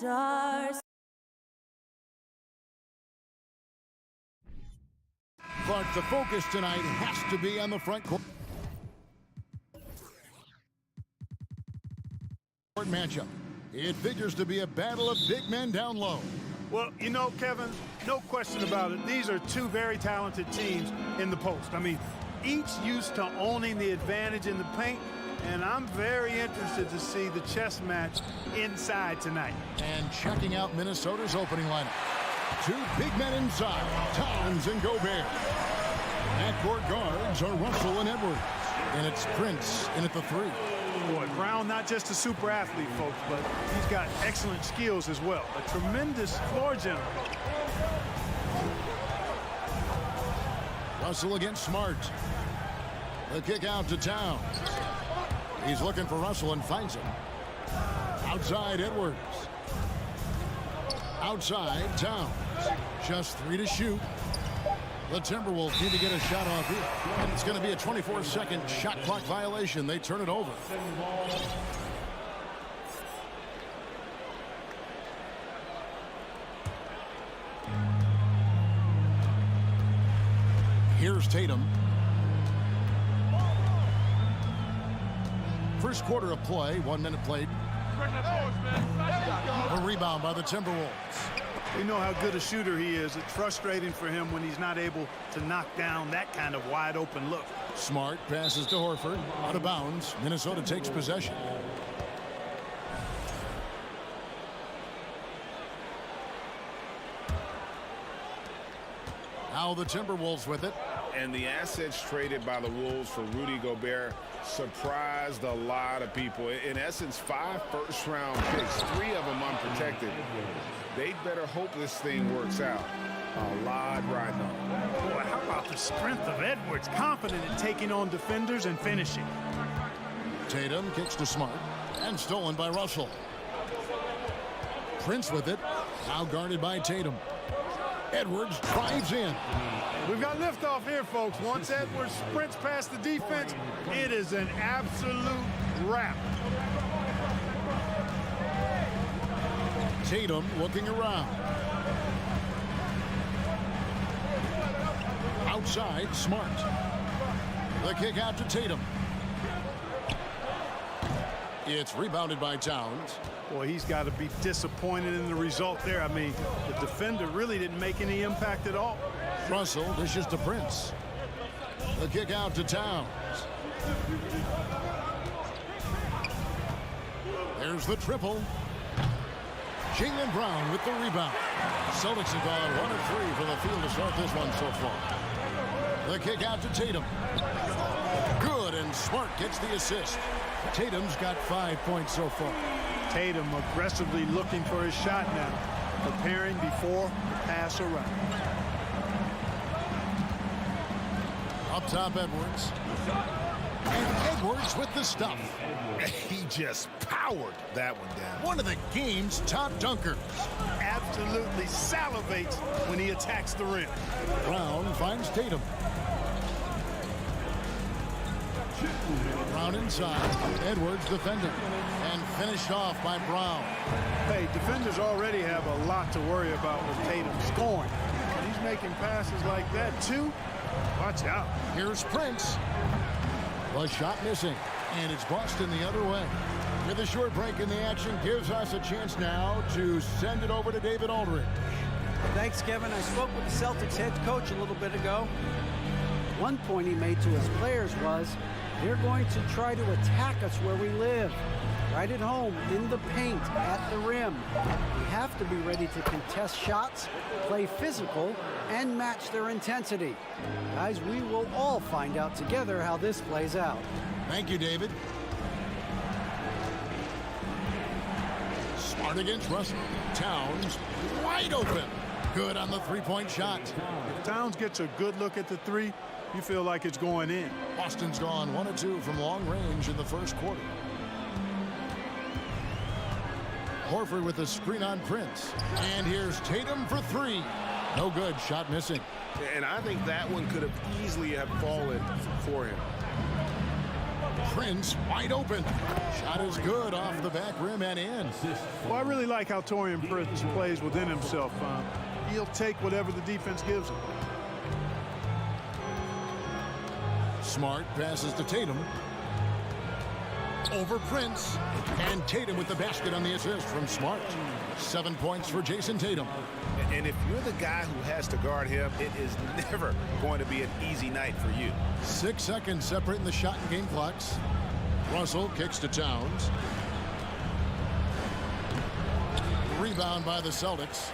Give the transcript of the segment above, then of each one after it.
stars. But the focus tonight has to be on the front court matchup. It figures to be a battle of big men down low. Well, you know, Kevin, no question about it. These are two very talented teams in the post. I mean, each used to owning the advantage in the paint, and I'm very interested to see the chess match inside tonight. And checking out Minnesota's opening lineup. Two big men inside, Towns and Gobert. Backcourt guards are Russell and Edwards. And it's Prince in at the three. Boy, Brown not just a super athlete, folks, but he's got excellent skills as well. A tremendous floor general. Russell against Smart. The kick out to Towns. He's looking for Russell and finds him. Outside Edwards. Outside Towns. Just 3 to shoot. The Timberwolves need to get a shot off here. And it's going to be a 24-second shot clock violation. They turn it over. Here's Tatum. First quarter of play, 1 minute played. A rebound by the Timberwolves. We know how good a shooter he is. It's frustrating for him when he's not able to knock down that kind of wide open look. Smart passes to Horford. Out of bounds. Minnesota takes possession. Now the Timberwolves with it. And the assets traded by the Wolves for Rudy Gobert surprised a lot of people. In essence, 5 first-round picks, 3 of them unprotected. They'd better hope this thing works out. A lot riding on. Boy, how about the strength of Edwards? Confident in taking on defenders and finishing. Tatum kicks to Smart. And stolen by Russell. Prince with it. Now guarded by Tatum. Edwards drives in. We've got liftoff here, folks. Once Edwards sprints past the defense, it is an absolute wrap. Tatum looking around. Outside, Smart. The kick out to Tatum. It's rebounded by Towns. Boy, he's got to be disappointed in the result there. I mean, the defender really didn't make any impact at all. Russell dishes to Prince. The kick out to Towns. There's the triple. Jaylen Brown with the rebound. Celtics have gone 1 of 3 from the field to start this one so far. The kick out to Tatum. Good, and Smart gets the assist. Tatum's got 5 points so far. Tatum aggressively looking for his shot now, preparing before the pass around. Up top, Edwards. And Edwards with the stuff. He just powered that one down. One of the game's top dunkers. Absolutely salivates when he attacks the rim. Brown finds Tatum. Brown inside. Edwards defending. And finished off by Brown. Hey, defenders already have a lot to worry about with Tatum scoring. When he's making passes like that, too, watch out. Here's Prince. The shot missing. And it's Boston the other way. With a short break in the action, gives us a chance now to send it over to David Aldridge. Thanks, Kevin. I spoke with the Celtics head coach a little bit ago. One point he made to his players was, they're going to try to attack us where we live. Right at home, in the paint, at the rim. We have to be ready to contest shots, play physical, and match their intensity. Guys, we will all find out together how this plays out. Thank you, David. Smart against Russell. Towns wide open. Good on the three-point shot. If Towns gets a good look at the three, you feel like it's going in. Boston's gone 1 of 2 from long range in the first quarter. Horford with a screen on Prince. And here's Tatum for 3. No good. Shot missing. And I think that one could have easily have fallen for him. Prince wide open. Shot is good off the back rim and in. Well, I really like how Taurean Prince plays within himself. He'll take whatever the defense gives him. Smart passes to Tatum. Over Prince. And Tatum with the basket on the assist from Smart. 7 points for Jason Tatum. And if you're the guy who has to guard him, it is never going to be an easy night for you. 6 seconds separating the shot and game clocks. Russell kicks to Towns. Rebound by the Celtics.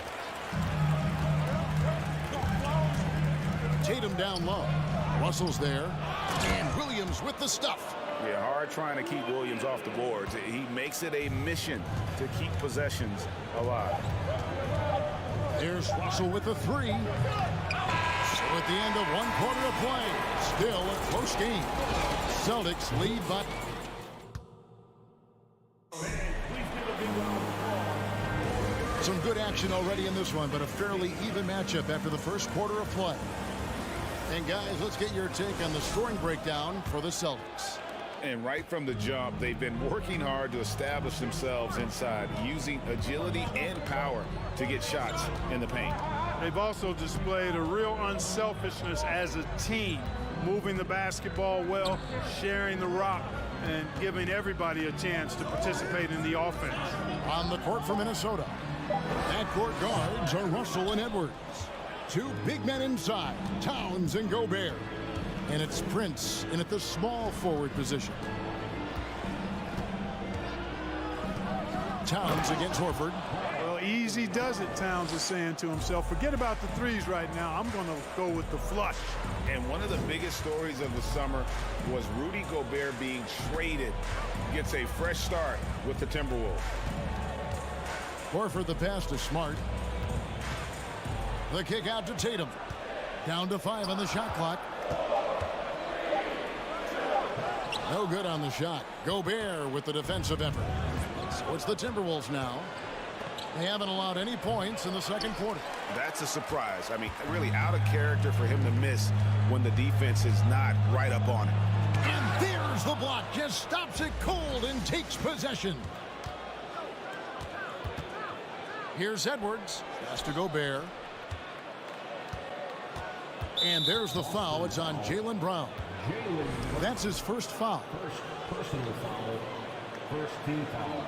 Tatum down low. Russell's there. And Williams with the stuff. Yeah, hard trying to keep Williams off the boards. He makes it a mission to keep possessions alive. There's Russell with the three. So at the end of 1 quarter of play, still a close game. Celtics lead by... Some good action already in this one, but a fairly even matchup after the first quarter of play. And guys, let's get your take on the scoring breakdown for the Celtics. And right from the jump, they've been working hard to establish themselves inside, using agility and power to get shots in the paint. They've also displayed a real unselfishness as a team, moving the basketball well, sharing the rock, and giving everybody a chance to participate in the offense. On the court for Minnesota, backcourt guards are Russell and Edwards. 2 big men inside, Towns and Gobert. And it's Prince in at the small forward position. Towns against Horford. Well, easy does it, Towns is saying to himself. Forget about the threes right now. I'm going to go with the flush. And one of the biggest stories of the summer was Rudy Gobert being traded. Gets a fresh start with the Timberwolves. Horford the pass to Smart. The kick out to Tatum. Down to 5 on the shot clock. No good on the shot. Gobert with the defensive effort. So it's the Timberwolves now. They haven't allowed any points in the second quarter. That's a surprise. I mean, really out of character for him to miss when the defense is not right up on it. And there's the block. Just stops it cold and takes possession. Here's Edwards. Pass to Gobert. And there's the foul. It's on Jaylen Brown. Well, that's his first foul. First personal foul. First team foul.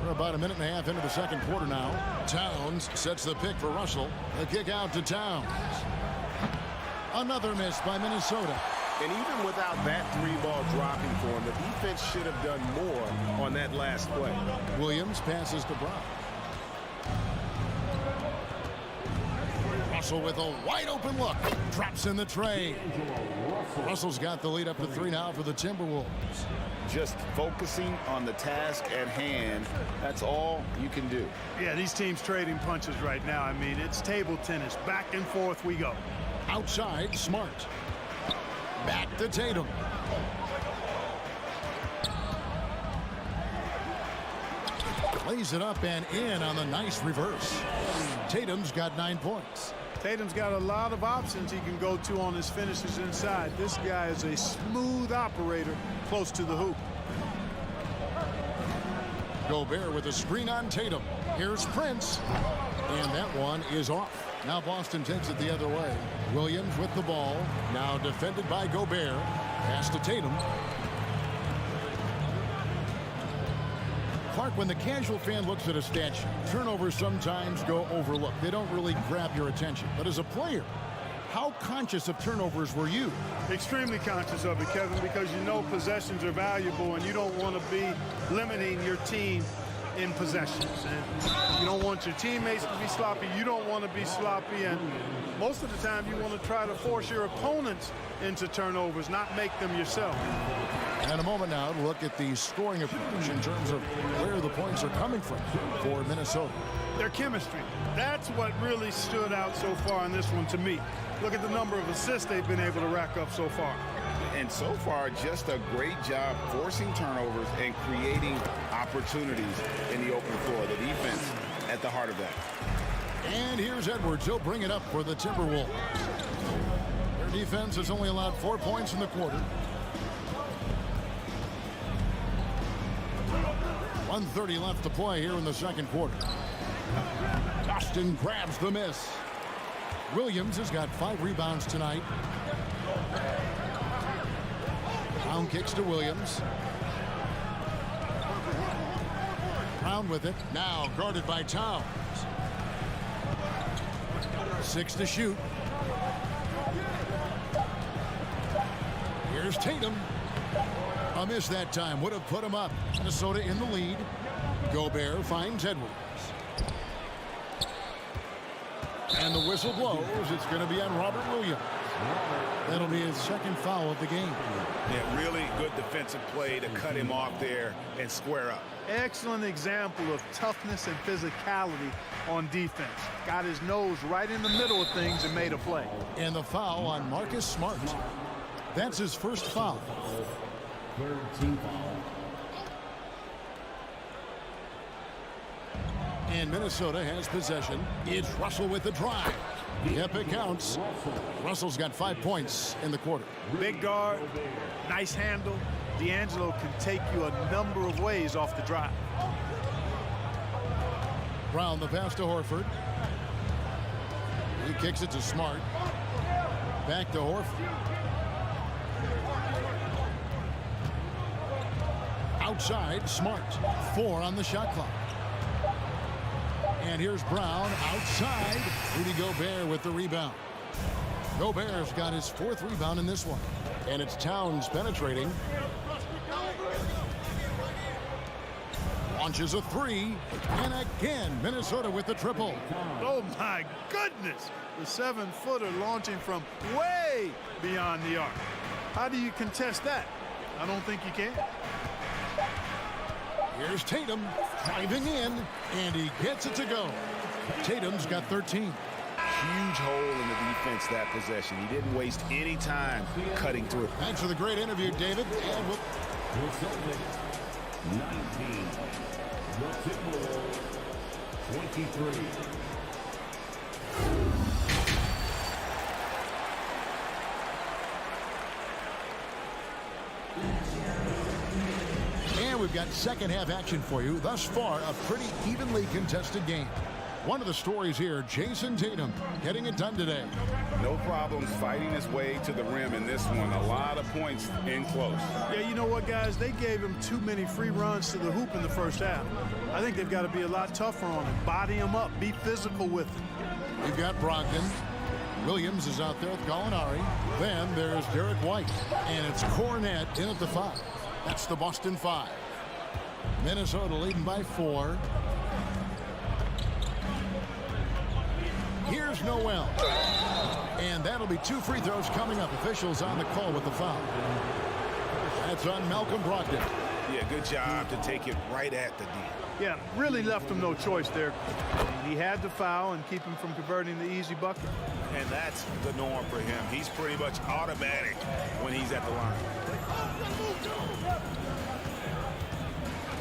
We're about a minute and a half into the second quarter now. Towns sets the pick for Russell. The kick out to Towns. Another miss by Minnesota. And even without that 3-ball dropping for him, the defense should have done more on that last play. Williams passes to Brown. Russell with a wide open look. Drops in the tray. Russell's got the lead up to 3 now for the Timberwolves. Just focusing on the task at hand, that's all you can do. Yeah, these teams trading punches right now. I mean, it's table tennis. Back and forth we go. Outside, Smart. Back to Tatum. Lays it up and in on the nice reverse. Tatum's got 9 points. Tatum's got a lot of options he can go to on his finishes inside. This guy is a smooth operator close to the hoop. Gobert with a screen on Tatum. Here's Prince. And that one is off. Now Boston takes it the other way. Williams with the ball. Now defended by Gobert. Pass to Tatum. Clark, when the casual fan looks at a stat sheet, turnovers sometimes go overlooked. They don't really grab your attention. But as a player, how conscious of turnovers were you? Extremely conscious of it, Kevin, because you know possessions are valuable and you don't want to be limiting your team in possessions. And you don't want your teammates to be sloppy. You don't want to be sloppy. And most of the time you want to try to force your opponents into turnovers, not make them yourself. And in a moment now, to look at the scoring approach in terms of where the points are coming from for Minnesota. Their chemistry. That's what really stood out so far in this one to me. Look at the number of assists they've been able to rack up so far. And so far, just a great job forcing turnovers and creating opportunities in the open floor. The defense at the heart of that. And here's Edwards. He'll bring it up for the Timberwolves. They're defense has only allowed 4 points in the quarter. 1:30 left to play here in the second quarter. Boston grabs the miss. Williams has got 5 rebounds tonight. Brown kicks to Williams. Brown with it. Now guarded by Towns. 6 to shoot. Here's Tatum. A miss that time. Would have put him up. Minnesota in the lead. Gobert finds Edwards. And the whistle blows. It's going to be on Robert Williams. That'll be his second foul of the game. Yeah, really good defensive play to cut him off there and square up. Excellent example of toughness and physicality on defense. Got his nose right in the middle of things and made a play. And the foul on Marcus Smart. That's his first foul. Third team foul. And Minnesota has possession. It's Russell with the drive. Yep, it counts. Russell's got 5 points in the quarter. Big guard, nice handle. D'Angelo can take you a number of ways off the drive. Brown the pass to Horford. He kicks it to Smart. Back to Horford. Outside, Smart. 4 on the shot clock. And here's Brown outside. Rudy Gobert with the rebound. Gobert's got his 4th rebound in this one. And it's Towns penetrating. Launches a 3. And again, Minnesota with the triple. Oh, my goodness. The 7-footer launching from way beyond the arc. How do you contest that? I don't think you can. Here's Tatum driving in, and he gets it to go. Tatum's got 13. Huge hole in the defense that possession. He didn't waste any time cutting through. Thanks for the great interview, David. And we'll... The Celtics, 19. The Timberwolves, 23. And we've got second half action for you. Thus far, a pretty evenly contested game. One of the stories here, Jason Tatum getting it done today. No problems fighting his way to the rim in this one. A lot of points in close. Yeah, you know what, guys? They gave him too many free runs to the hoop in the first half. I think they've got to be a lot tougher on him. Body him up. Be physical with him. We've got Brogdon. Williams is out there with Gallinari. Then there's Derek White. And it's Cornette in at the 5. That's the Boston 5. Minnesota leading by 4. Here's Noel. And that'll be 2 free throws coming up. Officials on the call with the foul. That's on Malcolm Brogdon. Yeah, good job to take it right at the D. Yeah, really left him no choice there. He had to foul and keep him from converting the easy bucket. And that's the norm for him. He's pretty much automatic when he's at the line.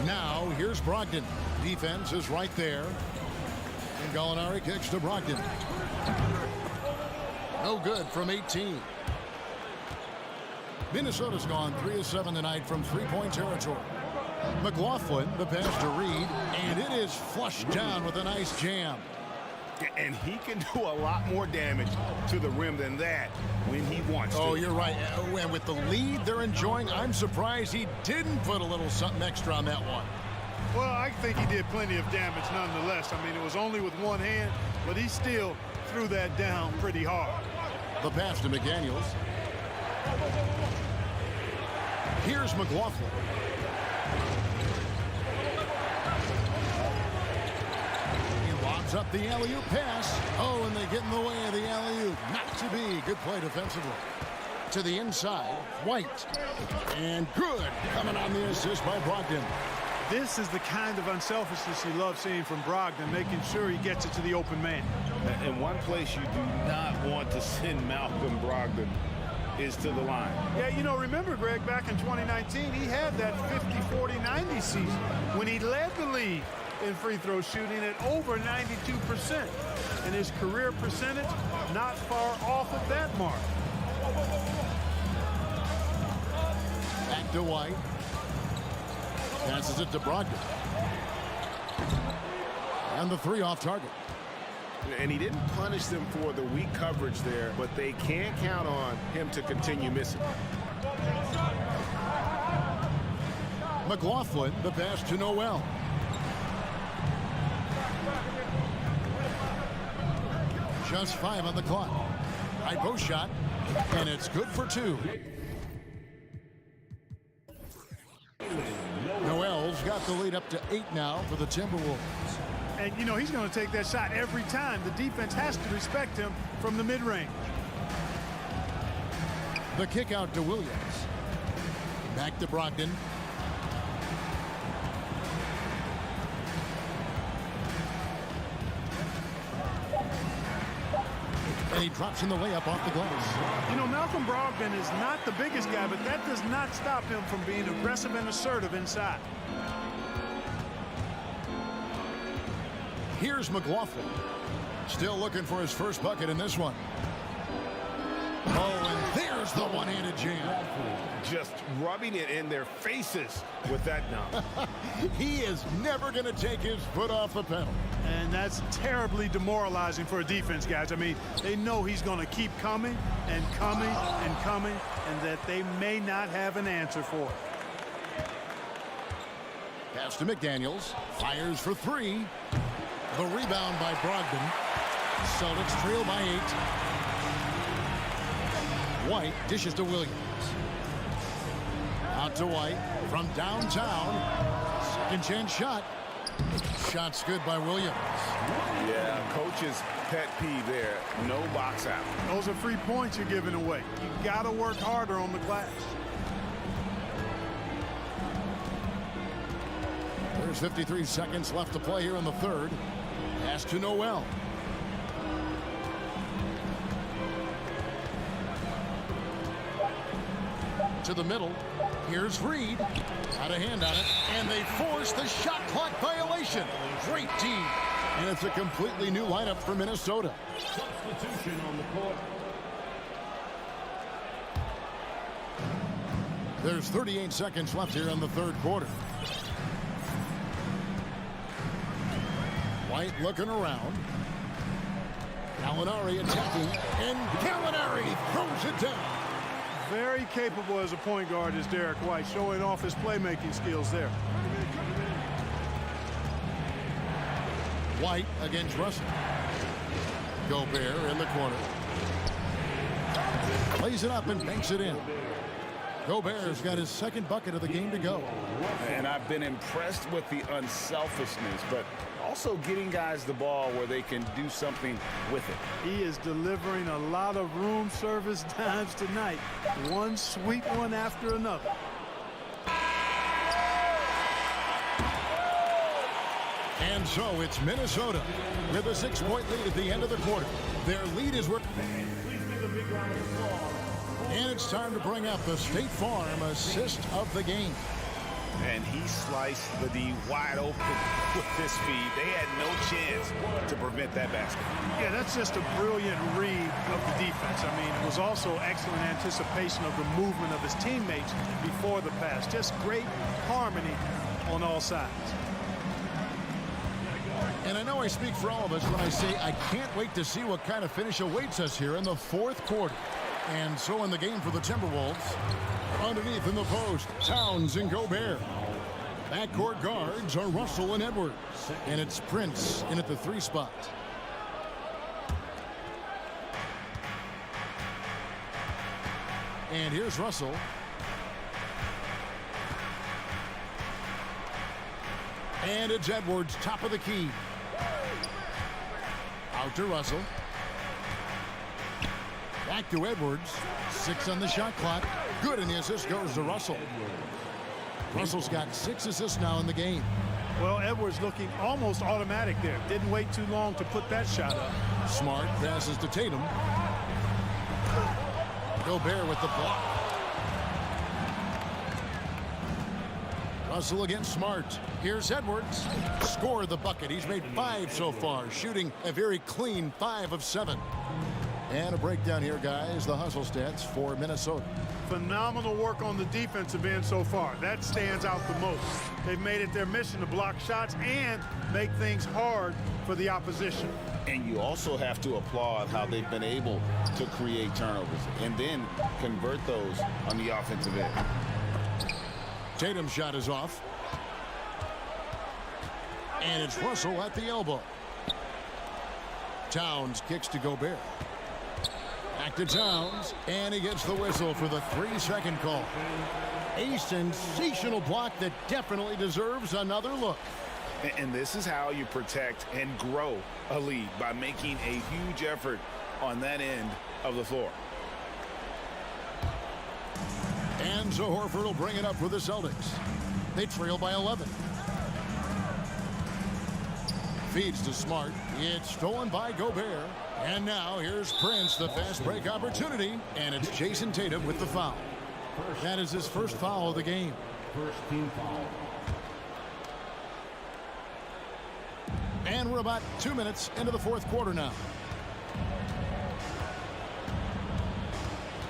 Now, here's Brogdon. Defense is right there. And Gallinari kicks to Brogdon. No good from 18. Minnesota's gone 3 of 7 tonight from 3-point territory. McLaughlin, the pass to Reed, and it is flushed down with a nice jam. And he can do a lot more damage to the rim than that when he wants to. Oh, you're right. And with the lead they're enjoying, I'm surprised he didn't put a little something extra on that one. Well, I think he did plenty of damage nonetheless. I mean, it was only with one hand, but he still threw that down pretty hard. The pass to McDaniels. Here's McLaughlin. He lobs up the alley-oop pass. Oh, and they get in the way of the alley-oop. Not to be. Good play defensively. To the inside, White. And good. Coming on the assist by Brogdon. This is the kind of unselfishness you love seeing from Brogdon, making sure he gets it to the open man. And one place you do not want to send Malcolm Brogdon is to the line. Yeah, you know, remember, Greg, back in 2019, he had that 50-40-90 season when he led the league in free throw shooting at over 92%. And his career percentage not far off of that mark. Back to White. Passes it to Brogdon. And the three off target. And he didn't punish them for the weak coverage there, but they can't count on him to continue missing. McLaughlin, the pass to Noel. Just 5 on the clock. High post shot, and it's good for 2. Noel's got the lead up to 8 now for the Timberwolves. And, you know, he's going to take that shot every time. The defense has to respect him from the mid-range. The kick out to Williams. Back to Brogdon. And he drops in the layup off the glass. You know, Malcolm Brogdon is not the biggest guy, but that does not stop him from being aggressive and assertive inside. Here's McLaughlin. Still looking for his first bucket in this one. Oh, and there's the one-handed jam. Just rubbing it in their faces with that dunk. He is never going to take his foot off the pedal. And that's terribly demoralizing for a defense, guys. I mean, they know he's going to keep coming and coming and coming, and that they may not have an answer for it. Pass to McDaniels. Fires for 3. The rebound by Brogdon. Celtics trail by 8. White dishes to Williams. Out to White from downtown. Second chance shot. Shot's good by Williams. Yeah, coach's pet peeve there. No box out. Those are free points you're giving away. You got to work harder on the glass. There's 53 seconds left to play here in the third. Pass to Noel. To the middle. Here's Reed. Got a hand on it. And they force the shot clock violation. Great team. And it's a completely new lineup for Minnesota. Substitution on the court. There's 38 seconds left here in the third quarter. White looking around. Gallinari attacking. And Gallinari throws it down. Very capable as a point guard is Derek White, showing off his playmaking skills there. White against Russell. Gobert in the corner. Plays it up and banks it in. Gobert's got his second bucket of the game to go. And I've been impressed with the unselfishness, but also getting guys the ball where they can do something with it. He is delivering a lot of room service dimes tonight. One sweet one after another. And so it's Minnesota with a 6-point lead at the end of the quarter. Their lead is working. And it's time to bring out the State Farm assist of the game. And he sliced the D wide open with this feed. They had no chance to prevent that basket. Yeah, that's just a brilliant read of the defense. I mean, it was also excellent anticipation of the movement of his teammates before the pass. Just great harmony on all sides. And I know I speak for all of us when I say I can't wait to see what kind of finish awaits us here in the fourth quarter. And so in the game for the Timberwolves, underneath in the post, Towns and Gobert. Backcourt guards are Russell and Edwards. And it's Prince in at the 3 spot. And here's Russell. And it's Edwards, top of the key. Out to Russell. Back to Edwards. 6 on the shot clock. Good, and the assist goes to Russell. Russell's got 6 assists now in the game. Well, Edwards looking almost automatic there. Didn't wait too long to put that shot up. Smart passes to Tatum. Gobert with the block. Russell against Smart. Here's Edwards. Scored the bucket. He's made 5 so far, shooting a very clean 5 of 7. And a breakdown here, guys. The hustle stats for Minnesota. Phenomenal work on the defensive end so far. That stands out the most. They've made it their mission to block shots and make things hard for the opposition. And you also have to applaud how they've been able to create turnovers and then convert those on the offensive end. Tatum's shot is off. And it's Russell at the elbow. Towns kicks to Gobert. Back to Towns, and he gets the whistle for the 3-second call. A sensational block that definitely deserves another look. And this is how you protect and grow a lead, by making a huge effort on that end of the floor. And so Horford will bring it up for the Celtics. They trail by 11. Feeds to Smart. It's stolen by Gobert. And now here's Prince, the fast break opportunity. And it's Jason Tatum with the foul. That is his first foul of the game. First team foul. And we're about 2 minutes into the fourth quarter now.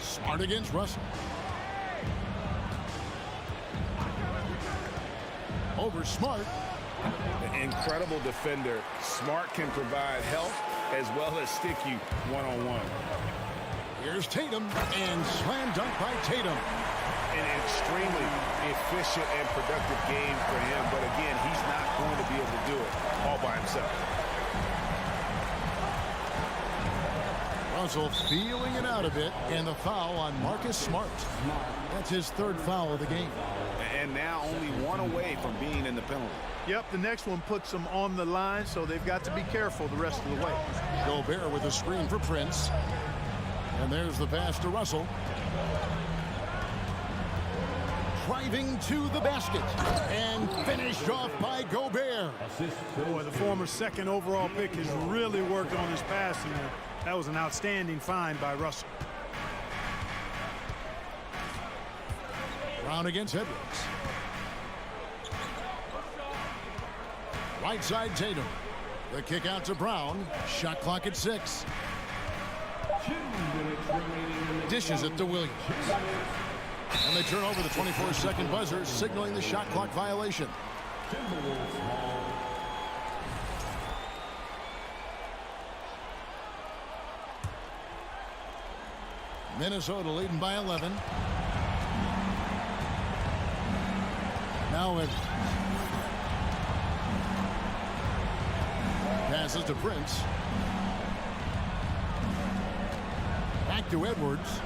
Smart against Russell. Over Smart. An incredible defender. Smart can provide help as well as stick you one-on-one. Here's Tatum, and slam dunk by Tatum. An extremely efficient and productive game for him, but again, he's not going to be able to do it all by himself. Russell feeling it out a bit, and the foul on Marcus Smart. That's his third foul of the game. And now only one away from being in the penalty. Yep, the next one puts them on the line, so they've got to be careful the rest of the way. Gobert with a screen for Prince. And there's the pass to Russell. Driving to the basket. And finished off by Gobert. Boy, the former second overall pick has really worked on his passing there. That was an outstanding find by Russell. Brown against Edwards. Right side Tatum. The kick out to Brown. Shot clock at 6. Dishes it to Williams. And they turn over the 24-second buzzer, signaling the shot clock violation. Minnesota leading by 11. Now Edwards. Passes to Prince. Back to Edwards.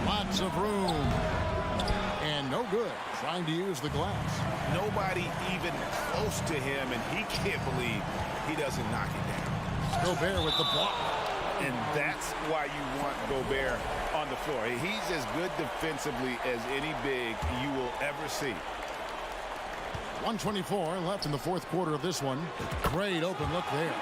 Lots of room. And no good. Trying to use the glass. Nobody even close to him, and he can't believe he doesn't knock it down. Gobert with the block. And that's why you want Gobert on the floor. He's as good defensively as any big you will ever see. 1:24 left in the fourth quarter of this one. Great open look there.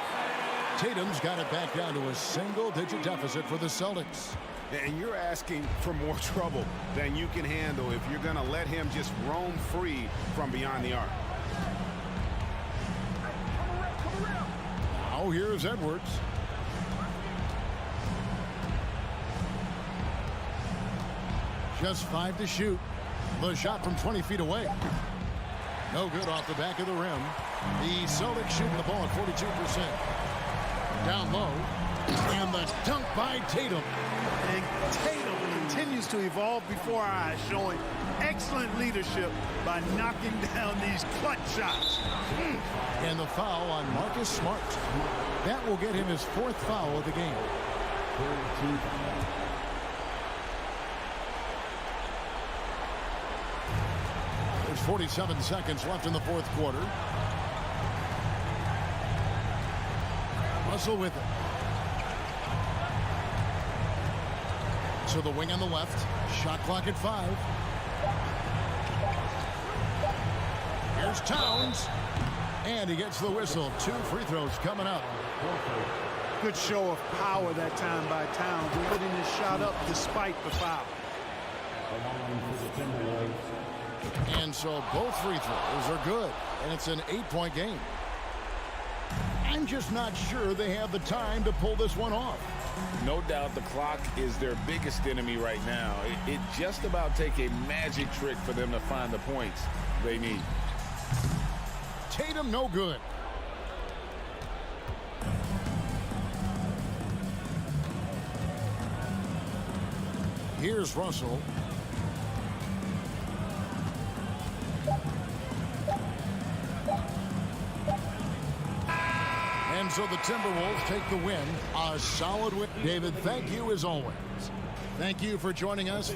Tatum's got it back down to a single-digit deficit for the Celtics. And you're asking for more trouble than you can handle if you're going to let him just roam free from beyond the arc. Now here's Edwards. Just 5 to shoot. The shot from 20 feet away. No good off the back of the rim. The Celtics shooting the ball at 42%. Down low. And the dunk by Tatum. And Tatum continues to evolve before our eyes, showing excellent leadership by knocking down these clutch shots. And the foul on Marcus Smart. That will get him his fourth foul of the game. There's 47 seconds left in the fourth quarter. Russell with it. To the wing on the left. Shot clock at 5. Here's Towns. And he gets the whistle. 2 free throws coming up. Good show of power that time by Towns, putting his shot up despite the foul. And so both free throws are good. And it's an 8-point game. I'm just not sure they have the time to pull this one off. No doubt the clock is their biggest enemy right now. It just about take a magic trick for them to find the points they need. Tatum, no good. Here's Russell. And so the Timberwolves take the win. A solid win. David, thank you as always. Thank you for joining us.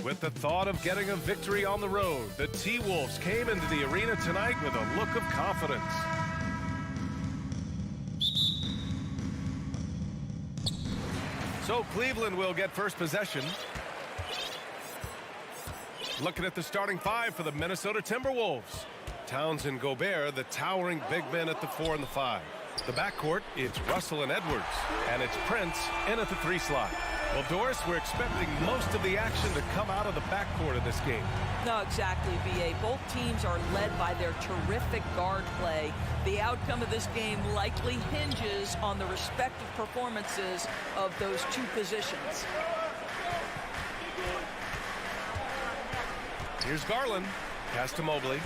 With the thought of getting a victory on the road, the T-Wolves came into the arena tonight with a look of confidence. So Cleveland will get first possession. Looking at the starting five for the Minnesota Timberwolves. Towns and Gobert, the towering big men at the 4 and the 5. The backcourt, it's Russell and Edwards. And it's Prince in at the 3 slot. Well, Doris, we're expecting most of the action to come out of the backcourt of this game. No, exactly, B.A. Both teams are led by their terrific guard play. The outcome of this game likely hinges on the respective performances of those two positions. Here's Garland. Pass to Mobley.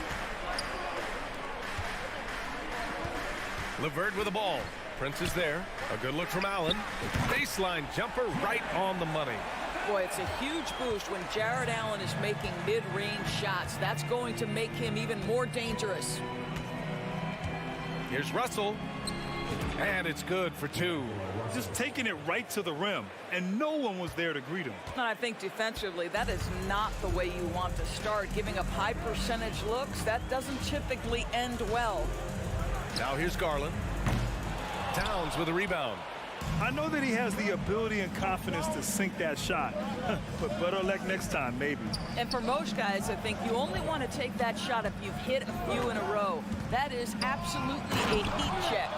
LeVert with the ball. Prince is there. A good look from Allen. Baseline jumper right on the money. Boy, it's a huge boost when Jared Allen is making mid-range shots. That's going to make him even more dangerous. Here's Russell. And it's good for 2. Just taking it right to the rim, and no one was there to greet him. And I think defensively, that is not the way you want to start. Giving up high percentage looks, that doesn't typically end well. Now here's Garland. Towns with a rebound. I know that he has the ability and confidence to sink that shot, but better luck next time, maybe. And for most guys, I think you only want to take that shot if you've hit a few in a row. That is absolutely a heat check.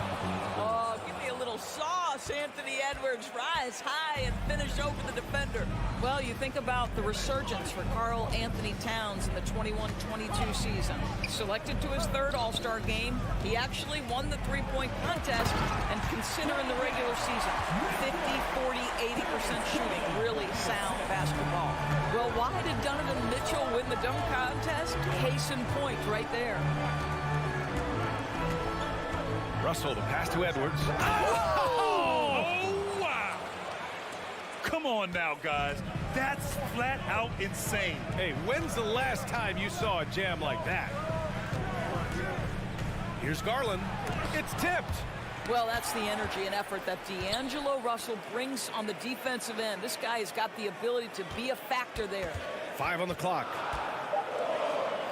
Oh, give me a little sauce, Anthony Edwards. Rise high and finish over the defender. Well, you think about the resurgence for Karl Anthony Towns in the 21-22 season. Selected to his 3rd All-Star game, he actually won the three-point contest, and considering the regular season, 50, 40, 80% shooting, really sound basketball. Well, why did Donovan Mitchell win the dunk contest? Case in point right there. Russell, the pass to Edwards. Oh, wow. Come on now, guys. That's flat out insane. Hey, when's the last time you saw a jam like that? Here's Garland. It's tipped. Well, that's the energy and effort that D'Angelo Russell brings on the defensive end. This guy has got the ability to be a factor there. 5 on the clock.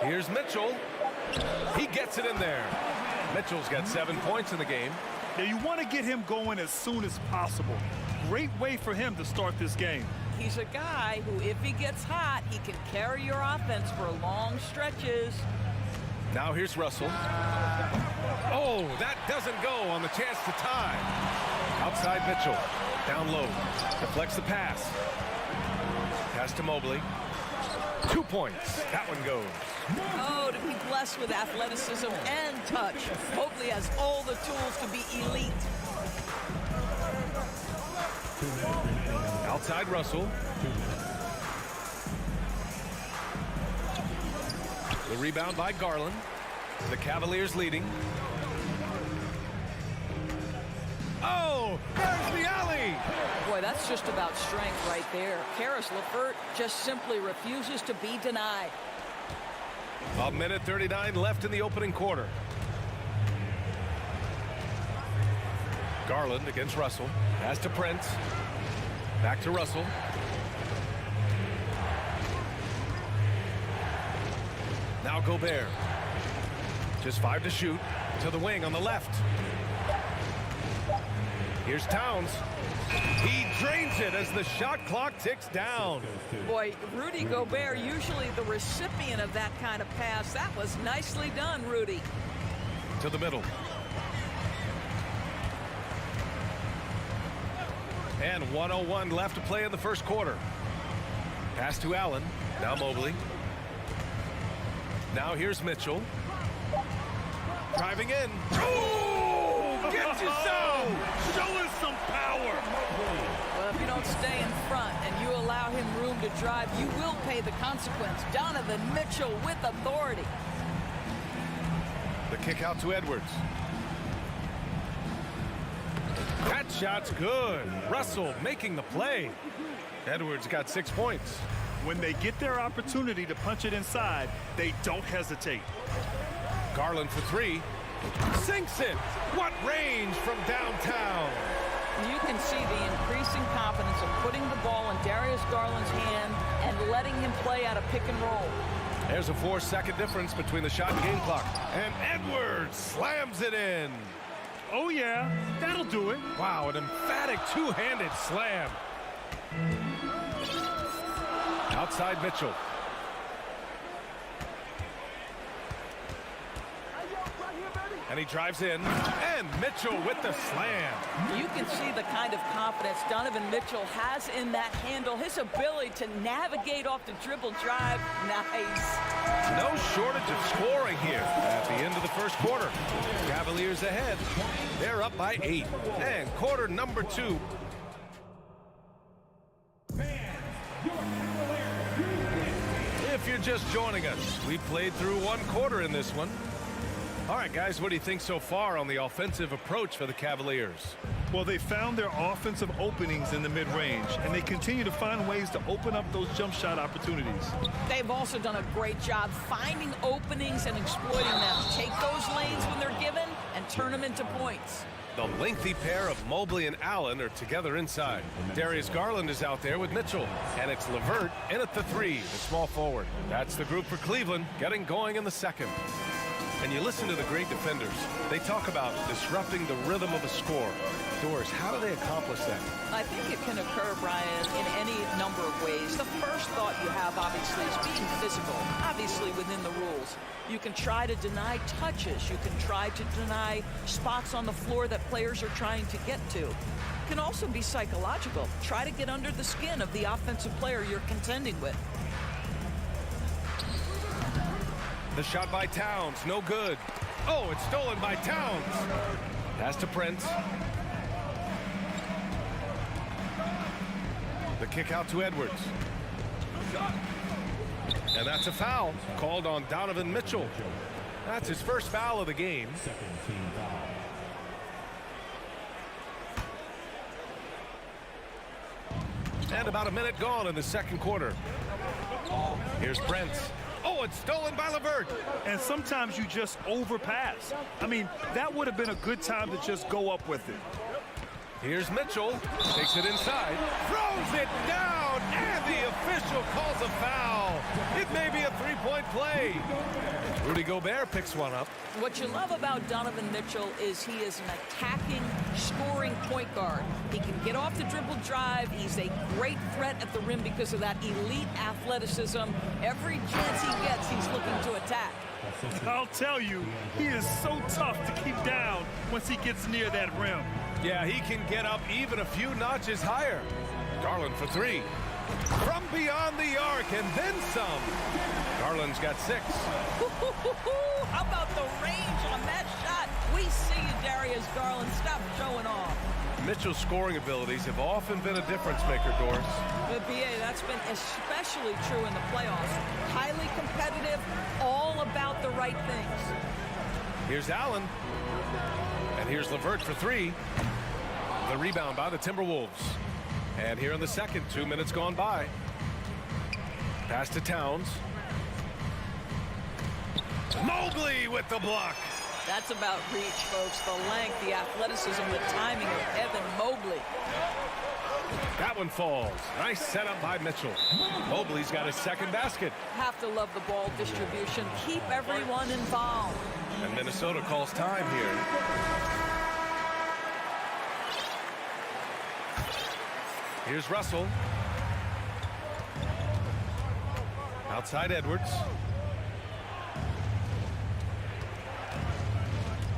Here's Mitchell. He gets it in there. Mitchell's got 7 points in the game. Now, you want to get him going as soon as possible. Great way for him to start this game. He's a guy who, if he gets hot, he can carry your offense for long stretches. Now here's Russell. Oh, that doesn't go on the chance to tie. Outside Mitchell. Down low. Deflects the pass. Pass to Mobley. 2 points. That one goes. Oh, to be blessed with athleticism and touch. Mobley has all the tools to be elite. Outside Russell. The rebound by Garland. The Cavaliers leading. Oh, there's the alley. Boy, that's just about strength right there. Karis LeVert just simply refuses to be denied. A minute 39 left in the opening quarter. Garland against Russell. Pass to Prince. Back to Russell. Now Gobert. Just 5 to shoot. To the wing on the left. Here's Towns. He drains it as the shot clock ticks down. Boy, Rudy Gobert, usually the recipient of that kind of pass. That was nicely done, Rudy. To the middle. And 1:01 left to play in the first quarter. Pass to Allen. Now Mobley. Now here's Mitchell. Driving in. Oh! Get you so! Show us some power. Well, if you don't stay in front and you allow him room to drive, you will pay the consequence. Donovan Mitchell with authority. The kick out to Edwards. That shot's good. Russell making the play. Edwards got 6 points. When they get their opportunity to punch it inside, they don't hesitate. Garland for 3. Sinks it. What range from downtown. You can see the increasing confidence of putting the ball in Darius Garland's hand and letting him play out a pick and roll. There's a 4-second difference between the shot and game clock. And Edwards slams it in. Oh, yeah, that'll do it. Wow, an emphatic two-handed slam. Outside Mitchell. And he drives in, and Mitchell with the slam. You can see the kind of confidence Donovan Mitchell has in that handle. His ability to navigate off the dribble drive. Nice. No shortage of scoring here at the end of the first quarter. Cavaliers ahead. They're up by 8. And quarter number 2. If you're just joining us, we played through 1 quarter in this one. All right, guys, what do you think so far on the offensive approach for the Cavaliers? Well, they found their offensive openings in the mid-range, and they continue to find ways to open up those jump shot opportunities. They've also done a great job finding openings and exploiting them. Take those lanes when they're given and turn them into points. The lengthy pair of Mobley and Allen are together inside. Darius Garland is out there with Mitchell. And it's LeVert in at the 3, the small forward. That's the group for Cleveland, getting going in the second. And you listen to the great defenders. They talk about disrupting the rhythm of a score. Doris, how do they accomplish that? I think it can occur, Brian, in any number of ways. The first thought you have, obviously, is being physical, obviously within the rules. You can try to deny touches. You can try to deny spots on the floor that players are trying to get to. It can also be psychological. Try to get under the skin of the offensive player you're contending with. The shot by Towns, no good. Oh, it's stolen by Towns. Pass to Prince. The kick out to Edwards. And that's a foul called on Donovan Mitchell. That's his first foul of the game. And about a minute gone in the second quarter. Here's Prince. Oh, it's stolen by LeVert. And sometimes you just overpass. I mean, that would have been a good time to just go up with it. Here's Mitchell. Takes it inside. Throws it down. And the official calls a foul. It may be a 3-point play. Rudy Gobert picks one up. What you love about Donovan Mitchell is he is an attacking, scoring point guard. He can get off the dribble drive. He's a great threat at the rim because of that elite athleticism. Every chance he gets, he's looking to attack. I'll tell you, he is so tough to keep down once he gets near that rim. Yeah, he can get up even a few notches higher. Garland for 3. From beyond the arc and then some. Garland's got 6. How about the range on that shot? We see you, Darius Garland. Stop showing off. Mitchell's scoring abilities have often been a difference maker, Doris. But BA, that's been especially true in the playoffs. Highly competitive, all about the right things. Here's Allen. And here's LeVert for 3. The rebound by the Timberwolves. And here in the second, 2 minutes gone by. Pass to Towns. Mobley with the block. That's about reach, folks. The length, the athleticism, the timing of Evan Mobley. That one falls. Nice setup by Mitchell. Mobley's got his second basket. Have to love the ball distribution. Keep everyone involved. And Minnesota calls time here. Here's Russell. Outside Edwards.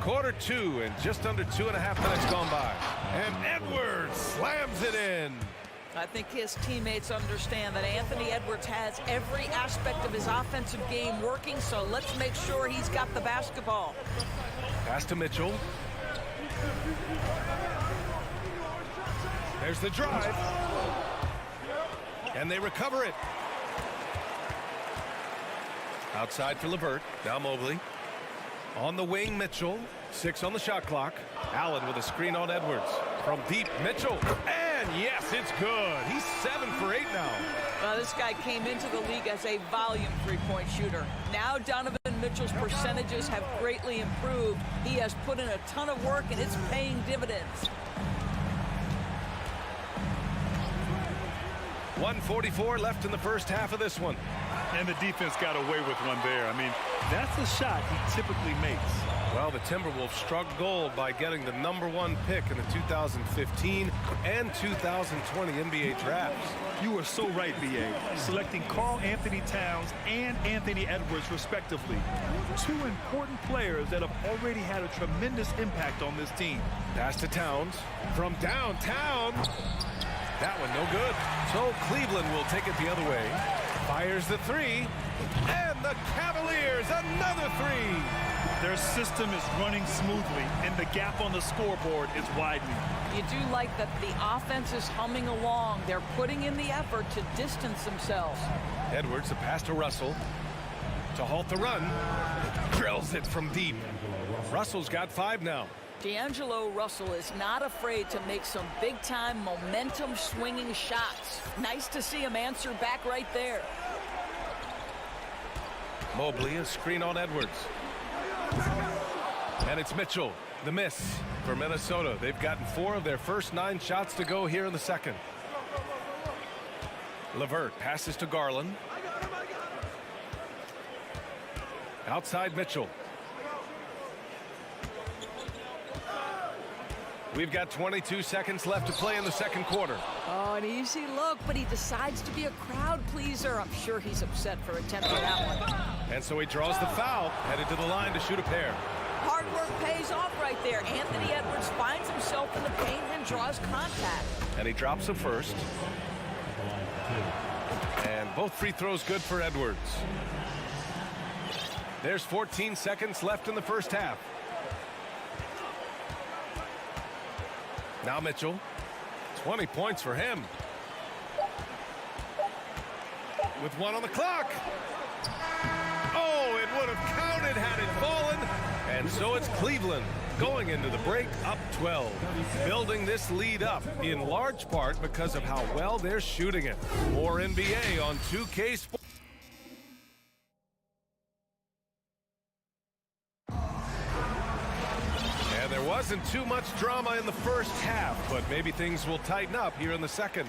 Quarter 2 and just under 2.5 minutes gone by. And Edwards slams it in. I think his teammates understand that Anthony Edwards has every aspect of his offensive game working, so let's make sure he's got the basketball. Pass to Mitchell. There's the drive. And they recover it. Outside for LeVert. Now Mobley. On the wing, Mitchell. 6 on the shot clock. Allen with a screen on Edwards. From deep, Mitchell. And yes, it's good. He's 7 for 8 now. This guy came into the league as a volume three-point shooter. Now Donovan Mitchell's percentages have greatly improved. He has put in a ton of work, and it's paying dividends. 1:44 left in the first half of this one. And the defense got away with one there. I mean, that's a shot he typically makes. Well, the Timberwolves struck gold by getting the #1 pick in the 2015 and 2020 NBA drafts. You are so right, B.A. Selecting Karl Anthony Towns and Anthony Edwards, respectively. Two important players that have already had a tremendous impact on this team. Pass to Towns from downtown. That one no good. So Cleveland will take it the other way. Fires the three. And the Cavaliers, another three. Their system is running smoothly, and the gap on the scoreboard is widening. You do like that the offense is humming along. They're putting in the effort to distance themselves. Edwards, a pass to Russell. To halt the run. Drills it from deep. Russell's got 5 now. D'Angelo Russell is not afraid to make some big-time momentum-swinging shots. Nice to see him answer back right there. Mobley, a screen on Edwards. And it's Mitchell, the miss for Minnesota. They've gotten 4 of their first 9 shots to go here in the second. LeVert passes to Garland. Outside Mitchell. We've got 22 seconds left to play in the second quarter. Oh, an easy look, but he decides to be a crowd pleaser. I'm sure he's upset for attempting that one. And so he draws the foul, headed to the line to shoot a pair. Hard work pays off right there. Anthony Edwards finds himself in the paint and draws contact. And he drops the first. And both free throws good for Edwards. There's 14 seconds left in the first half. Now Mitchell, 20 points for him. With 1 on the clock. Oh, it would have counted had it fallen. And so it's Cleveland going into the break up 12. Building this lead up in large part because of how well they're shooting it. More NBA on 2K Sports. Wasn't too much drama in the first half, but maybe things will tighten up here in the second.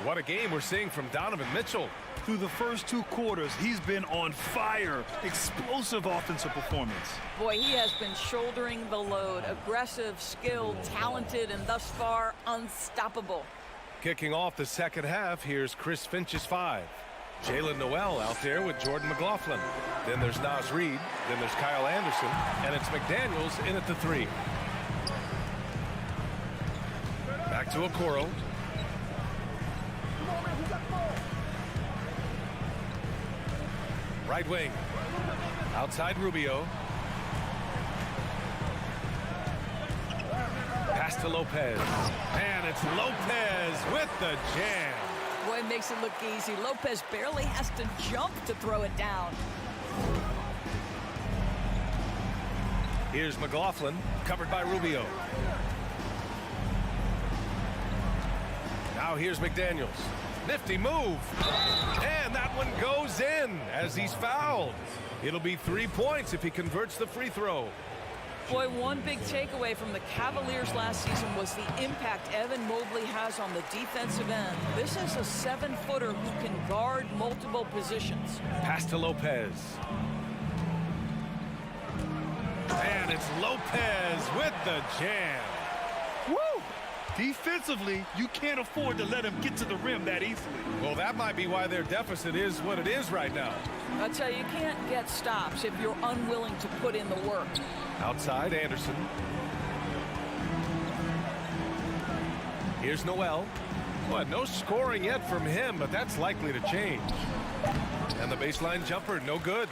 What a game we're seeing from Donovan Mitchell. Through the first 2 quarters, he's been on fire. Explosive offensive performance. Boy, he has been shouldering the load. Aggressive, skilled, talented, and thus far unstoppable. Kicking off the second half, here's Chris Finch's 5. Jalen Noel out there with Jordan McLaughlin. Then there's Naz Reid. Then there's Kyle Anderson. And it's McDaniels in at the 3. Back to Okoro. Right wing. Outside Rubio. Pass to Lopez. And it's Lopez with the jam. Boy, it makes it look easy. Lopez barely has to jump to throw it down. Here's McLaughlin, covered by Rubio. Now here's McDaniels. Nifty move. And that one goes in as he's fouled. It'll be 3 points if he converts the free throw. Boy, one big takeaway from the Cavaliers last season was the impact Evan Mobley has on the defensive end. This is a 7-footer who can guard multiple positions. Pass to Lopez. And it's Lopez with the jam. Woo! Defensively, you can't afford to let him get to the rim that easily. Well, that might be why their deficit is what it is right now. I tell you, you can't get stops if you're unwilling to put in the work. Outside Anderson. Here's Noel. Well, no scoring yet from him, but that's likely to change. And the baseline jumper, no good.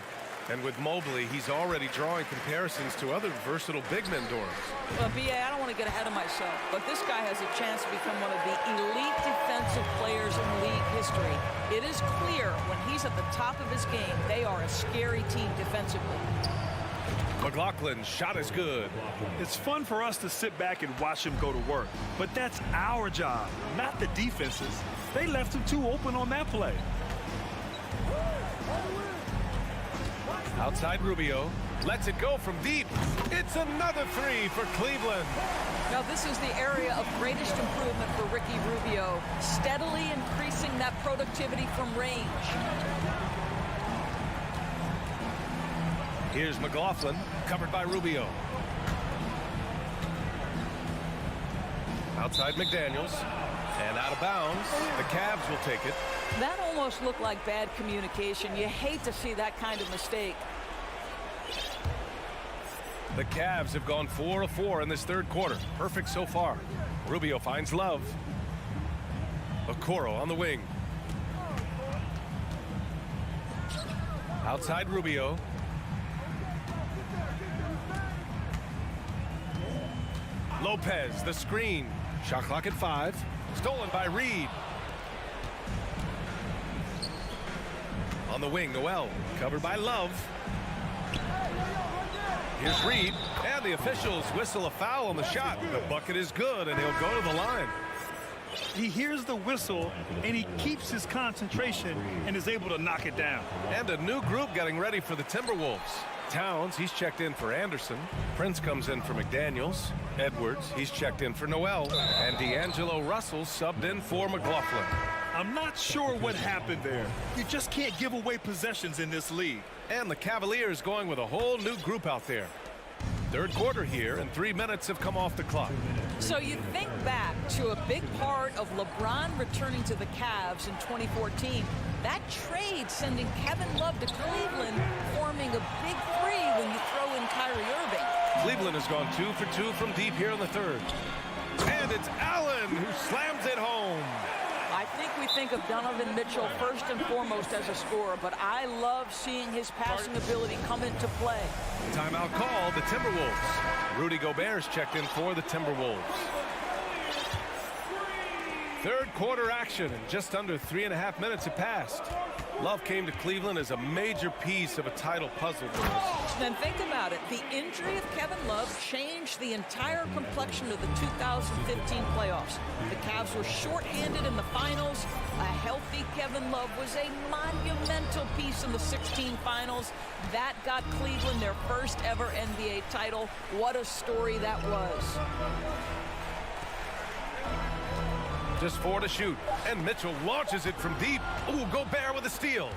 And with Mobley, he's already drawing comparisons to other versatile big men, Doris. Well, B.A., I don't want to get ahead of myself, but this guy has a chance to become one of the elite defensive players in league history. It is clear when he's at the top of his game, they are a scary team defensively. McLaughlin's shot is good. It's fun for us to sit back and watch him go to work, but that's our job, not the defenses. They left him too open on that play. Outside Rubio. Lets it go from deep. It's another 3 for Cleveland. Now this is the area of greatest improvement for Ricky Rubio, steadily increasing that productivity from range. Here's McLaughlin, covered by Rubio. Outside McDaniels, and out of bounds. The Cavs will take it. That almost looked like bad communication. You hate to see that kind of mistake. The Cavs have gone 4 of 4 in this third quarter. Perfect so far. Rubio finds Love. Okoro on the wing. Outside Rubio. Lopez, the screen. Shot clock at 5. Stolen by Reed. On the wing, Noel. Covered by Love. Here's Reed. And the officials whistle a foul on the shot. The bucket is good, and he'll go to the line. He hears the whistle, and he keeps his concentration and is able to knock it down. And a new group getting ready for the Timberwolves. Towns, he's checked in for Anderson. Prince comes in for McDaniels. Edwards, he's checked in for Noel. And D'Angelo Russell subbed in for McLaughlin. I'm not sure what happened there. You just can't give away possessions in this league. And the Cavaliers going with a whole new group out there. Third quarter here, and 3 minutes have come off the clock. So you think back to a big part of LeBron returning to the Cavs in 2014. That trade sending Kevin Love to Cleveland, forming a big three when you throw in Kyrie Irving. Cleveland has gone 2 for 2 from deep here in the third. And it's Allen who slams it home. I think we think of Donovan Mitchell first and foremost as a scorer, but I love seeing his passing ability come into play. Timeout call, the Timberwolves. Rudy Gobert's checked in for the Timberwolves. Third quarter action, and just under 3.5 minutes have passed. Love came to Cleveland as a major piece of a title puzzle for us. Then think about it. The injury of Kevin Love changed the entire complexion of the 2015 playoffs. The Cavs were shorthanded in the finals. A healthy Kevin Love was a monumental piece in the 16 finals. That got Cleveland their first ever NBA title. What a story that was. Just 4 to shoot, and Mitchell launches it from deep. Ooh, Gobert with a steal.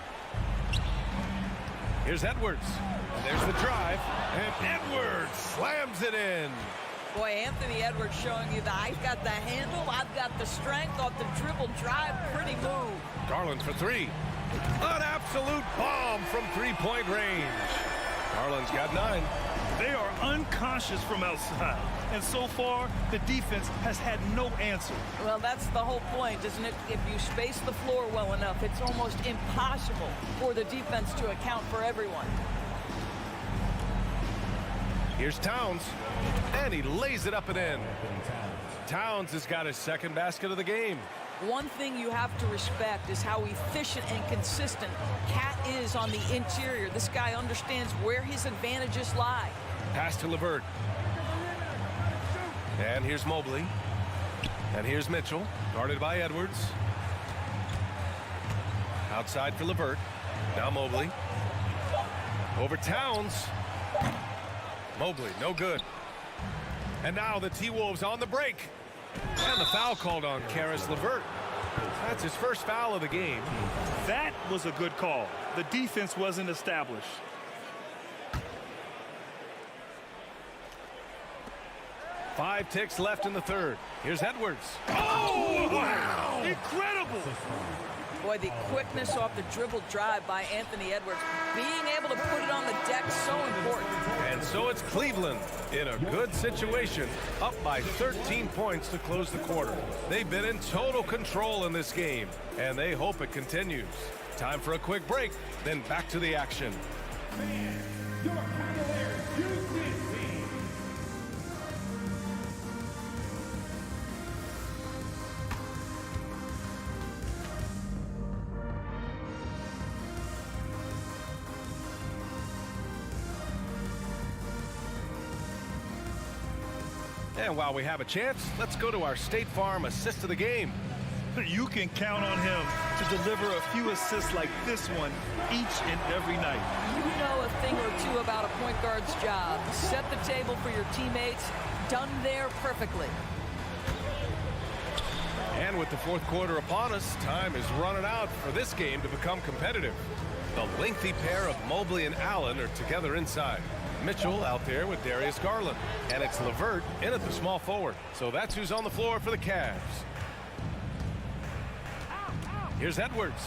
Here's Edwards. There's the drive, and Edwards slams it in. Boy, Anthony Edwards showing you that I've got the handle, I've got the strength off the dribble drive. Pretty move. Garland for 3. An absolute bomb from three-point range. Garland's got 9. They are unconscious from outside, and so far, the defense has had no answer. Well, that's the whole point, isn't it? If you space the floor well enough, it's almost impossible for the defense to account for everyone. Here's Towns, and he lays it up and in. Towns has got his second basket of the game. One thing you have to respect is how efficient and consistent Cat is on the interior. This guy understands where his advantages lie. Pass to LeVert. And here's Mobley. And here's Mitchell, guarded by Edwards. Outside for LeVert. Now Mobley. Over Towns. Mobley, no good. And now the T-Wolves on the break. And the foul called on Karis LeVert. That's his first foul of the game. That was a good call. The defense wasn't established. Five ticks left in the third. Here's Edwards. Oh, wow! Incredible! Boy, the quickness off the dribble drive by Anthony Edwards. Being able to put it on the deck, so important. And so it's Cleveland in a good situation, up by 13 points to close the quarter. They've been in total control in this game, and they hope it continues. Time for a quick break, then back to the action. Your Cavaliers UCC. And while we have a chance, let's go to our State Farm assist of the game. You can count on him to deliver a few assists like this one each and every night. You know a thing or two about a point guard's job. Set the table for your teammates. Done there perfectly. And with the fourth quarter upon us, time is running out for this game to become competitive. The lengthy pair of Mobley and Allen are together inside. Mitchell out there with Darius Garland. And it's LeVert in at the small forward. So that's who's on the floor for the Cavs. Here's Edwards.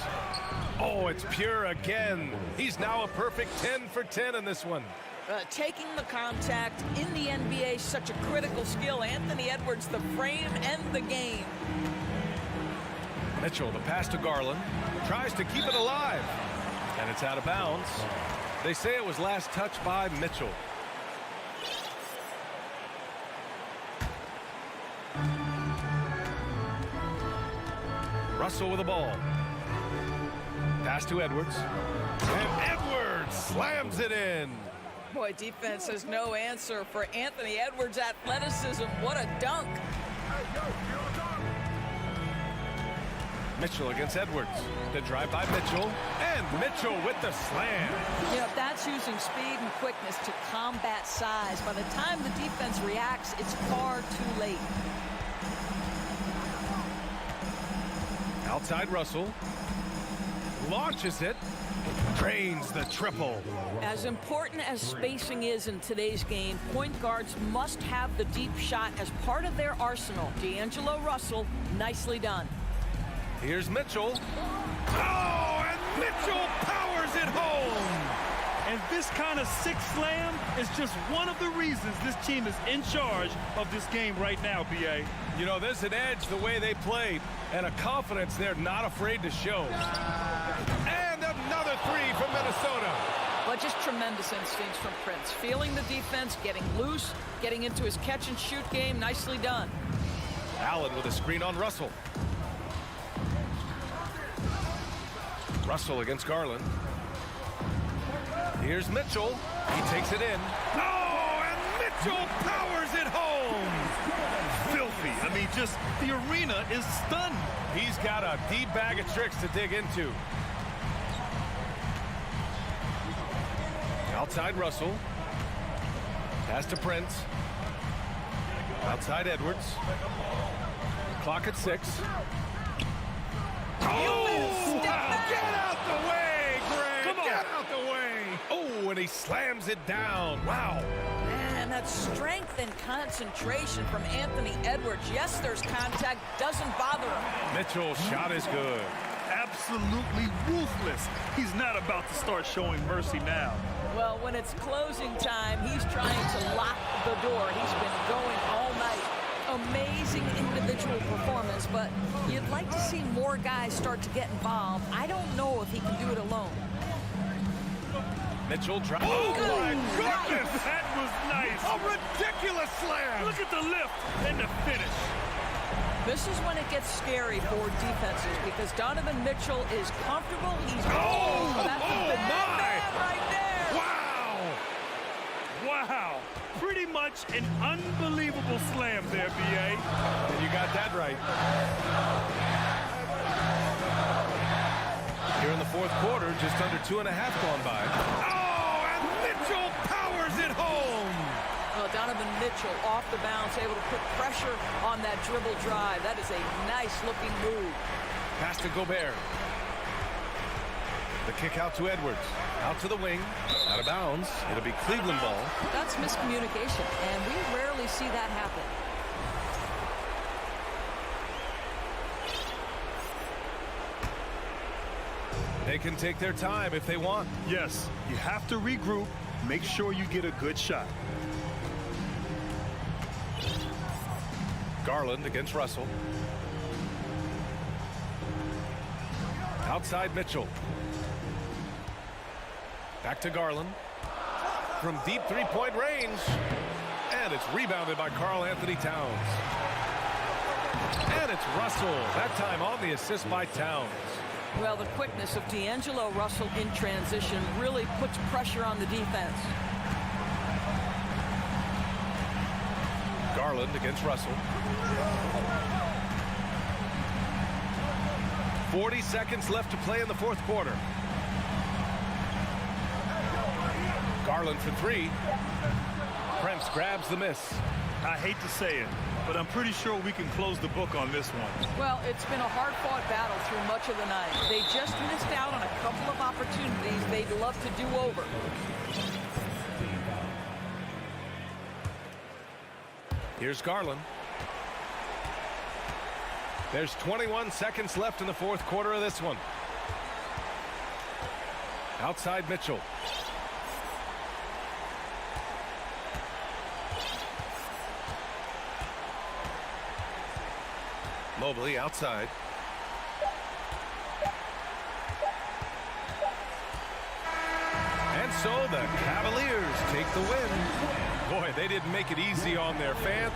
Oh, it's Pure again. He's now a perfect 10 for 10 in this one. Taking the contact in the NBA is such a critical skill. Anthony Edwards, the frame and the game. Mitchell, the pass to Garland, tries to keep it alive. And it's out of bounds. They say it was last touched by Mitchell. Russell with the ball. Pass to Edwards. And Edwards slams it in. Boy, defense has no answer for Anthony Edwards' athleticism. What a dunk. Mitchell against Edwards. The drive by Mitchell. And Mitchell with the slam. You know, that's using speed and quickness to combat size. By the time the defense reacts, it's far too late. Outside Russell. Launches it. Drains the triple. As important as spacing is in today's game, point guards must have the deep shot as part of their arsenal. D'Angelo Russell, nicely done. Here's Mitchell. Oh, and Mitchell powers it home. And this kind of six slam is just one of the reasons this team is in charge of this game right now, B.A. You know, there's an edge the way they played and a confidence they're not afraid to show. And another three from Minnesota. But just tremendous instincts from Prince. Feeling the defense, getting loose, getting into his catch-and-shoot game. Nicely done. Allen with a screen on Russell. Russell against Garland. Here's Mitchell. He takes it in. Oh, and Mitchell powers it home. Filthy. I mean, just the arena is stunned. He's got a deep bag of tricks to dig into. Outside Russell. Pass to Prince. Outside Edwards. Clock at 6. Oh! Get out the way, Greg! Come on. Get out the way! Oh, and he slams it down. Wow. Man, that strength and concentration from Anthony Edwards. Yes, there's contact. Doesn't bother him. Mitchell's shot is good. Absolutely ruthless. He's not about to start showing mercy now. Well, when it's closing time, he's trying to lock the door. He's been going all night. Amazing individual performance, but you'd like to see more guys start to get involved. I don't know if he can do it alone. Mitchell drives. Oh, my goodness! That was nice. A ridiculous slam. Look at the lift and the finish. This is when it gets scary for defenses because Donovan Mitchell is comfortable. He's that's a bad man right there. Wow. Pretty much an unbelievable slam there, B.A. And you got that right. Here in the fourth quarter, just under 2.5 gone by. Oh, and Mitchell powers it home. Well, Donovan Mitchell off the bounce, able to put pressure on that dribble drive. That is a nice-looking move. Pass to Gobert. The kick out to Edwards. Out to the wing. Out of bounds. It'll be Cleveland ball. That's miscommunication, and we rarely see that happen. They can take their time if they want. Yes, you have to regroup. Make sure you get a good shot. Garland against Russell. Outside Mitchell. Back to Garland. From deep three-point range. And it's rebounded by Karl Anthony Towns. And it's Russell. That time on the assist by Towns. Well, the quickness of D'Angelo Russell in transition really puts pressure on the defense. Garland against Russell. 40 seconds left to play in the fourth quarter. Garland for three. Prince grabs the miss. I hate to say it, but I'm pretty sure we can close the book on this one. Well, it's been a hard-fought battle through much of the night. They just missed out on a couple of opportunities they'd love to do over. Here's Garland. There's 21 seconds left in the fourth quarter of this one. Outside Mitchell. Mobley outside. And so the Cavaliers take the win. Boy, they didn't make it easy on their fans.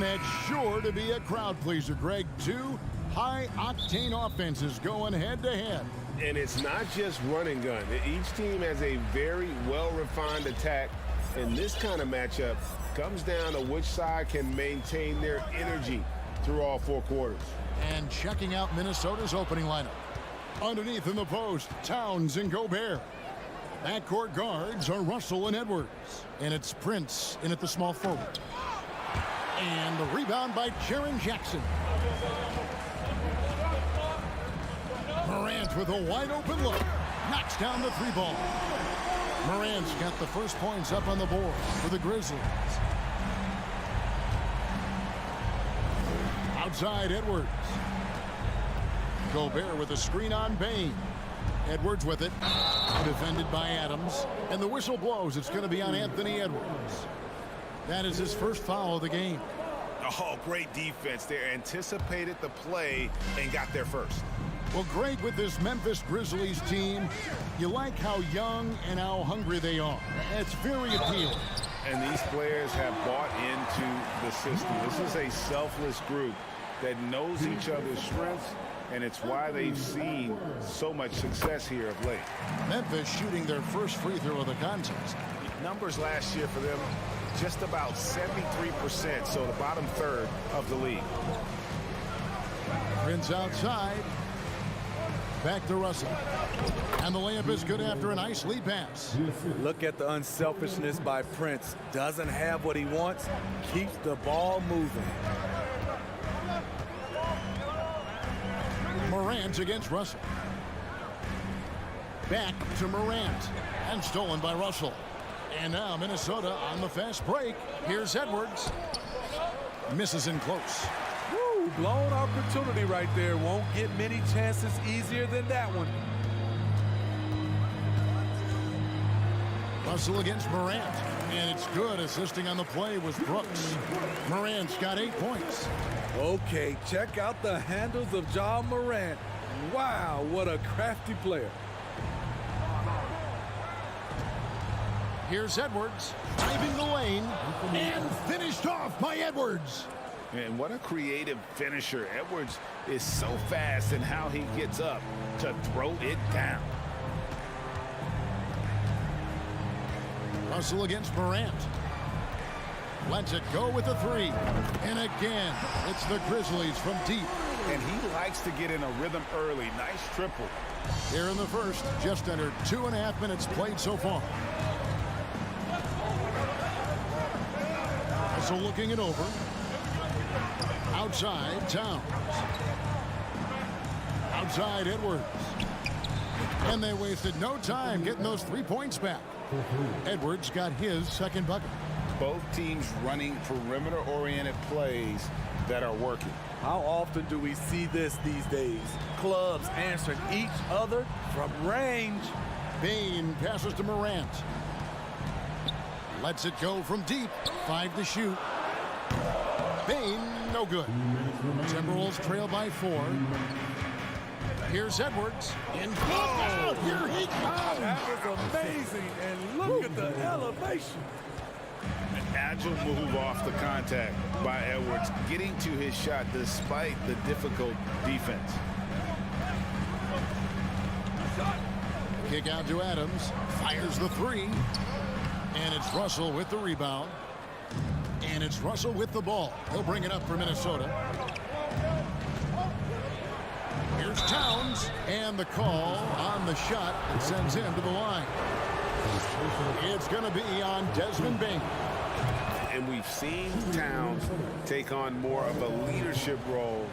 that's sure to be a crowd pleaser, Greg. Two high-octane offenses going head-to-head. And it's not just run and gun. Each team has a very well-refined attack, and this kind of matchup comes down to which side can maintain their energy through all 4 quarters. And checking out Minnesota's opening lineup. Underneath in the post, Towns and Gobert. Backcourt guards are Russell and Edwards. And it's Prince in at the small forward. And the rebound by Jaren Jackson. Morant with a wide open look. Knocks down the 3-ball. Morant's got the first points up on the board for the Grizzlies. Outside Edwards. Gobert with a screen on Bain. Edwards with it. Defended by Adams. And the whistle blows. It's going to be on Anthony Edwards. That is his first foul of the game. Oh, great defense. They anticipated the play and got there first. Well, Greg, with this Memphis Grizzlies team, you like how young and how hungry they are. It's very appealing. And these players have bought into the system. This is a selfless group that knows each other's strengths, and it's why they've seen so much success here of late. Memphis shooting their first free throw of the contest. Numbers last year for them, just about 73%, so the bottom third of the league. Prince outside. Back to Russell. And the layup is good after a nice lead pass. Look at the unselfishness by Prince. Doesn't have what he wants, keeps the ball moving. Morant against Russell. Back to Morant. And stolen by Russell. And now Minnesota on the fast break. Here's Edwards. Misses in close. Woo, blown opportunity right there. Won't get many chances easier than that one. Russell against Morant. And it's good. Assisting on the play was Brooks. Morant's got 8 points. Okay, check out the handles of Ja Morant. Wow, what a crafty player. Here's Edwards, driving the lane, and finished off by Edwards. And what a creative finisher. Edwards is so fast in how he gets up to throw it down. Russell against Morant. Lets it go with the 3. And again, it's the Grizzlies from deep. And he likes to get in a rhythm early. Nice triple. Here in the first, just under 2.5 minutes played so far. Russell looking it over. Outside, Towns. Outside, Edwards. And they wasted no time getting those 3 points back. Edwards got his second bucket. Both teams running perimeter-oriented plays that are working. How often do we see this these days? Clubs answering each other from range. Bain passes to Morant. Lets it go from deep. 5 to shoot. Bain, no good. Timberwolves trail by 4. Here's Edwards. In oh, here he comes. That was amazing. And look at the elevation. An agile move off the contact by Edwards, getting to his shot despite the difficult defense. Kick out to Adams. Fires the 3. And it's Russell with the rebound. And it's Russell with the ball. He'll bring it up for Minnesota. Here's Towns. And the call on the shot that sends him to the line. It's going to be on Desmond Bain. And we've seen Towns take on more of a leadership role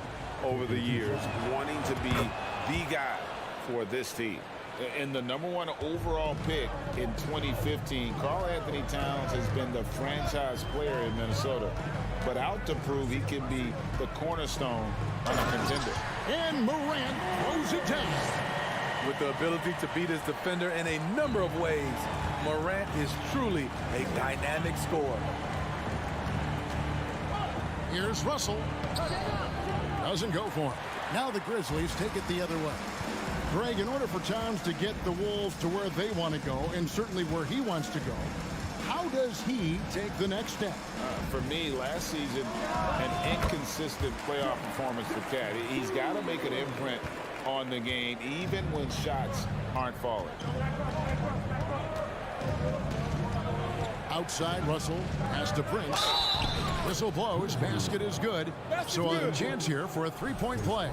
over the years, wanting to be the guy for this team. And the #1 overall pick in 2015, Karl Anthony Towns has been the franchise player in Minnesota, but out to prove he can be the cornerstone on a contender. And Morant throws it down. With the ability to beat his defender in a number of ways, Morant is truly a dynamic scorer. Here's Russell. Doesn't go for him. Now the Grizzlies take it the other way. Greg, in order for Towns to get the Wolves to where they want to go, and certainly where he wants to go, how does he take the next step? For me, last season, an inconsistent playoff performance for Cat. He's got to make an imprint on the game, even when shots aren't falling. Outside, Russell has to Prince. Whistle blows, basket is good. So a chance here for a three-point play.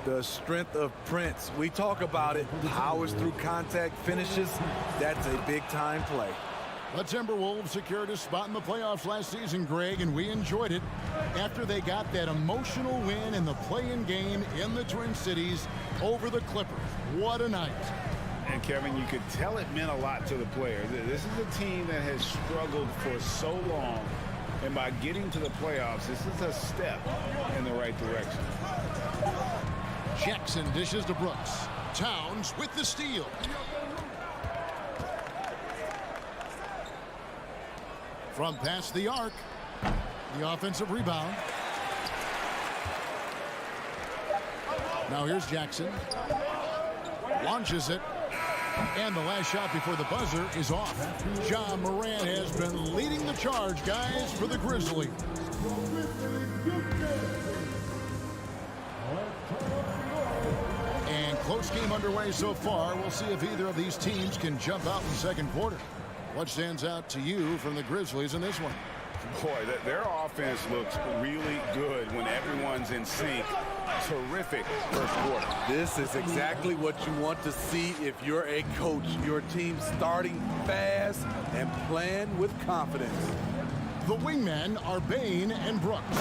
The strength of Prince. We talk about it. Powers through contact, finishes. That's a big-time play. The Timberwolves secured a spot in the playoffs last season, Greg, and we enjoyed it after they got that emotional win in the play-in game in the Twin Cities over the Clippers. What a night. And, Kevin, you could tell it meant a lot to the players. This is a team that has struggled for so long, and by getting to the playoffs, this is a step in the right direction. Jackson dishes to Brooks. Towns with the steal. From past the arc, the offensive rebound. Now here's Jackson. Launches it. And the last shot before the buzzer is off. Ja Morant has been leading the charge, guys, for the Grizzlies. And close game underway so far. We'll see if either of these teams can jump out in the second quarter. What stands out to you from the Grizzlies in this one? Boy, their offense looks really good when everyone's in sync. Terrific first quarter. This is exactly what you want to see if you're a coach. Your team starting fast and playing with confidence. The wingmen are Bain and Brooks.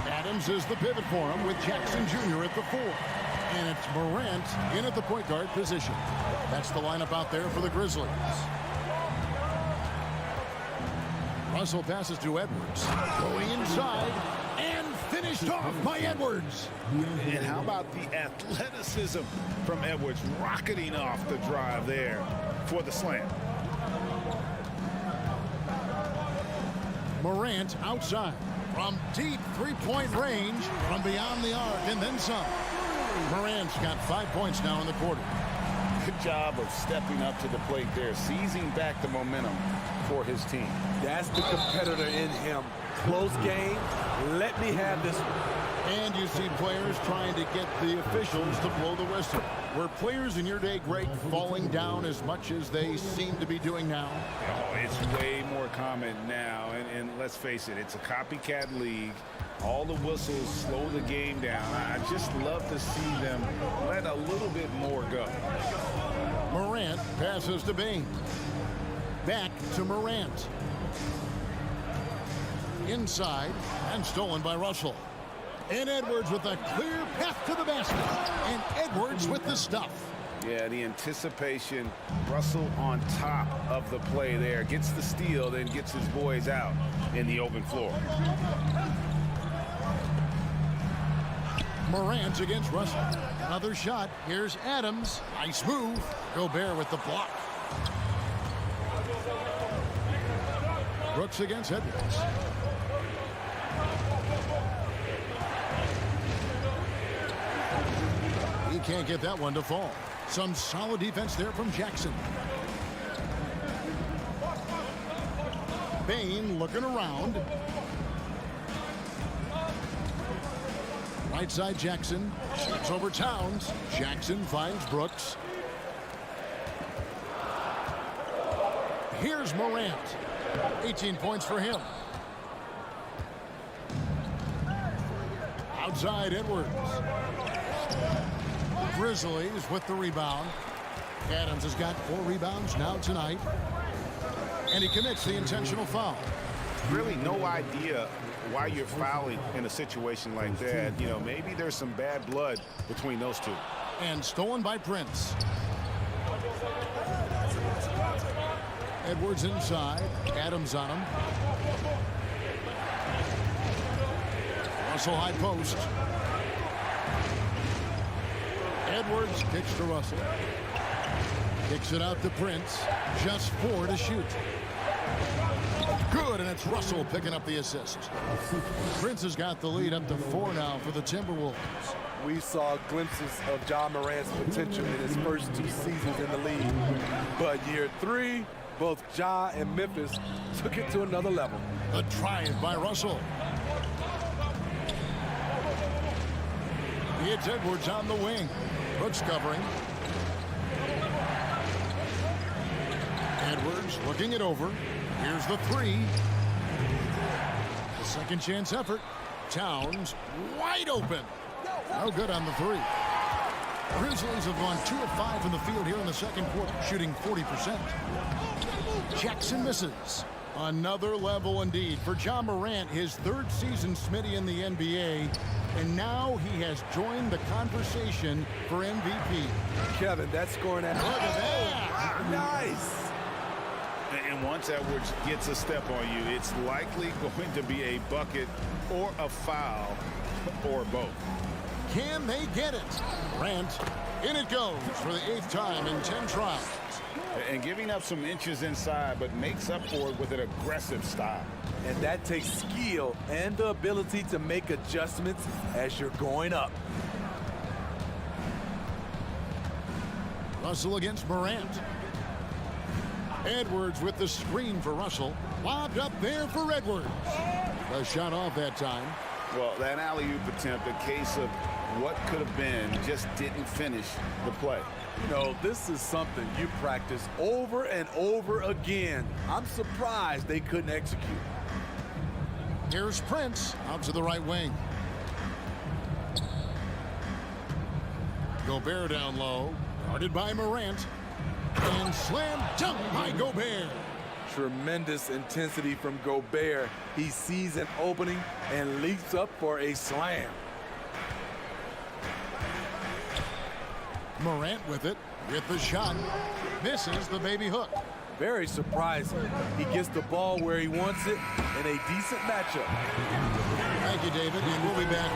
Adams is the pivot for him with Jackson Jr. at the 4. And it's Morant in at the point guard position. That's the lineup out there for the Grizzlies. Russell passes to Edwards. Going inside and finished off by Edwards. And how about the athleticism from Edwards rocketing off the drive there for the slam. Morant outside from deep three-point range from beyond the arc and then some. Morant's got 5 points now in the quarter. Good job of stepping up to the plate there, seizing back the momentum for his team. That's the competitor in him. Close game. Let me have this one. And you see players trying to get the officials to blow the whistle. Were players in your day, Greg, falling down as much as they seem to be doing now? Oh, it's way more common now. And let's face it, it's a copycat league. All the whistles slow the game down. I just love to see them let a little bit more go. Morant passes to Bain. Back to Morant. Inside and stolen by Russell. And Edwards with a clear path to the basket. And Edwards with the stuff. Yeah, the anticipation. Russell on top of the play there. Gets the steal, then gets his boys out in the open floor. Morant against Russell. Another shot. Here's Adams. Nice move. Gobert with the block. Brooks against Edwards. He can't get that one to fall. Some solid defense there from Jackson. Bain looking around. Right side Jackson. Shoots over Towns. Jackson finds Brooks. Here's Morant. 18 points for him. Outside Edwards. Grizzlies with the rebound. Adams has got 4 rebounds now tonight. And he commits the intentional foul. Really no idea why you're fouling in a situation like that. You know, maybe there's some bad blood between those two. And stolen by Prince. Edwards inside. Adams on him. Russell high post. Edwards kicks to Russell. Kicks it out to Prince. Just 4 to shoot. Good, and it's Russell picking up the assist. Prince has got the lead up to 4 now for the Timberwolves. We saw glimpses of Ja Morant's potential in his first 2 seasons in the league. But year 3, Both Ja and Memphis took it to another level. The drive by Russell. It's Edwards on the wing. Brooks covering. Edwards looking it over. Here's the three. The second chance effort. Towns wide open. No good on the three. Grizzlies have gone 2 of 5 in the field here in the second quarter, shooting 40%. Jackson misses. Another level indeed for Ja Morant, his third season Smitty in the NBA, and now he has joined the conversation for MVP. Kevin, that's scoring at... Look at that! Nice! And once Edwards gets a step on you, it's likely going to be a bucket or a foul or both. Can they get it? Morant, in it goes for the 8th time in 10 tries. And giving up some inches inside, but makes up for it with an aggressive style. And that takes skill and the ability to make adjustments as you're going up. Russell against Morant. Edwards with the screen for Russell. Lobbed up there for Edwards. The shot off that time. Well, that alley-oop attempt, a case of what could have been, just didn't finish the play. You know, this is something you practice over and over again. I'm surprised they couldn't execute. Here's Prince out to the right wing. Gobert down low. Guarded by Morant. And slam dunk by Gobert. Tremendous intensity from Gobert. He sees an opening and leaps up for a slam. Morant with it, with the shot. Misses the baby hook. Very surprising. He gets the ball where he wants it in a decent matchup. Thank you, David, and we'll be back.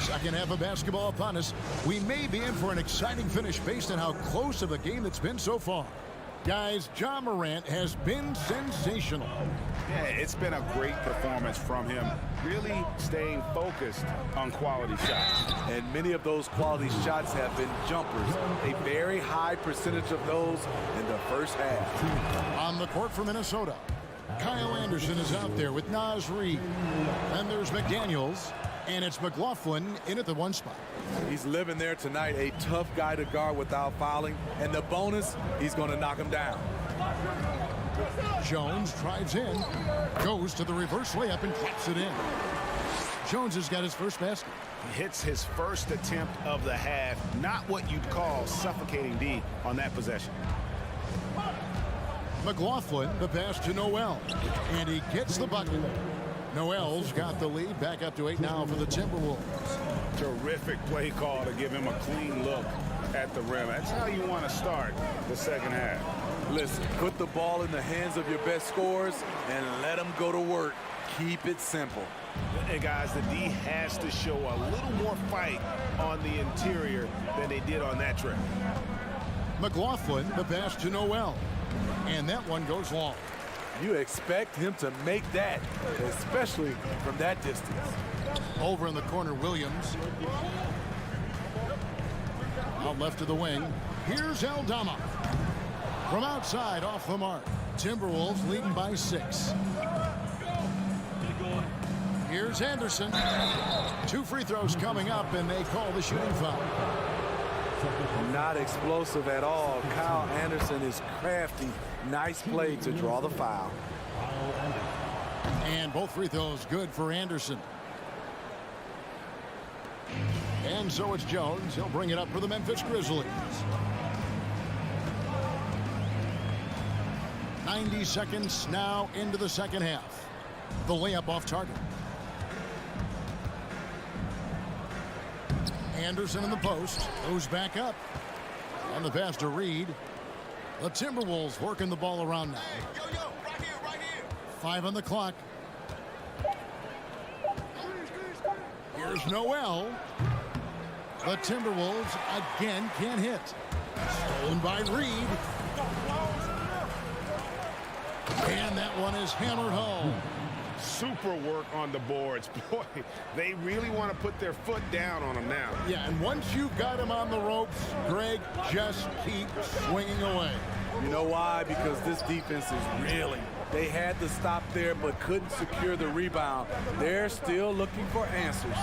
Second half of basketball upon us. We may be in for an exciting finish based on how close of a game it's been so far. Guys, Ja Morant has been sensational. Yeah, it's been a great performance from him, really staying focused on quality shots. And many of those quality shots have been jumpers. A very high percentage of those in the first half. On the court for Minnesota, Kyle Anderson is out there with Naz Reid. Then there's McDaniels. And it's McLaughlin in at the 1 spot. He's living there tonight, a tough guy to guard without fouling. And the bonus, he's going to knock him down. Jones drives in, goes to the reverse layup and claps it in. Jones has got his first basket. He hits his first attempt of the half. Not what you'd call suffocating D on that possession. McLaughlin, the pass to Noel. And he gets the bucket. Noel's got the lead, back up to 8 now for the Timberwolves. Terrific play call to give him a clean look at the rim. That's how you want to start the second half. Listen, put the ball in the hands of your best scorers and let them go to work. Keep it simple. Hey, guys, the D has to show a little more fight on the interior than they did on that trip. McLaughlin, the pass to Noel. And that one goes long. You expect him to make that, especially from that distance. Over in the corner, Williams. Out left to the wing. Here's Aldama. From outside, off the mark. Timberwolves leading by 6. Here's Anderson. 2 free throws coming up, and they call the shooting foul. Not explosive at all. Kyle Anderson is crafty. Nice play to draw the foul. And both free throws good for Anderson. And so it's Jones. He'll bring it up for the Memphis Grizzlies. 90 seconds now into the second half. The layup off target. Anderson in the post. Goes back up. And the pass to Reid. The Timberwolves working the ball around now. Right here. 5 on the clock. Here's Noel. The Timberwolves again can't hit. Stolen by Reid. one is hammered home. Super work on the boards. Boy, they really want to put their foot down on them now. Yeah, and once you've got him on the ropes, Greg, just keep swinging away. You know why? Because this defense is reeling. They had to stop there but couldn't secure the rebound. They're still looking for answers.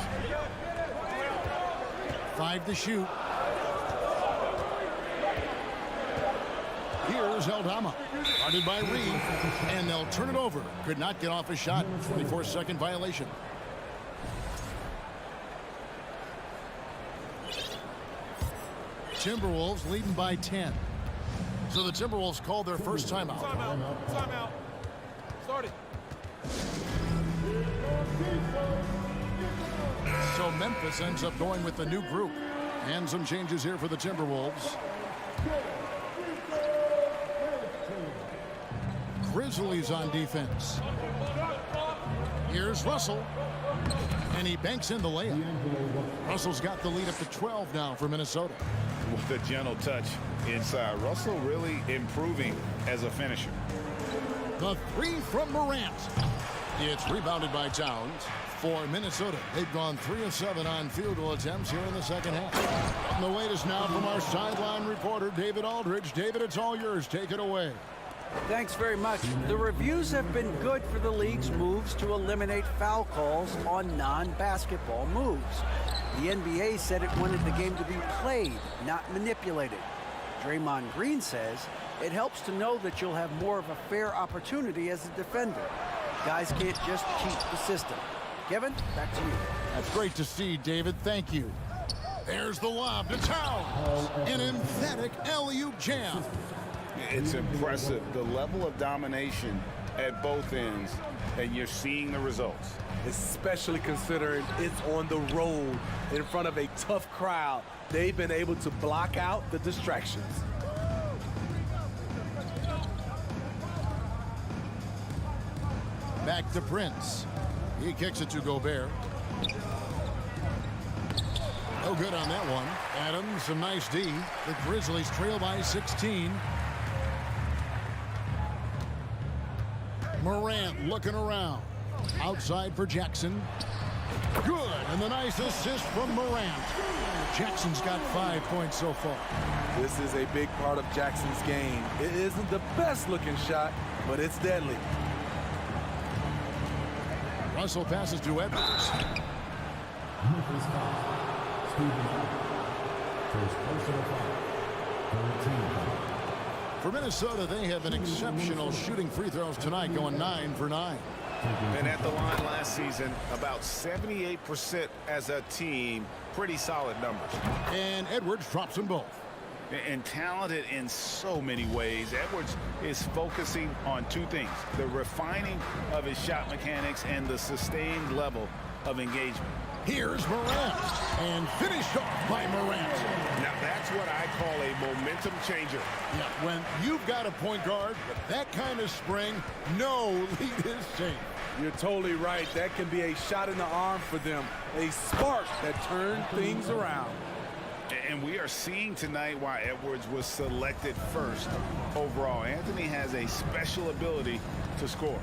5 to shoot. Here's Aldama. Guarded by Reed. And they'll turn it over. Could not get off a shot. 24-second violation. Timberwolves leading by 10. So the Timberwolves called their first timeout. Timeout. Start it. So Memphis ends up going with the new group. And some changes here for the Timberwolves. Grizzlies on defense. Here's Russell. And he banks in the layup. Russell's got the lead up to 12 now for Minnesota. With a gentle touch inside. Russell really improving as a finisher. The three from Morant. It's rebounded by Towns. For Minnesota, they've gone 3 of 7 on field goal attempts here in the second half. And the wait is now from our sideline reporter, David Aldridge. David, it's all yours. Take it away. Thanks very much. The reviews have been good for the league's moves to eliminate foul calls on non-basketball moves. The NBA said it wanted the game to be played, not manipulated. Draymond Green says it helps to know that you'll have more of a fair opportunity as a defender. Guys can't just cheat the system. Kevin, back to you. That's great to see, David. Thank you. There's the lob to Towns. An emphatic alley-oop jam. It's impressive, the level of domination at both ends, and you're seeing the results. Especially considering it's on the road in front of a tough crowd. They've been able to block out the distractions. Back to Prince. He kicks it to Gobert. No good on that one. Adams, some nice D. The Grizzlies trail by 16. Morant looking around. Outside for Jackson. Good, and the nice assist from Morant. Jackson's got 5 points so far. This is a big part of Jackson's game. It isn't the best looking shot, but it's deadly. Russell passes to Edwards. Memphis foul. Stephen first personal foul. 13 foul. For Minnesota, they have been exceptional shooting free throws tonight, going 9 for 9. And at the line last season, about 78% as a team. Pretty solid numbers. And Edwards drops them both. And talented in so many ways. Edwards is focusing on 2 things: the refining of his shot mechanics and the sustained level of engagement. Here's Morant, and finished off by Morant. Now that's what I call a momentum changer. Yeah, when you've got a point guard with that kind of spring, no lead is safe. You're totally right. That can be a shot in the arm for them. A spark that turns things around. And we are seeing tonight why Edwards was selected first overall. Anthony has a special ability to score.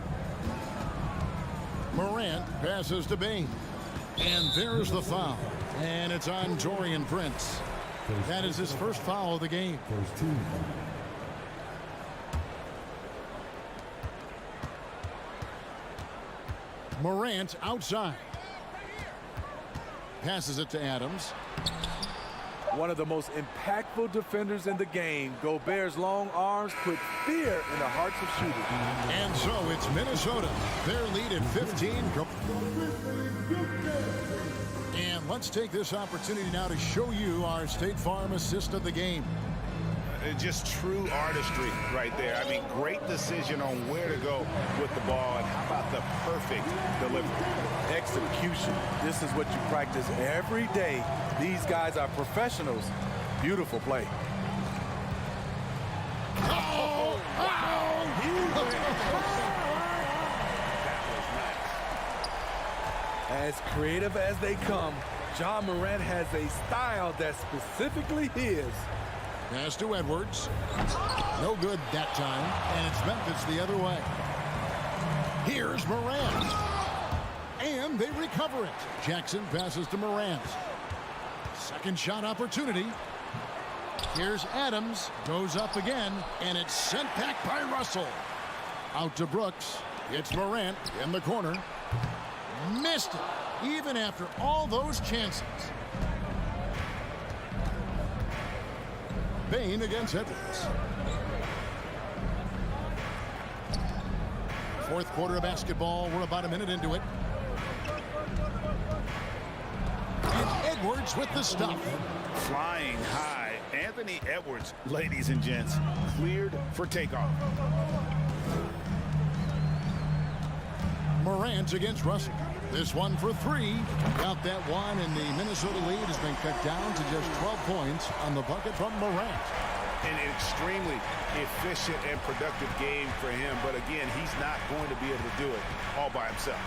Morant passes to Bain. And there's the foul. And it's on Taurean Prince. That is his first foul of the game. First team. Morant outside. Passes it to Adams. One of the most impactful defenders in the game. Gobert's long arms put fear in the hearts of shooters. And so it's Minnesota. Their lead at 15. And let's take this opportunity now to show you our State Farm assist of the game. Just true artistry right there. I mean, great decision on where to go with the ball, and how about the perfect delivery? Execution. This is what you practice every day. These guys are professionals. Beautiful play. Oh! As creative as they come, Ja Morant has a style that's specifically his. Pass to Edwards. No good that time, and it's Memphis the other way. Here's Morant. And they recover it. Jackson passes to Morant. Second shot opportunity. Here's Adams. Goes up again. And it's sent back by Russell. Out to Brooks. It's Morant in the corner. Missed it. Even after all those chances. Bain against Edwards. Fourth quarter of basketball. We're about a minute into it. And Edwards with the stuff. Flying high. Anthony Edwards, ladies and gents, cleared for takeoff. Morant against Russell. This one for three. Got that one, and the Minnesota lead has been cut down to just 12 points on the bucket from Morant. An extremely efficient and productive game for him, but again, he's not going to be able to do it all by himself.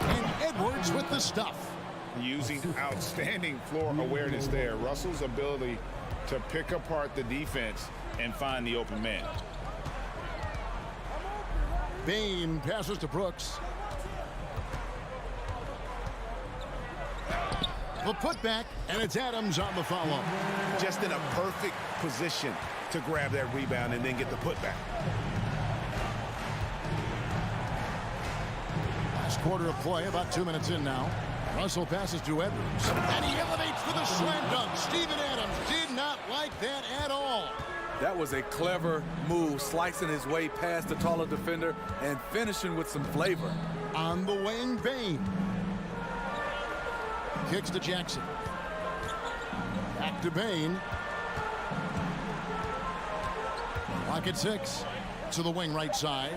And Edwards with the stuff. Using outstanding floor awareness there. Russell's ability to pick apart the defense and find the open man. Bain passes to Brooks. The putback, and it's Adams on the follow. Just in a perfect position to grab that rebound and then get the putback. Last quarter of play, about 2 minutes in now. Russell passes to Edwards. And he elevates for the slam dunk. Steven Adams did not like that at all. That was a clever move, slicing his way past the taller defender and finishing with some flavor. On the wing, Bain. Kicks to Jackson. Back to Bain. Clock at 6. To the wing right side.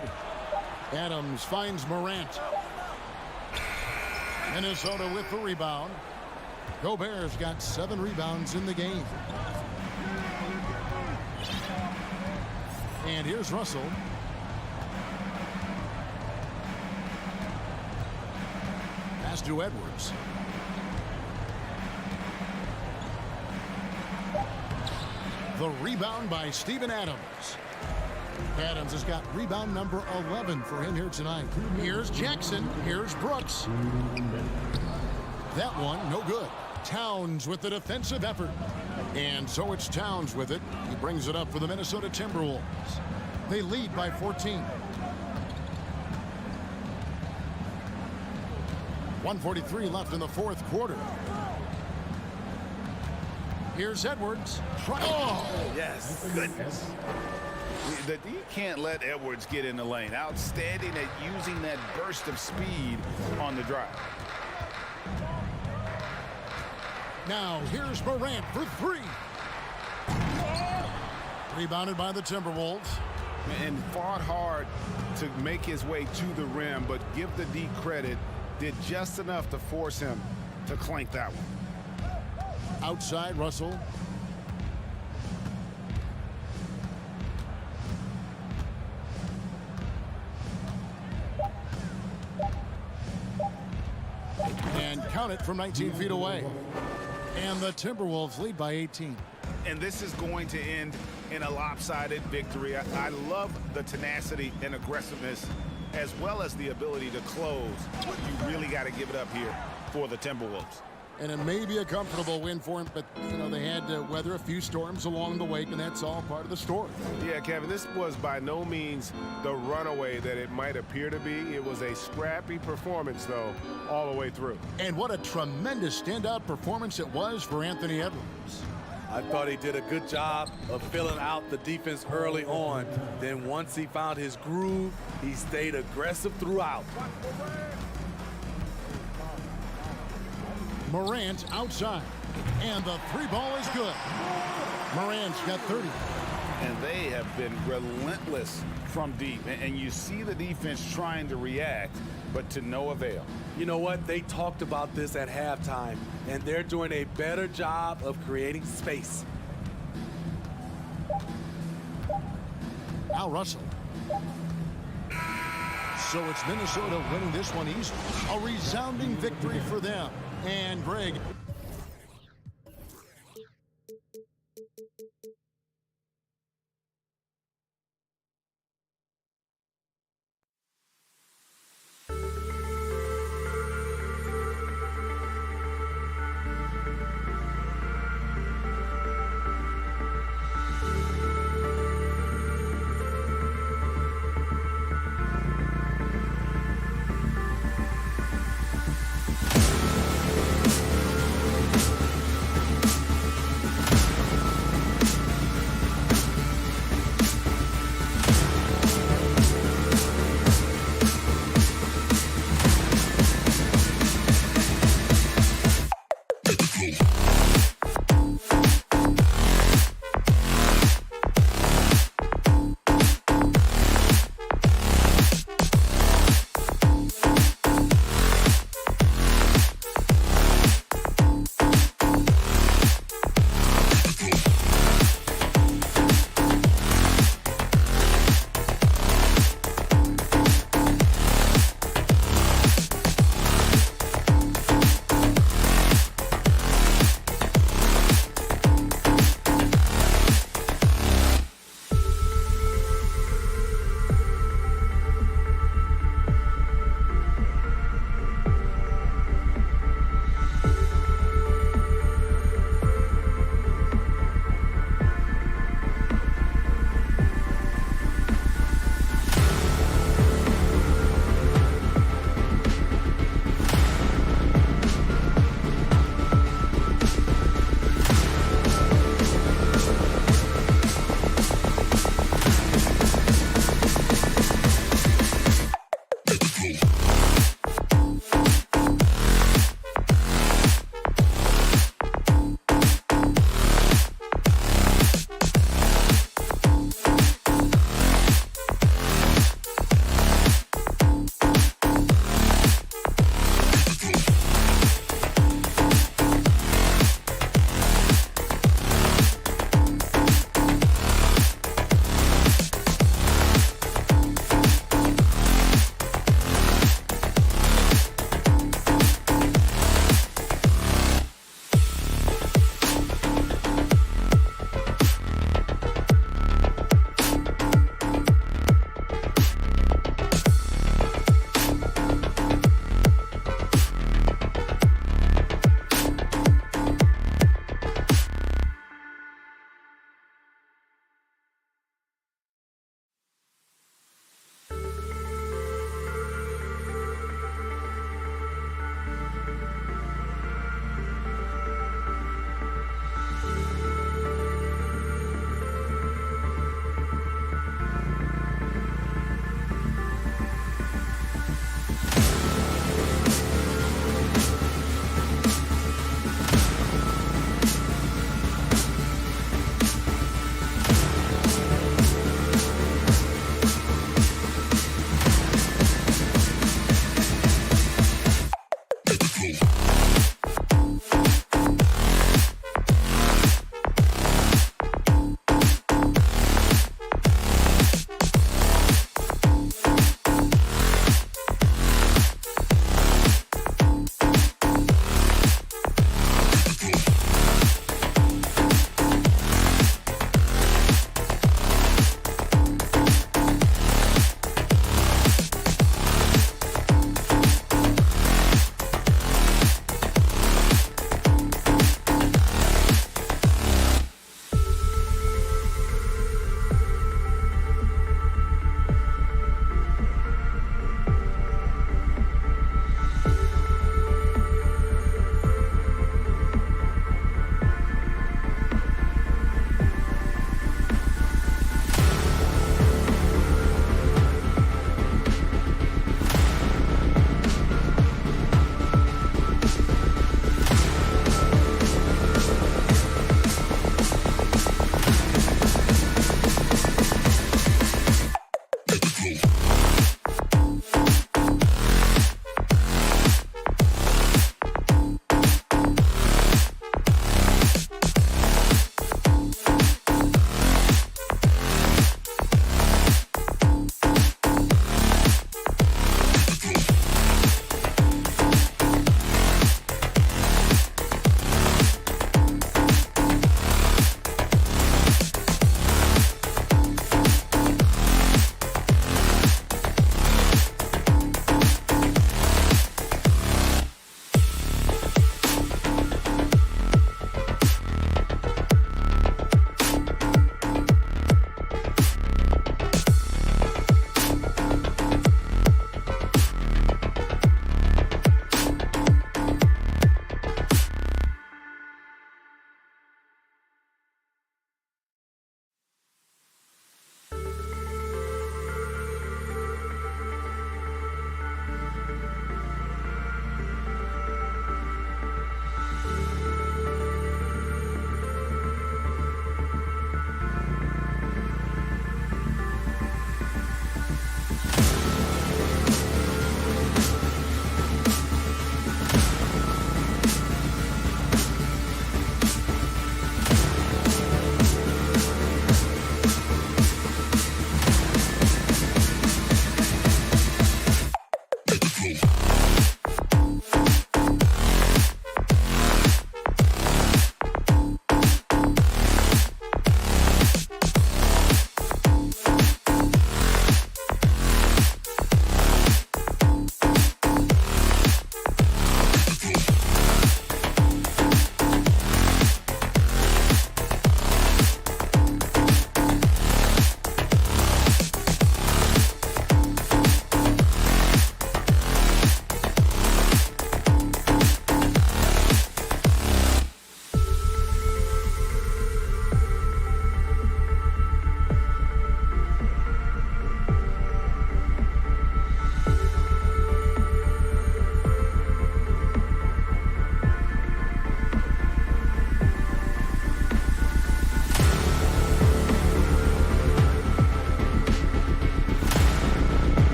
Adams finds Morant. Minnesota with the rebound. Gobert's got 7 rebounds in the game. And here's Russell. Pass to Edwards. The rebound by Steven Adams. Adams has got rebound number 11 for him here tonight. Here's Jackson. Here's Brooks. That one, no good. Towns with the defensive effort. And so it's Towns with it. He brings it up for the Minnesota Timberwolves. They lead by 14. 1:43 left in the fourth quarter. Here's Edwards. Oh! Yes. Goodness. You can't let Edwards get in the lane. Outstanding at using that burst of speed on the drive. Now here's Morant for 3. Rebounded by the Timberwolves. And fought hard to make his way to the rim, but give the D credit, did just enough to force him to clank that one. Outside, Russell. And count it from 19 feet away. And the Timberwolves lead by 18. And this is going to end in a lopsided victory. I love the tenacity and aggressiveness as well as the ability to close. You really got to give it up here for the Timberwolves. And it may be a comfortable win for them, but, you know, they had to weather a few storms along the way, and that's all part of the story. Yeah, Kevin, this was by no means the runaway that it might appear to be. It was a scrappy performance, though, all the way through. And what a tremendous standout performance it was for Anthony Edwards. I thought he did a good job of filling out the defense early on. Then once he found his groove, he stayed aggressive throughout. Morant outside. And the 3 ball is good. Morant's got 30. And they have been relentless from deep. And you see the defense trying to react, but to no avail. You know what? They talked about this at halftime, and they're doing a better job of creating space. Now Russell. So it's Minnesota winning this one easily. A resounding victory for them. And Greg,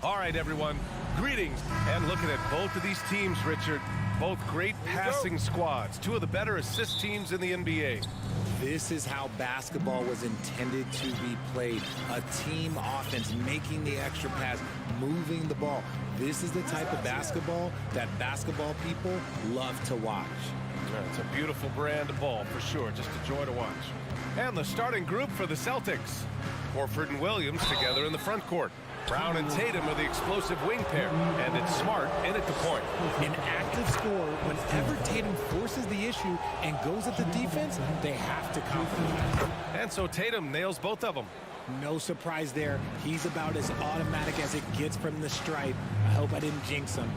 All right, everyone, greetings. And looking at both of these teams, Richard, both great passing squads, two of the better assist teams in the NBA. This is how basketball was intended to be played. A team offense, making the extra pass, moving the ball. This is the type of basketball that basketball people love to watch. It's a beautiful brand of ball, for sure. Just a joy to watch. And the starting group for the Celtics. Horford and Williams together in the front court. Brown and Tatum are the explosive wing pair, and it's Smart in at the point. An active scorer, whenever Tatum forces the issue and goes at the defense, they have to compromise. And so Tatum nails both of them. No surprise there. He's about as automatic as it gets from the stripe. I hope I didn't jinx him.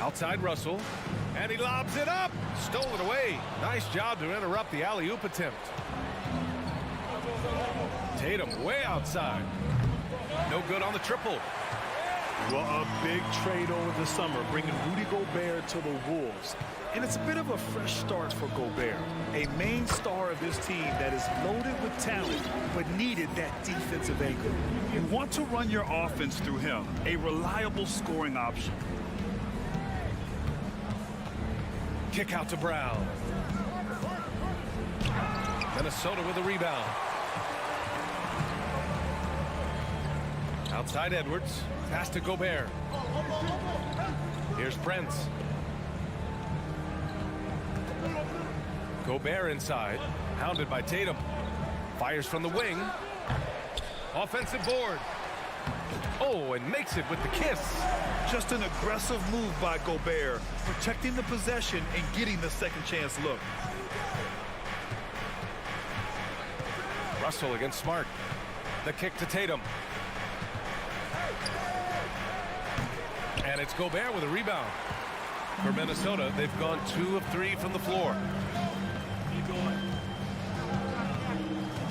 Outside Russell, and he lobs it up. Stole it away. Nice job to interrupt the alley-oop attempt. Tatum way outside. No good on the triple. Well, a big trade over the summer, bringing Rudy Gobert to the Wolves. And it's a bit of a fresh start for Gobert, a main star of this team that is loaded with talent, but needed that defensive anchor. You want to run your offense through him, a reliable scoring option. Kick out to Brown. Minnesota with a rebound. Outside Edwards. Pass to Gobert. Here's Prince. Gobert inside. Hounded by Tatum. Fires from the wing. Offensive board. Oh, and makes it with the kiss. Just an aggressive move by Gobert, protecting the possession and getting the second chance look. Russell against Smart. The kick to Tatum. And it's Gobert with a rebound. For Minnesota, they've gone 2 of 3 from the floor.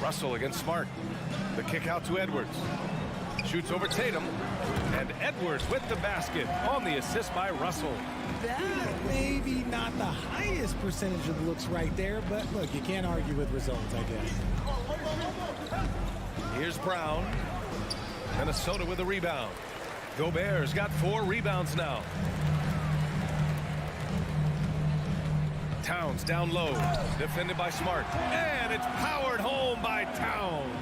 Russell against Smart. The kick out to Edwards. Shoots over Tatum. And Edwards with the basket on the assist by Russell. That maybe not the highest percentage of looks right there, but look, you can't argue with results, I guess. Here's Brown. Minnesota with a rebound. Gobert's got 4 rebounds now. Towns down low. Defended by Smart. And it's powered home by Towns.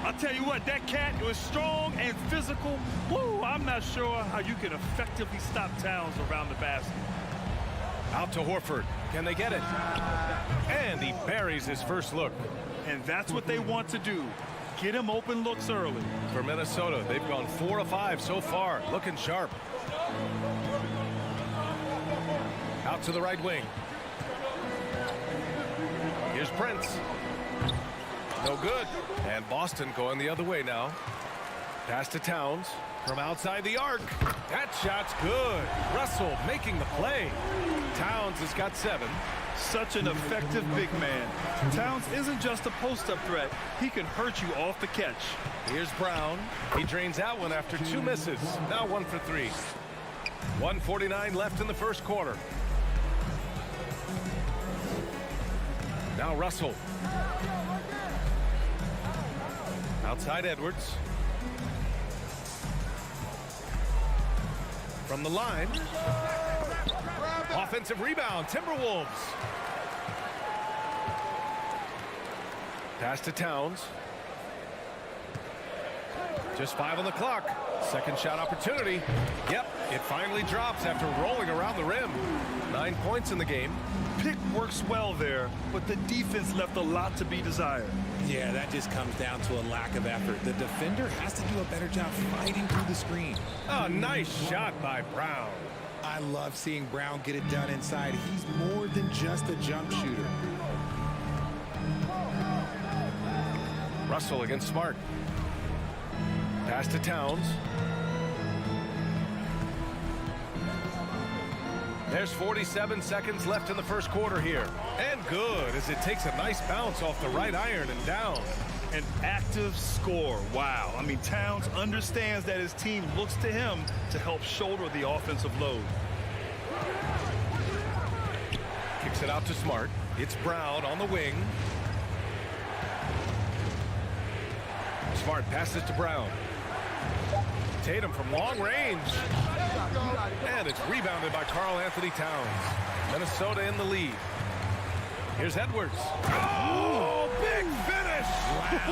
I'll tell you what, that cat was strong and physical. Woo, I'm not sure how you can effectively stop Towns around the basket. Out to Horford. Can they get it? And he buries his first look. And that's what they want to do. Get him open looks early. For Minnesota, they've gone 4 of 5 so far. Looking sharp. Out to the right wing. Here's Prince. No good. And Boston going the other way now. Pass to Towns from outside the arc. That shot's good. Russell making the play. Towns has got 7. Such an effective big man. Towns isn't just a post-up threat. He can hurt you off the catch. Here's Brown. He drains that one after 2 misses. Now 1 for 3. 1:49 left in the first quarter. Now Russell. Outside Edwards. From the line. Offensive rebound, Timberwolves. Pass to Towns. Just 5 on the clock. Second shot opportunity. Yep, it finally drops after rolling around the rim. 9 points in the game. Pick works well there, but the defense left a lot to be desired. Yeah, that just comes down to a lack of effort. The defender has to do a better job fighting through the screen. Oh, nice shot by Brown. I love seeing Brown get it done inside. He's more than just a jump shooter. Russell against Smart. Pass to Towns. There's 47 seconds left in the first quarter here. And good, as it takes a nice bounce off the right iron and down. An active score. Wow. I mean, Towns understands that his team looks to him to help shoulder the offensive load. Kicks it out to Smart. It's Brown on the wing. Smart passes to Brown. Tatum from long range. And it's rebounded by Karl Anthony Towns. Minnesota in the lead. Here's Edwards. Oh, big finish!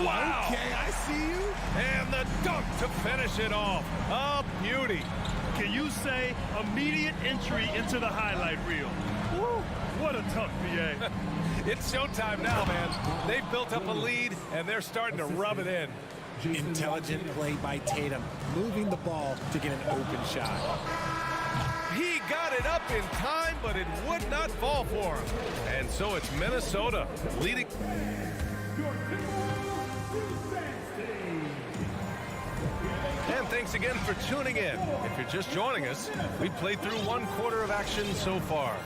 Wow! Okay, I see you. And the dunk to finish it off. A beauty. Can you say immediate entry into the highlight reel? Woo, what a tough PA. It's showtime now, man. They've built up a lead, and they're starting to rub it in. Intelligent play by Tatum, moving the ball to get an open shot. He got it up in time, but it would not fall for him. And so it's Minnesota leading. And thanks again for tuning in. If you're just joining us, we played through 1 quarter of action so far.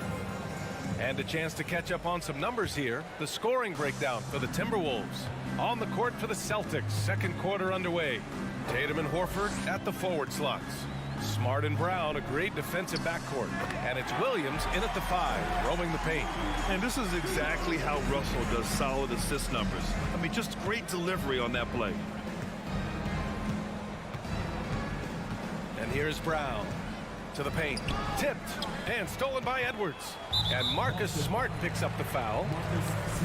And a chance to catch up on some numbers here. The scoring breakdown for the Timberwolves. On the court for the Celtics, 2nd quarter underway. Tatum and Horford at the forward slots. Smart and Brown, a great defensive backcourt. And it's Williams in at the 5, roaming the paint. And this is exactly how Russell does solid assist numbers. I mean, just great delivery on that play. And here's Brown to the paint. Tipped and stolen by Edwards. And Marcus Smart picks up the foul.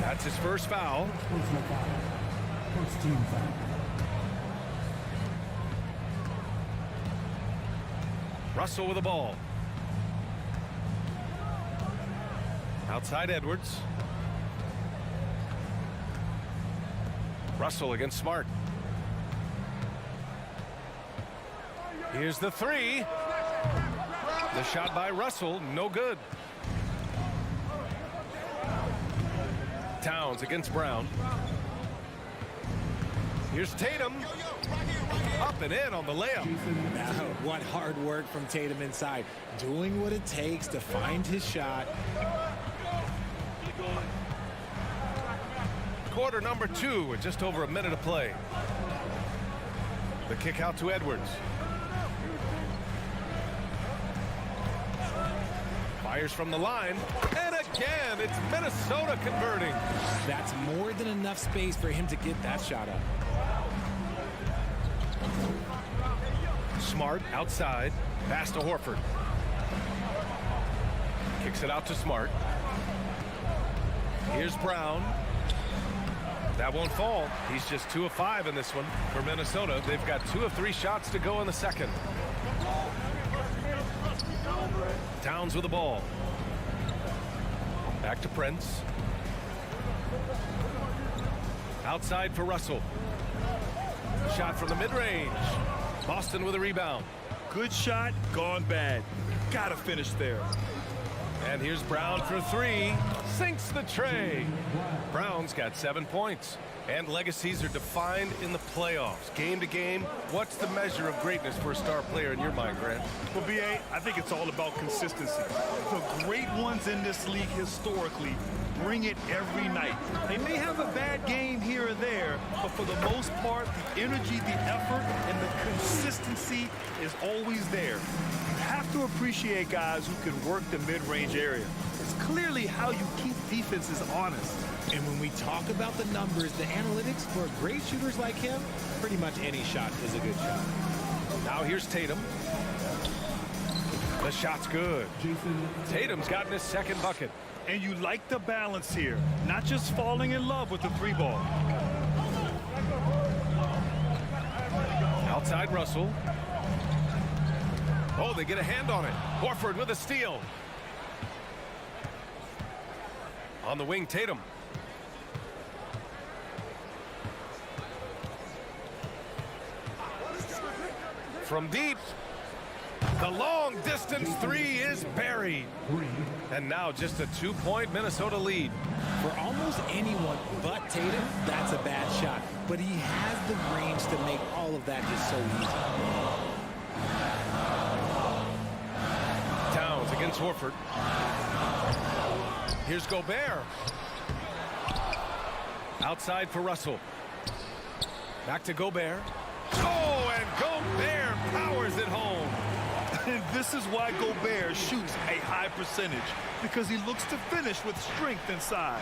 That's his first foul. First team foul. Russell with the ball. Outside Edwards. Russell against Smart. Here's the 3. The shot by Russell, no good. Towns against Brown. Here's Tatum. Up and in on the layup. Now, what hard work from Tatum inside. Doing what it takes to find his shot. Quarter number 2 with just over a minute of play. The kick out to Edwards. Fires from the line. And again, it's Minnesota converting. That's more than enough space for him to get that shot up. Smart outside. Pass to Horford. Kicks it out to Smart. Here's Brown. That won't fall. He's just 2 of 5 in this one for Minnesota. They've got 2 of 3 shots to go in the second. Towns with the ball. Back to Prince. Outside for Russell. Shot from the mid-range. Boston with a rebound. Good shot, gone bad. Gotta finish there. And here's Brown for 3. Sinks the tray. Brown's got 7 points. And legacies are defined in the playoffs. Game to game, what's the measure of greatness for a star player in your mind, Grant? Well, B.A., I think it's all about consistency. The great ones in this league historically bring it every night. They may have a bad game here or there, but for the most part, the energy, the effort, and the consistency is always there. You have to appreciate guys who can work the mid-range area. It's clearly how you keep defenses honest. And when we talk about the numbers, the analytics for great shooters like him, pretty much any shot is a good shot. Now here's Tatum. The shot's good. Tatum's gotten his 2nd bucket. And you like the balance here, not just falling in love with the 3-ball. Outside Russell. Oh, they get a hand on it. Horford with a steal. On the wing, Tatum. From deep. The long distance 3 is buried. And now just a 2-point Minnesota lead. For almost anyone but Tatum, that's a bad shot. But he has the range to make all of that just so easy. Towns against Horford. Here's Gobert. Outside for Russell. Back to Gobert. Oh, and Gobert powers it home. And this is why Gobert shoots a high percentage, because he looks to finish with strength inside.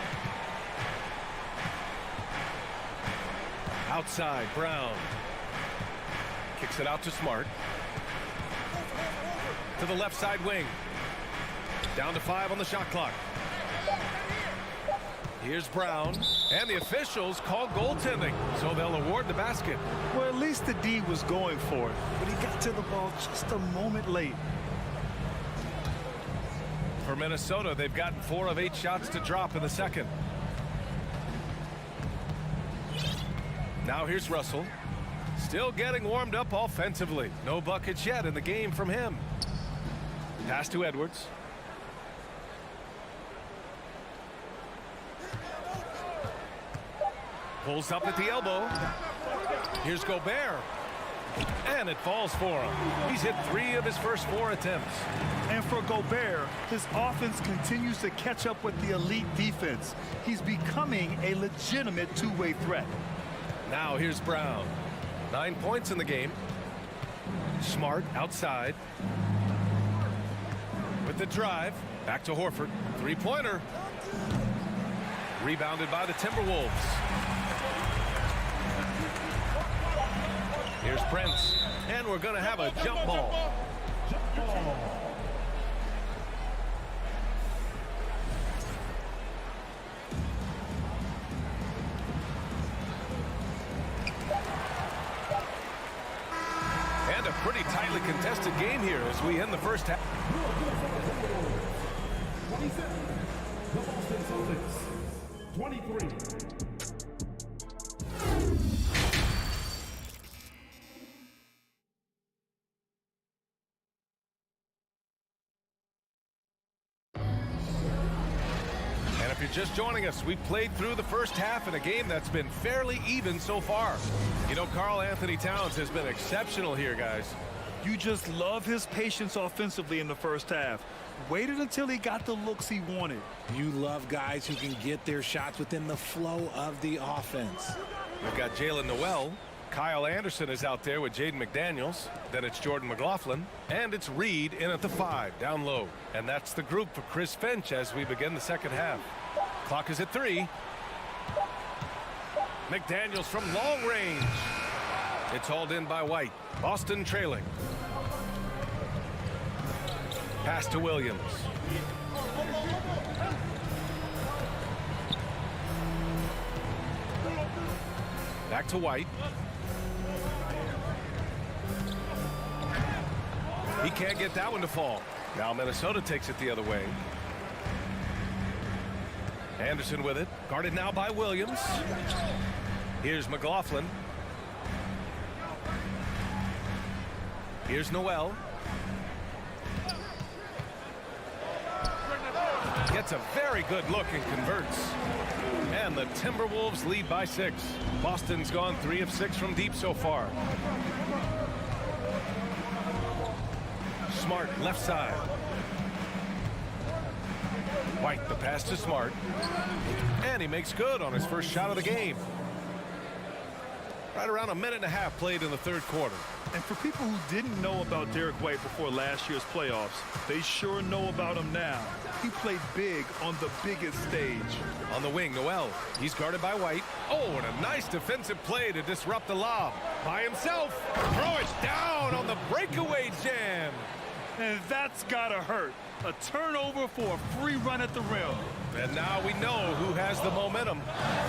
Outside, Brown. Kicks it out to Smart. To the left side wing. Down to 5 on the shot clock. Here's Brown, and the officials call goaltending, so they'll award the basket. Well, at least the D was going for it, but he got to the ball just a moment late. For Minnesota, they've gotten 4 of 8 shots to drop in the second. Now here's Russell. Still getting warmed up offensively. No buckets yet in the game from him. Pass to Edwards. Pulls up at the elbow. Here's Gobert. And it falls for him. He's hit 3 of his first 4 attempts. And for Gobert, his offense continues to catch up with the elite defense. He's becoming a legitimate two-way threat. Now here's Brown. 9 points in the game. Smart outside. With the drive. Back to Horford. Three-pointer. Rebounded by the Timberwolves. Here's Prince. And we're going to have a jump ball. And a pretty tightly contested game here as we end the first half. The Boston Celtics, 23. And if you're just joining us, we played through the first half in a game that's been fairly even so far. You know, Karl Anthony Towns has been exceptional here, guys. You just love his patience offensively in the first half. Waited until he got the looks he wanted. You love guys who can get their shots within the flow of the offense. We've got Jalen Noel. Kyle Anderson is out there with Jaden McDaniels. Then it's Jordan McLaughlin. And it's Reed in at the 5, down low. And that's the group for Chris Finch as we begin the second half. Clock is at 3. McDaniels from long range. It's hauled in by White. Boston trailing. Pass to Williams. Back to White. He can't get that one to fall. Now Minnesota takes it the other way. Anderson with it. Guarded now by Williams. Here's McLaughlin. Here's Noel. Gets a very good look and converts. And the Timberwolves lead by 6. Boston's gone 3 of 6 from deep so far. Smart left side. White the pass to Smart. And he makes good on his first shot of the game. Right around a minute and a half played in the third quarter. And for people who didn't know about Derek White before last year's playoffs, they sure know about him now. He played big on the biggest stage. On the wing, Noel. He's guarded by White. Oh, and a nice defensive play to disrupt the lob. By himself. Throw it down on the breakaway jam. And that's gotta hurt. A turnover for a free run at the rim. And now we know who has the momentum.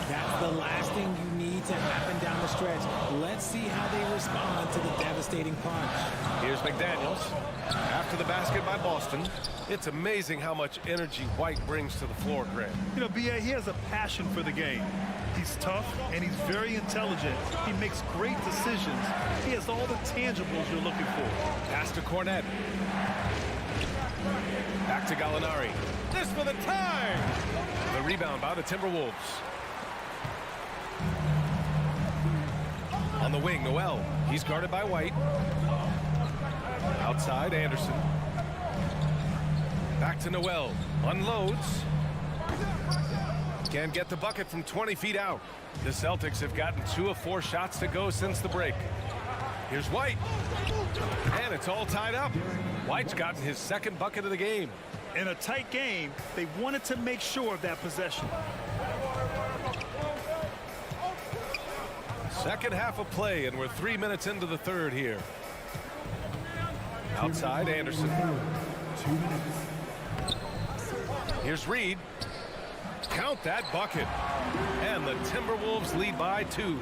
That's the last thing you need to happen down the stretch. Let's see how they respond to the devastating punch. Here's McDaniels. After the basket by Boston. It's amazing how much energy White brings to the floor, Greg. You know, B.A., he has a passion for the game. He's tough and he's very intelligent. He makes great decisions. He has all the tangibles you're looking for. Pass to Cornette. Back to Gallinari. This for the tie. The rebound by the Timberwolves. On the wing, Noel. He's guarded by White. Outside, Anderson. Back to Noel. Unloads. Can't get the bucket from 20 feet out. The Celtics have gotten 2 of 4 shots to go since the break. Here's White. And it's all tied up. White's gotten his second bucket of the game. In a tight game, they wanted to make sure of that possession. Second half of play, and we're 3 minutes into the third here. Outside, Anderson. 2 minutes. Here's Reed. Count that bucket. And the Timberwolves lead by 2.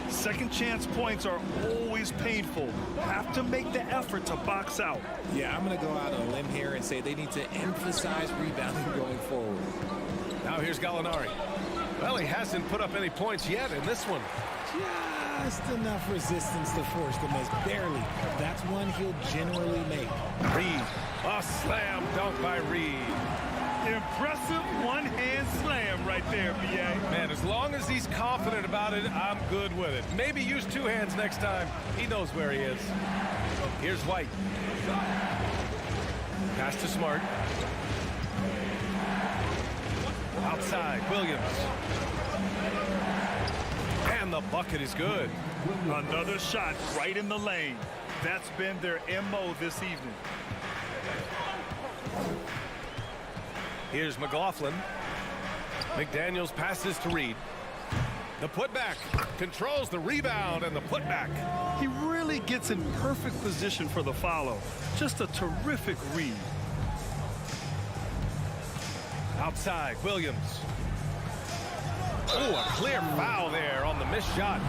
Second chance points are always painful. Have to make the effort to box out. Yeah, I'm going to go out on a limb here and say they need to emphasize rebounding going forward. Now here's Gallinari. Well, he hasn't put up any points yet in this one. Just enough resistance to force the miss. Barely. That's one he'll generally make. Reed. A slam dunk by Reed. Impressive one-hand slam right there, B.A. Man, as long as he's confident about it, I'm good with it. Maybe use 2 hands next time. He knows where he is. Here's White. Pass to Smart. Outside, Williams. And the bucket is good. Another shot right in the lane. That's been their MO this evening. Here's McLaughlin. McDaniels passes to Reed. The putback controls the rebound and the putback. He really gets in perfect position for the follow. Just a terrific read. Outside, Williams. Oh, a clear foul there on the missed shot.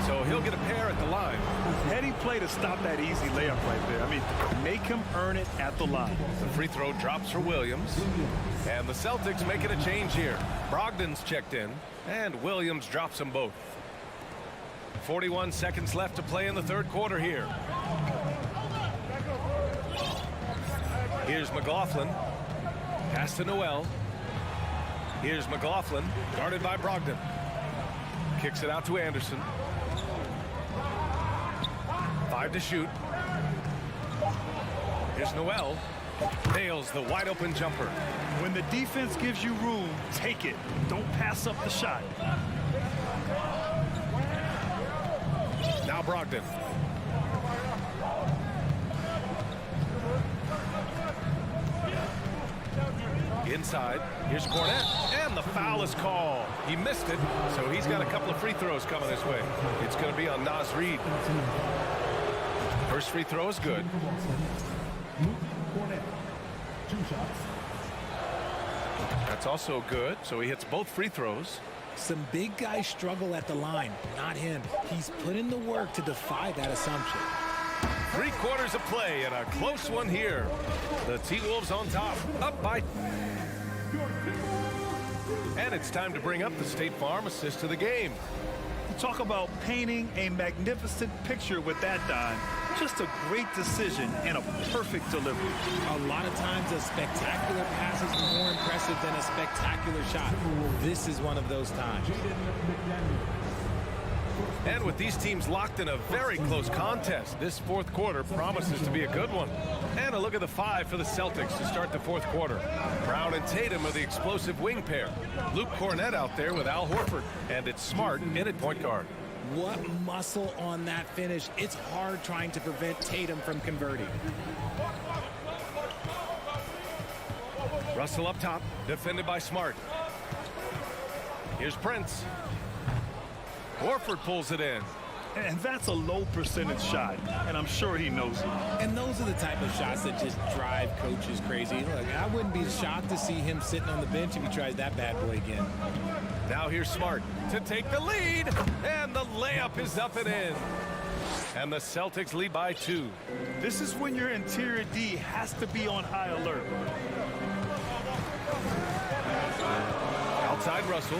So he'll get a pair at the line. Heady play to stop that easy layup right there. I mean, make him earn it at the line. The free throw drops for Williams. And the Celtics making a change here. Brogdon's checked in, and Williams drops them both. 41 seconds left to play in the third quarter here. Here's McLaughlin. Pass to Noel. Here's McLaughlin, guarded by Brogdon. Kicks it out to Anderson. 5 to shoot. Here's Noel. Nails the wide open jumper. When the defense gives you room, take it. Don't pass up the shot. Now Brogdon. Inside, here's Cornette, and the foul is called. He missed it, so he's got a couple of free throws coming his way. It's going to be on Naz Reid. First free throw is good. Cornette. 2 shots. That's also good, so he hits both free throws. Some big guys struggle at the line, not him. He's put in the work to defy that assumption. 3 quarters of play and a close one here. The T-Wolves on top, up by... And it's time to bring up the State Farm assist to the game. Talk about painting a magnificent picture with that dime. Just a great decision and a perfect delivery. A lot of times a spectacular pass is more impressive than a spectacular shot. This is one of those times. And with these teams locked in a very close contest, this fourth quarter promises to be a good one. And a look at the 5 for the Celtics to start the fourth quarter. Brown and Tatum are the explosive wing pair. Luke Cornette out there with Al Horford. And it's Smart in at point guard. What muscle on that finish. It's hard trying to prevent Tatum from converting. Russell up top, defended by Smart. Here's Prince. Horford pulls it in. And that's a low percentage shot, and I'm sure he knows it. And those are the type of shots that just drive coaches crazy. Look, I wouldn't be shocked to see him sitting on the bench if he tries that bad boy again. Now here's Smart to take the lead, and the layup is up and in. And the Celtics lead by 2. This is when your interior D has to be on high alert. Outside Russell.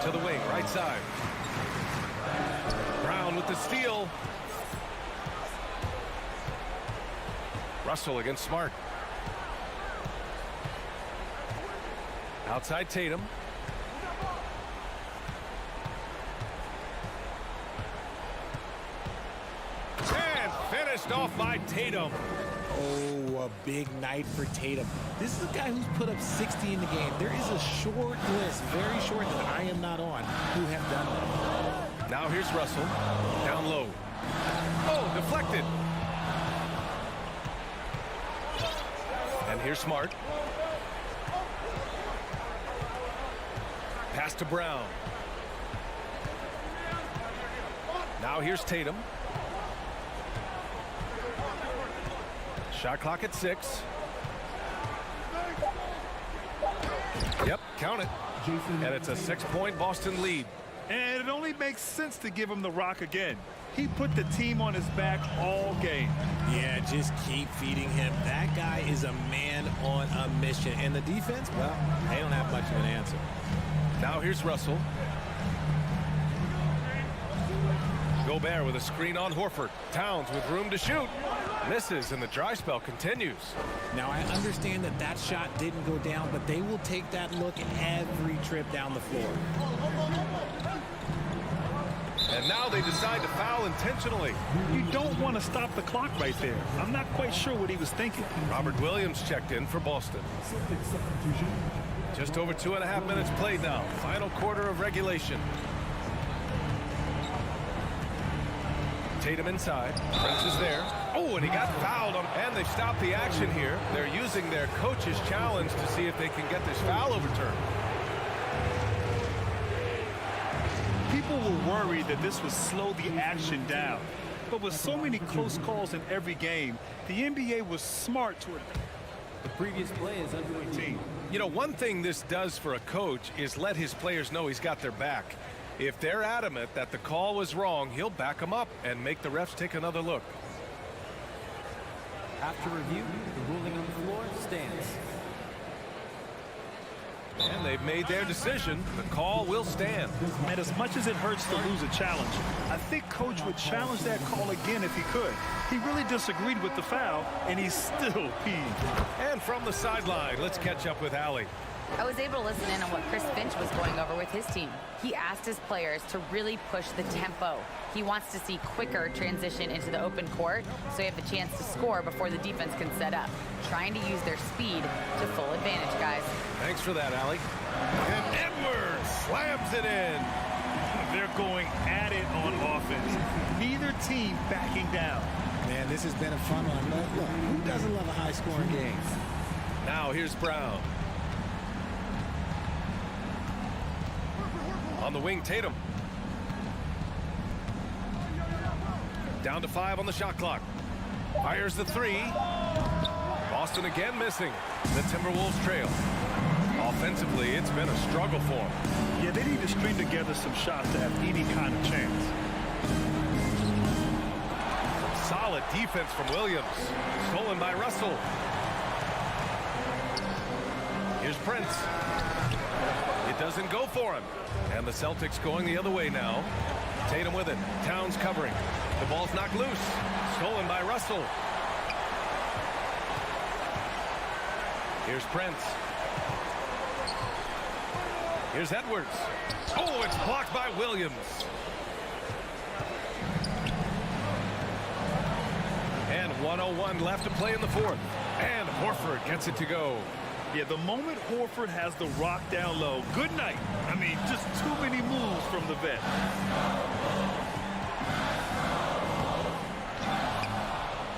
To the wing, right side. Brown with the steal. Russell against Smart. Outside Tatum. And finished off by Tatum. Oh, a big night for Tatum. This is a guy who's put up 60 in the game. There is a short list, very short, that I am not on, who have done that. Now here's Russell. Down low. Oh, deflected. And here's Smart. Pass to Brown. Now here's Tatum. Shot clock at 6. Yep, count it. And it's a 6-point Boston lead. And it only makes sense to give him the rock again. He put the team on his back all game. Yeah, just keep feeding him. That guy is a man on a mission. And the defense, well, they don't have much of an answer. Now here's Russell. Gobert with a screen on Horford. Towns with room to shoot. Misses, and the dry spell continues. Now, I understand that that shot didn't go down, but they will take that look every trip down the floor. And now they decide to foul intentionally. You don't want to stop the clock right there. I'm not quite sure what he was thinking. Robert Williams checked in for Boston. Just over 2.5 minutes played now. Final quarter of regulation. Tatum inside. Prince is there. Oh, and he got fouled on. And they've stopped the action here. They're using their coach's challenge to see if they can get this foul overturned. People were worried that this would slow the action down. But with so many close calls in every game, the NBA was smart to it. The previous play is under 18. You know, one thing this does for a coach is let his players know he's got their back. If they're adamant that the call was wrong, he'll back them up and make the refs take another look. After review, the ruling on the floor stands. And they've made their decision. The call will stand. And as much as it hurts to lose a challenge, I think Coach would challenge that call again if he could. He really disagreed with the foul, and he's still peeved. And from the sideline, let's catch up with Allie. I was able to listen in on what Chris Finch was going over with his team. He asked his players to really push the tempo. He wants to see quicker transition into the open court so you have a chance to score before the defense can set up. Trying to use their speed to full advantage, guys. Thanks for that, Allie. And Edwards slams it in. They're going at it on offense. Neither team backing down. Man, this has been a fun one. Look, who doesn't love a high-scoring game? Now here's Brown. On the wing, Tatum. Down to 5 on the shot clock. Fires the 3. Boston again missing. The Timberwolves trail. Offensively, it's been a struggle for them. Yeah, they need to string together some shots to have any kind of chance. Solid defense from Williams. Stolen by Russell. Here's Prince. It doesn't go for him. And the Celtics going the other way now. Tatum with it. Towns covering. The ball's knocked loose. Stolen by Russell. Here's Prince. Here's Edwards. Oh, it's blocked by Williams. And 1:01 left to play in the fourth. And Horford gets it to go. Yeah, the moment Horford has the rock down low, good night. I mean, just too many moves from the vet.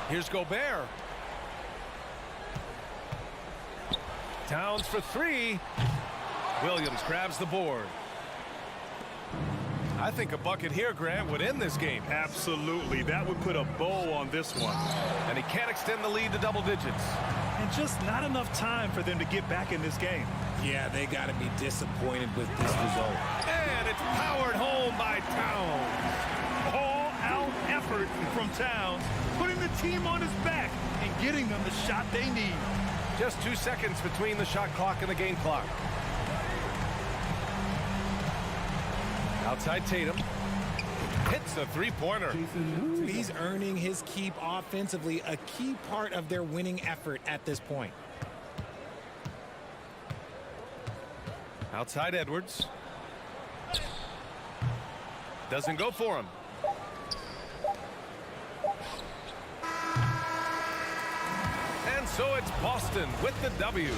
Here's Gobert. Towns for 3. Williams grabs the board. I think a bucket here, Grant, would end this game. Absolutely. That would put a bow on this one. And he can't extend the lead to double digits. And just not enough time for them to get back in this game. Yeah, they got to be disappointed with this result. And it's powered home by Towns. All-out effort from Towns, putting the team on his back and getting them the shot they need. Just 2 seconds between the shot clock and the game clock. Outside Tatum. Hits a three-pointer. He's earning his keep offensively, a key part of their winning effort at this point. Outside Edwards. Doesn't go for him. And so it's Boston with the W.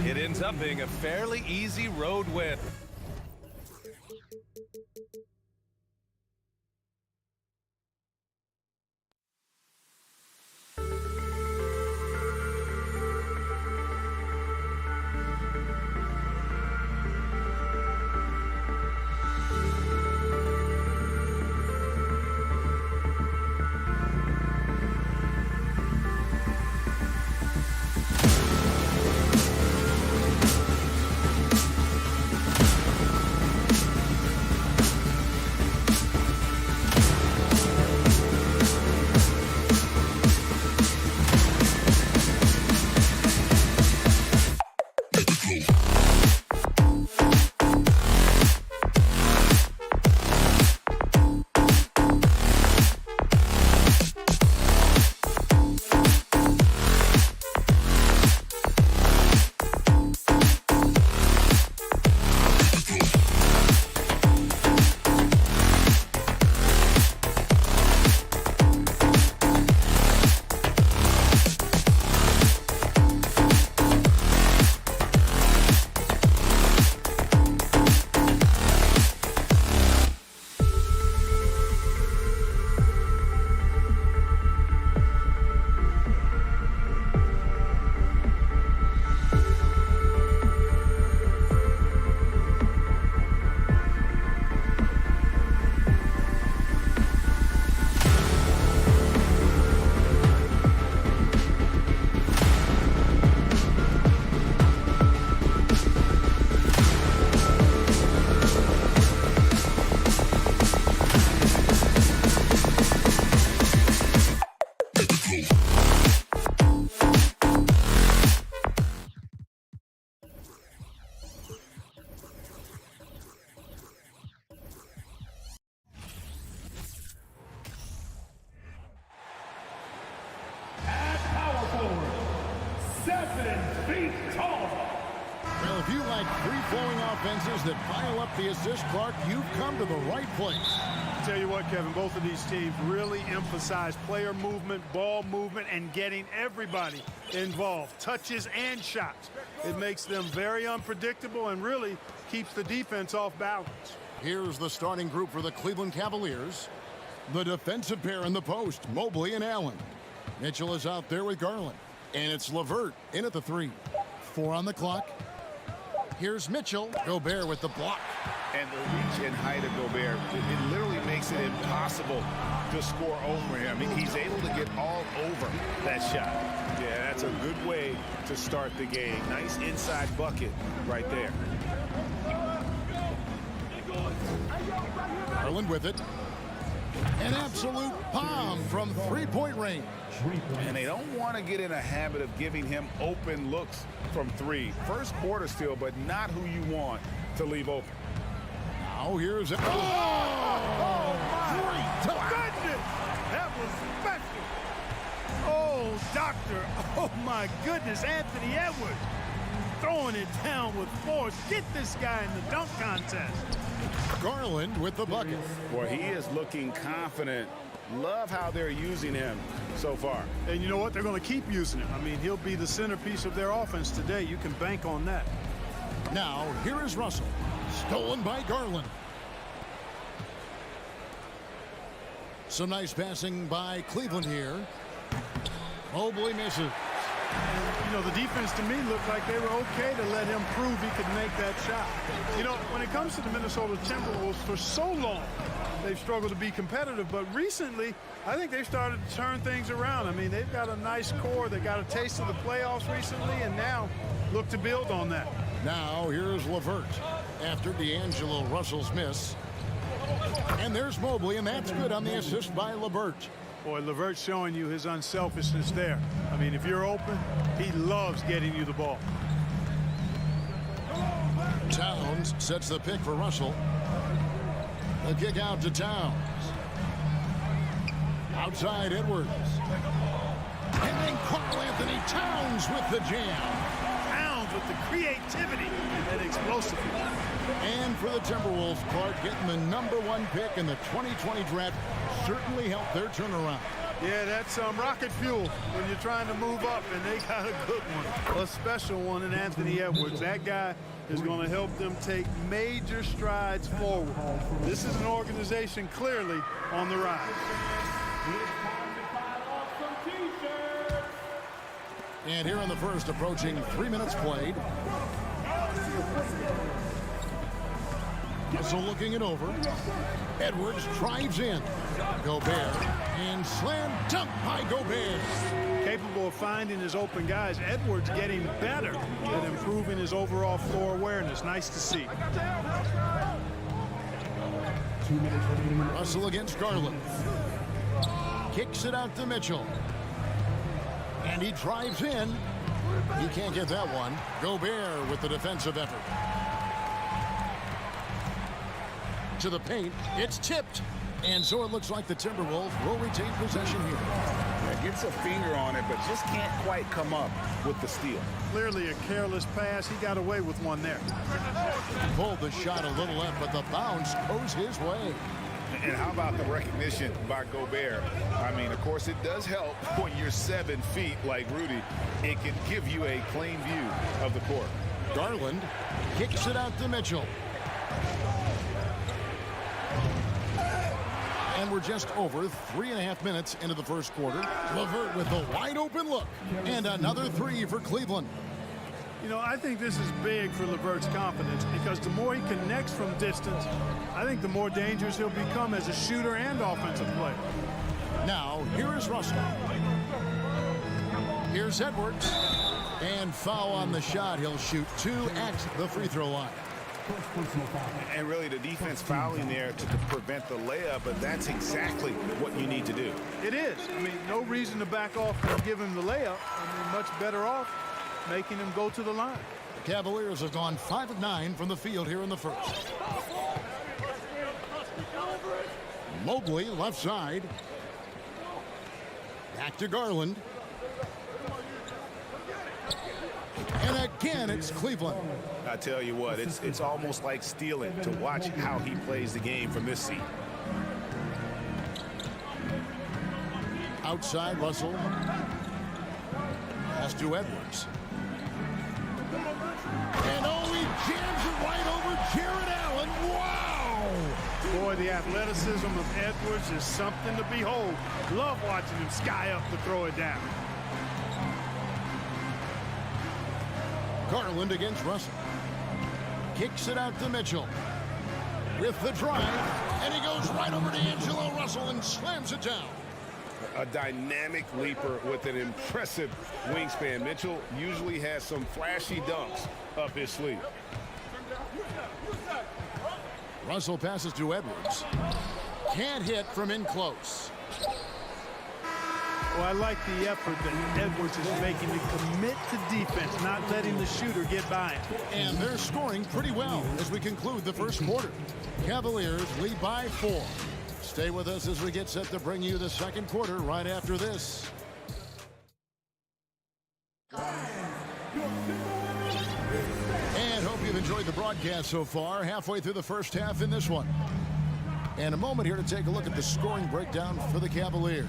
It ends up being a fairly easy road win. like free-flowing offenses that pile up the assist, Clark, you've come to the right place. I'll tell you what, Kevin, both of these teams really emphasize player movement, ball movement, and getting everybody involved, touches and shots. It makes them very unpredictable and really keeps the defense off balance. Here's the starting group for the Cleveland Cavaliers. The defensive pair in the post, Mobley and Allen. Mitchell is out there with Garland. And it's LeVert in at the 3. 4 on the clock. Here's Mitchell. Gobert with the block. And the reach and height of Gobert, it literally makes it impossible to score over him. I mean, he's able to get all over that shot. Yeah, that's a good way to start the game. Nice inside bucket right there. Garland with it. An absolute bomb from three-point range. And they don't want to get in a habit of giving him open looks from 3. First quarter still, but not who you want to leave open. Now here's... Oh, my goodness! That was special. Oh, doctor. Oh, my goodness. Anthony Edwards throwing it down with force. Get this guy in the dunk contest. Garland with the bucket. Boy, he is looking confident. Love how they're using him so far. And you know what? They're going to keep using him. I mean, he'll be the centerpiece of their offense today. You can bank on that. Now, here is Russell. Stolen by Garland. Some nice passing by Cleveland here. Mobley misses. And, you know, the defense to me looked like they were okay to let him prove he could make that shot. You know, when it comes to the Minnesota Timberwolves, for so long, they've struggled to be competitive. But recently, I think they've started to turn things around. I mean, they've got a nice core. They got a taste of the playoffs recently, and now look to build on that. Now, here's LeVert after D'Angelo Russell's miss. And there's Mobley, and that's good on the assist by LeVert. Boy, LeVert's showing you his unselfishness there. I mean, if you're open, he loves getting you the ball. Towns sets the pick for Russell. The kick out to Towns. Outside Edwards. And then Karl Anthony Towns with the jam. Towns with the creativity and explosiveness. And for the Timberwolves, Clark, getting the #1 pick in the 2020 draft certainly helped their turnaround. Yeah, that's rocket fuel when you're trying to move up, and they got a good one, a special one in Anthony Edwards. That guy is going to help them take major strides forward. This is an organization clearly on the rise. And here in the first, approaching 3 minutes played. Russell looking it over. Edwards drives in. Gobert. And slam dunk by Gobert. Capable of finding his open guys. Edwards getting better at improving his overall floor awareness. Nice to see. Russell against Garland. Kicks it out to Mitchell. And he drives in. He can't get that one. Gobert with the defensive effort. To the paint. It's tipped. And so it looks like the Timberwolves will retain possession here. Yeah, gets a finger on it, but just can't quite come up with the steal. Clearly a careless pass. He got away with one there. Pulled the shot a little left, but the bounce goes his way. And how about the recognition by Gobert? I mean, of course, it does help when you're 7 feet like Rudy. It can give you a clean view of the court. Garland kicks it out to Mitchell. And we're just over 3.5 minutes into the first quarter. LeVert with the wide open look. And another 3 for Cleveland. You know, I think this is big for LeVert's confidence because the more he connects from distance, I think the more dangerous he'll become as a shooter and offensive player. Now, here is Russell. Here's Edwards. And foul on the shot. He'll shoot 2 at the free throw line. And really the defense fouling there to prevent the layup, but that's exactly what you need to do. It is. I mean, no reason to back off and give him the layup. I mean, much better off making him go to the line. The Cavaliers have gone 5 of 9 from the field here in the first. Mobley left side. Back to Garland. And again, it's Cleveland. I tell you what, it's almost like stealing to watch how he plays the game from this seat. Outside, Russell. Pass to Edwards. And he jams it right over Jared Allen. Wow! Boy, the athleticism of Edwards is something to behold. Love watching him sky up to throw it down. Garland against Russell. Kicks it out to Mitchell. With the drive, and he goes right over to Angelo Russell and slams it down. A dynamic leaper with an impressive wingspan. Mitchell usually has some flashy dunks up his sleeve. Russell passes to Edwards. Can't hit from in close. Well, I like the effort that Edwards is making to commit to defense, not letting the shooter get by him. And they're scoring pretty well as we conclude the first quarter. Cavaliers lead by 4. Stay with us as we get set to bring you the second quarter right after this. And hope you've enjoyed the broadcast so far. Halfway through the first half in this one. And a moment here to take a look at the scoring breakdown for the Cavaliers.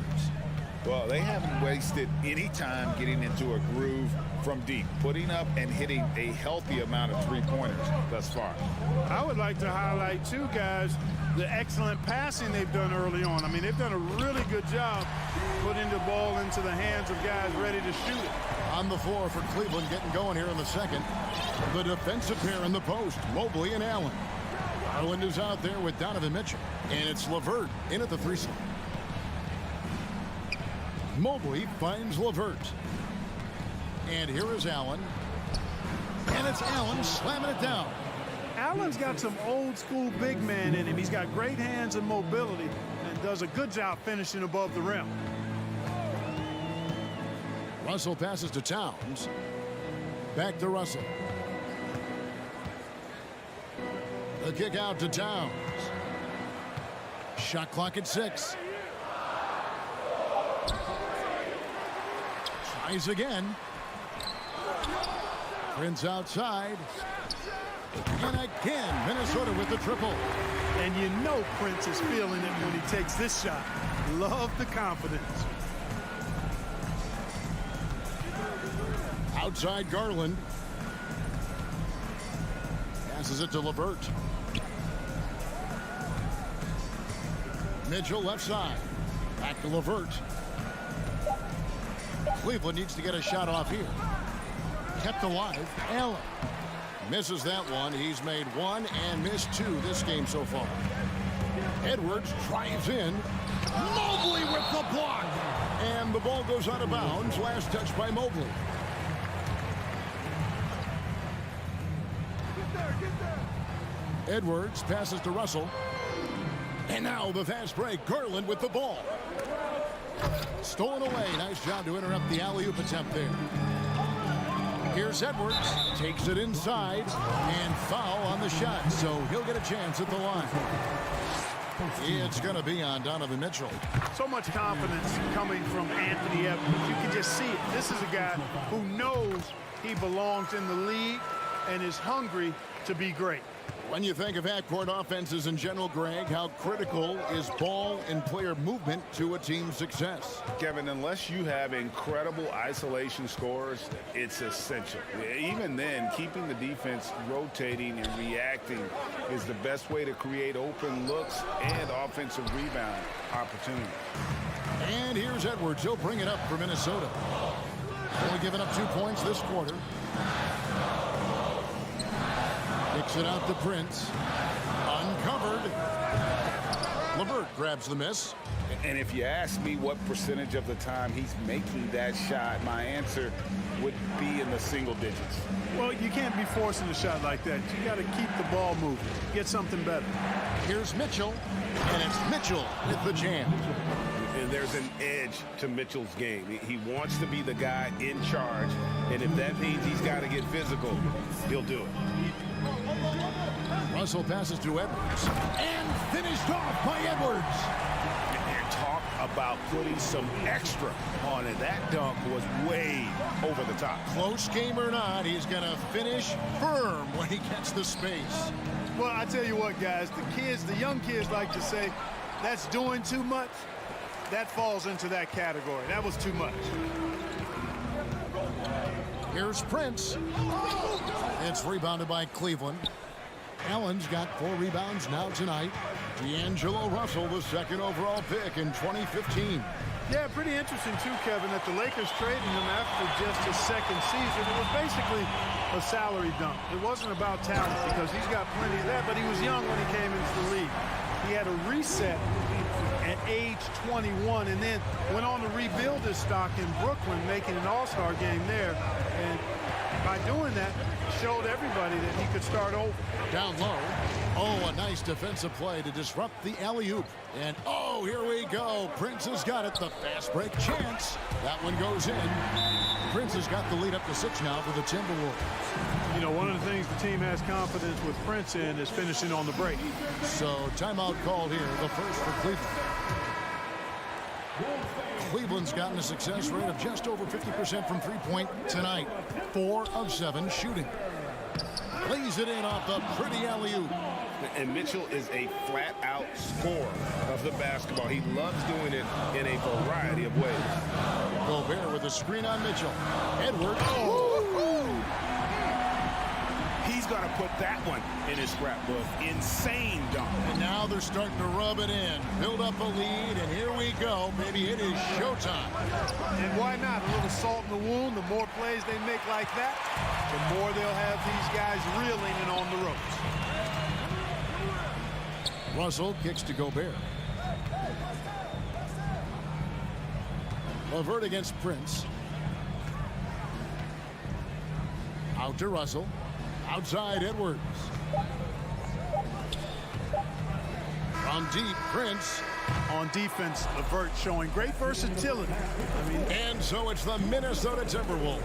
Well, they haven't wasted any time getting into a groove from deep, putting up and hitting a healthy amount of three-pointers thus far. I would like to highlight, too, guys, the excellent passing they've done early on. I mean, they've done a really good job putting the ball into the hands of guys ready to shoot it. On the floor for Cleveland getting going here in the second. The defensive pair in the post, Mobley and Allen. Garland is out there with Donovan Mitchell. And it's LeVert in at the 3 slot. Mobley finds LeVert. And here is Allen. And it's Allen slamming it down. Allen's got some old school big man in him. He's got great hands and mobility and does a good job finishing above the rim. Russell passes to Towns. Back to Russell. The kick out to Towns. Shot clock at 6. Tries again. Prince outside. And again, Minnesota with the triple. And you know Prince is feeling it when he takes this shot. Love the confidence. Outside Garland. Passes it to LeVert. Mitchell left side. Back to LeVert. Cleveland needs to get a shot off here. Kept alive. Allen misses that one. He's made 1 and missed 2 this game so far. Edwards drives in. Mobley with the block. And the ball goes out of bounds. Last touch by Mobley. Edwards passes to Russell. And now the fast break. Garland with the ball. Stolen away. Nice job to interrupt the alley-oop attempt there. Here's Edwards. Takes it inside. And foul on the shot. So he'll get a chance at the line. It's going to be on Donovan Mitchell. So much confidence coming from Anthony Edwards. You can just see it. This is a guy who knows he belongs in the league and is hungry to be great. When you think of half-court offenses in general, Greg, how critical is ball and player movement to a team's success? Kevin, unless you have incredible isolation scores, it's essential. Even then, keeping the defense rotating and reacting is the best way to create open looks and offensive rebound opportunities. And here's Edwards. He'll bring it up for Minnesota. Only giving up 2 points this quarter. Kicks it out to Prince. Uncovered. LeVert grabs the miss. And if you ask me what percentage of the time he's making that shot, my answer would be in the single digits. Well, you can't be forcing a shot like that. You got to keep the ball moving. Get something better. Here's Mitchell. And it's Mitchell with the jam. And there's an edge to Mitchell's game. He wants to be the guy in charge. And if that means he's got to get physical, he'll do it. Russell passes to Edwards. And finished off by Edwards. And talk about putting some extra on it. That dunk was way over the top. Close game or not, he's going to finish firm when he gets the space. Well, I tell you what, guys, the young kids like to say, that's doing too much. That falls into that category. That was too much. Here's Prince. It's rebounded by Cleveland. Allen's got 4 rebounds now tonight. D'Angelo Russell, the 2nd overall pick in 2015. Yeah, pretty interesting, too, Kevin, that the Lakers traded him after just his 2nd season. It was basically a salary dump. It wasn't about talent because he's got plenty of that, but he was young when he came into the league. He had a reset at age 21 and then went on to rebuild his stock in Brooklyn, making an all-star game there. And by doing that, showed everybody that he could start over. Down low. Oh, a nice defensive play to disrupt the alley-oop. And, oh, here we go. Prince has got it. The fast break chance. That one goes in. Prince has got the lead up to 6 now for the Timberwolves. You know, one of the things the team has confidence with Prince in is finishing on the break. So, timeout called here. The first for Cleveland. Cleveland's gotten a success rate of just over 50% from three-point tonight. 4 of 7 shooting. Lays it in off the pretty alley-oop. And Mitchell is a flat-out scorer of the basketball. He loves doing it in a variety of ways. Gobert with a screen on Mitchell. Edwards. He's going to put that one in his scrapbook. Insane dunk. And now they're starting to rub it in. Build up a lead, and here we go. Maybe it is showtime. And why not? A little salt in the wound. The more plays they make like that, the more they'll have these guys reeling and on the ropes. Russell kicks to Gobert. Levert against Prince. Out to Russell. Outside Edwards. From deep, Prince. On defense, Levert showing great versatility. And so it's the Minnesota Timberwolves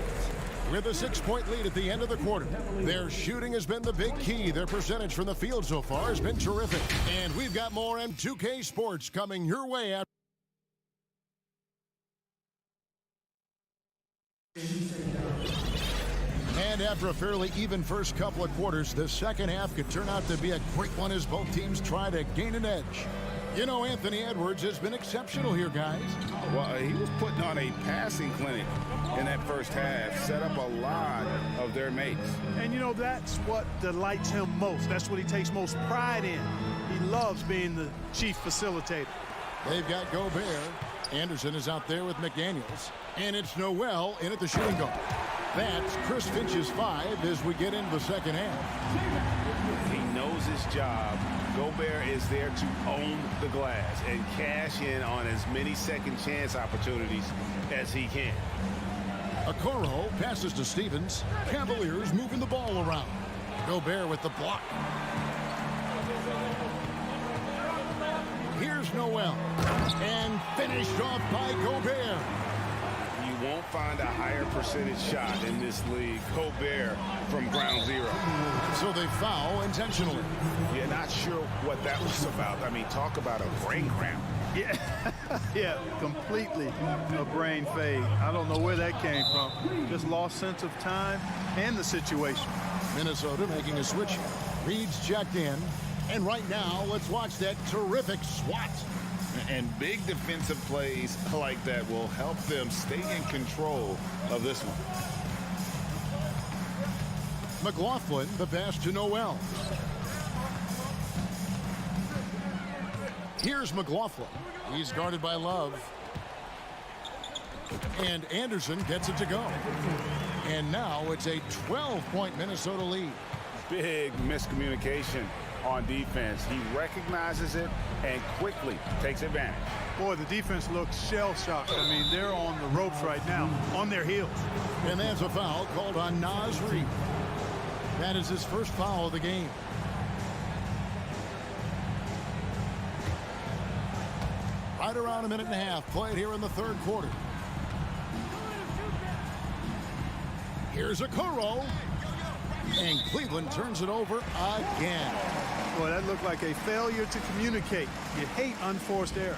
with a 6-point lead at the end of the quarter. Their shooting has been the big key. Their percentage from the field so far has been terrific. And we've got more M2K Sports coming your way after. And after a fairly even first couple of quarters, the second half could turn out to be a great one as both teams try to gain an edge. You know, Anthony Edwards has been exceptional here, guys. Well, he was putting on a passing clinic in that first half, set up a lot of their mates. And, you know, that's what delights him most. That's what he takes most pride in. He loves being the chief facilitator. They've got Gobert. Anderson is out there with McDaniels. And it's Noel in at the shooting guard. That's Chris Finch's 5 as we get into the second half. He knows his job. Gobert is there to own the glass and cash in on as many second chance opportunities as he can. Okoro passes to Stevens. Cavaliers moving the ball around. Gobert with the block. Here's Noel. And finished off by Gobert. You won't find a higher percentage shot in this league. Gobert from ground zero. So they foul intentionally. Yeah, not sure what that was about. I mean, talk about a brain cramp. Yeah, yeah, completely a brain fade. I don't know where that came from. Just lost sense of time and the situation. Minnesota making a switch. Reed's checked in. And right now, let's watch that terrific swat. And big defensive plays like that will help them stay in control of this one. McLaughlin, the pass to Noel. Here's McLaughlin. He's guarded by Love. And Anderson gets it to go. And now it's a 12-point Minnesota lead. Big miscommunication on defense. He recognizes it and quickly takes advantage. Boy, the defense looks shell-shocked. I mean, they're on the ropes right now, on their heels. And that's a foul called on Naz Reid. That is his first foul of the game. Right around a minute and a half played here in the third quarter. Here's Okoro. And Cleveland turns it over again. Boy, that looked like a failure to communicate. You hate unforced errors.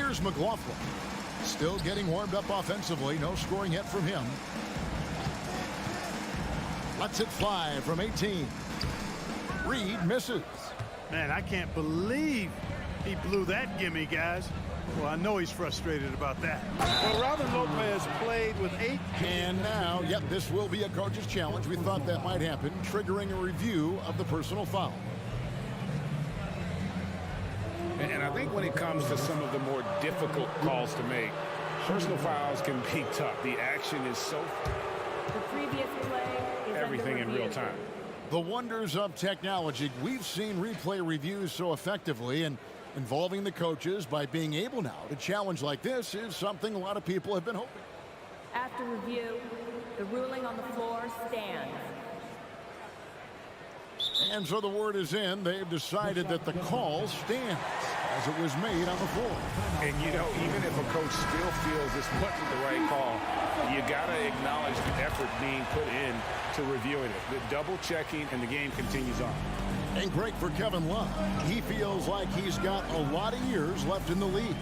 Here's McLaughlin. Still getting warmed up offensively. No scoring yet from him. Lets it fly from 18. Reed misses. Man, I can't believe he blew that gimme, guys. Well, I know he's frustrated about that. Well, Robin Lopez played with 8. And now, yep, this will be a coach's challenge. We thought that might happen, triggering a review of the personal foul. And I think when it comes to some of the more difficult calls to make, personal fouls can be tough. The action is so... The previous play is everything in real time. The wonders of technology. We've seen replay reviews so effectively, and involving the coaches by being able now to challenge like this is something a lot of people have been hoping. After review, the ruling on the floor stands. And so the word is in. They've decided that the call stands as it was made on the floor. And, you know, even if a coach still feels this wasn't the right call, you got to acknowledge the effort being put in to reviewing it. The double checking, and the game continues on. And great for Kevin Love. He feels like he's got a lot of years left in the league.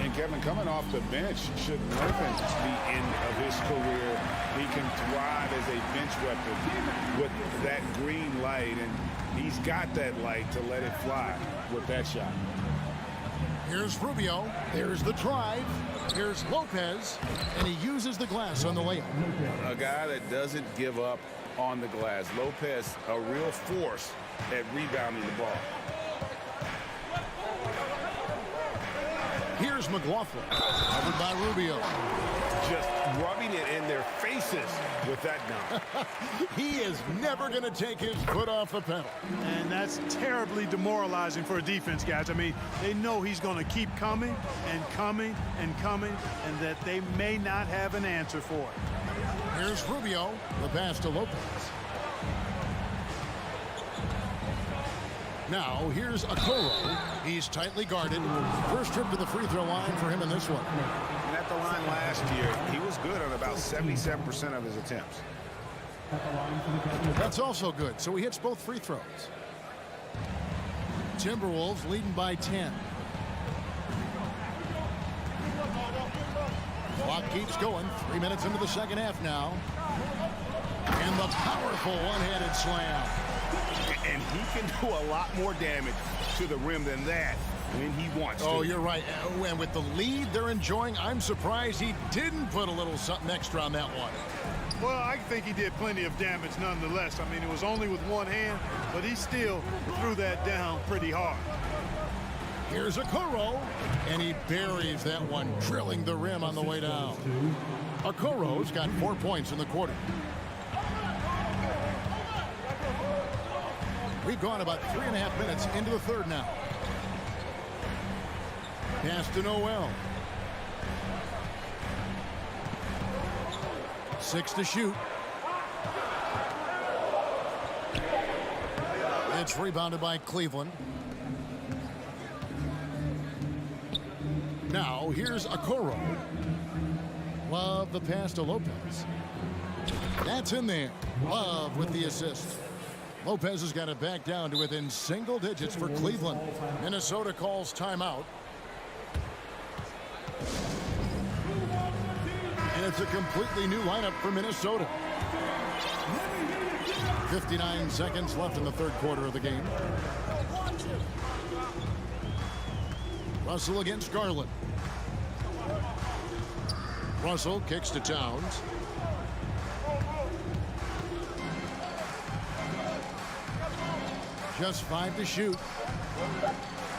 And Kevin, coming off the bench, should Memphis the end of his career, he can thrive as a bench weapon with that green light, and he's got that light to let it fly with that shot. Here's Rubio. There's the drive. Here's Lopez, and he uses the glass on the layup. A guy that doesn't give up on the glass. Lopez, a real force at rebounding the ball. Here's McLaughlin, covered by Rubio. Just rubbing it in their faces with that dunk. He is never going to take his foot off the pedal. And that's terribly demoralizing for a defense, guys. I mean, they know he's going to keep coming and coming and coming, and that they may not have an answer for it. Here's Rubio, the pass to Lopez. Now, here's Okoro. He's tightly guarded. First trip to the free throw line for him in this one. And at the line last year, he was good on about 77% of his attempts. That's also good, so he hits both free throws. Timberwolves leading by 10. Clock keeps going. 3 minutes into the second half now. And the powerful one-handed slam. And he can do a lot more damage to the rim than that when he wants to. Oh, you're right. And with the lead they're enjoying, I'm surprised he didn't put a little something extra on that one. Well, I think he did plenty of damage nonetheless. I mean, it was only with one hand, but he still threw that down pretty hard. Here's Okoro, and he buries that one, drilling the rim on the way down. Okoro's got 4 points in the quarter. We've gone about 3.5 minutes into the third now. Pass to Noel. 6 to shoot. It's rebounded by Cleveland. Now here's Okoro. Love the pass to Lopez. That's in there. Love with the assist. Lopez has got it back down to within single digits for Cleveland. Minnesota calls timeout. And it's a completely new lineup for Minnesota. 59 seconds left in the third quarter of the game. Russell against Garland. Russell kicks to Towns. Just 5 to shoot.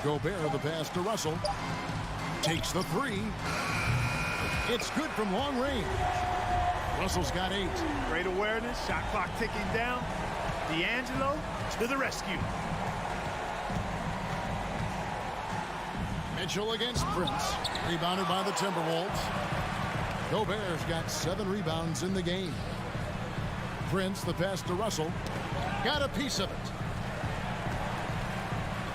Gobert the pass to Russell. Takes the three. It's good from long range. Russell's got 8. Great awareness. Shot clock ticking down. D'Angelo to the rescue. Mitchell against Prince. Rebounded by the Timberwolves. Gobert's got 7 rebounds in the game. Prince the pass to Russell. Got a piece of it.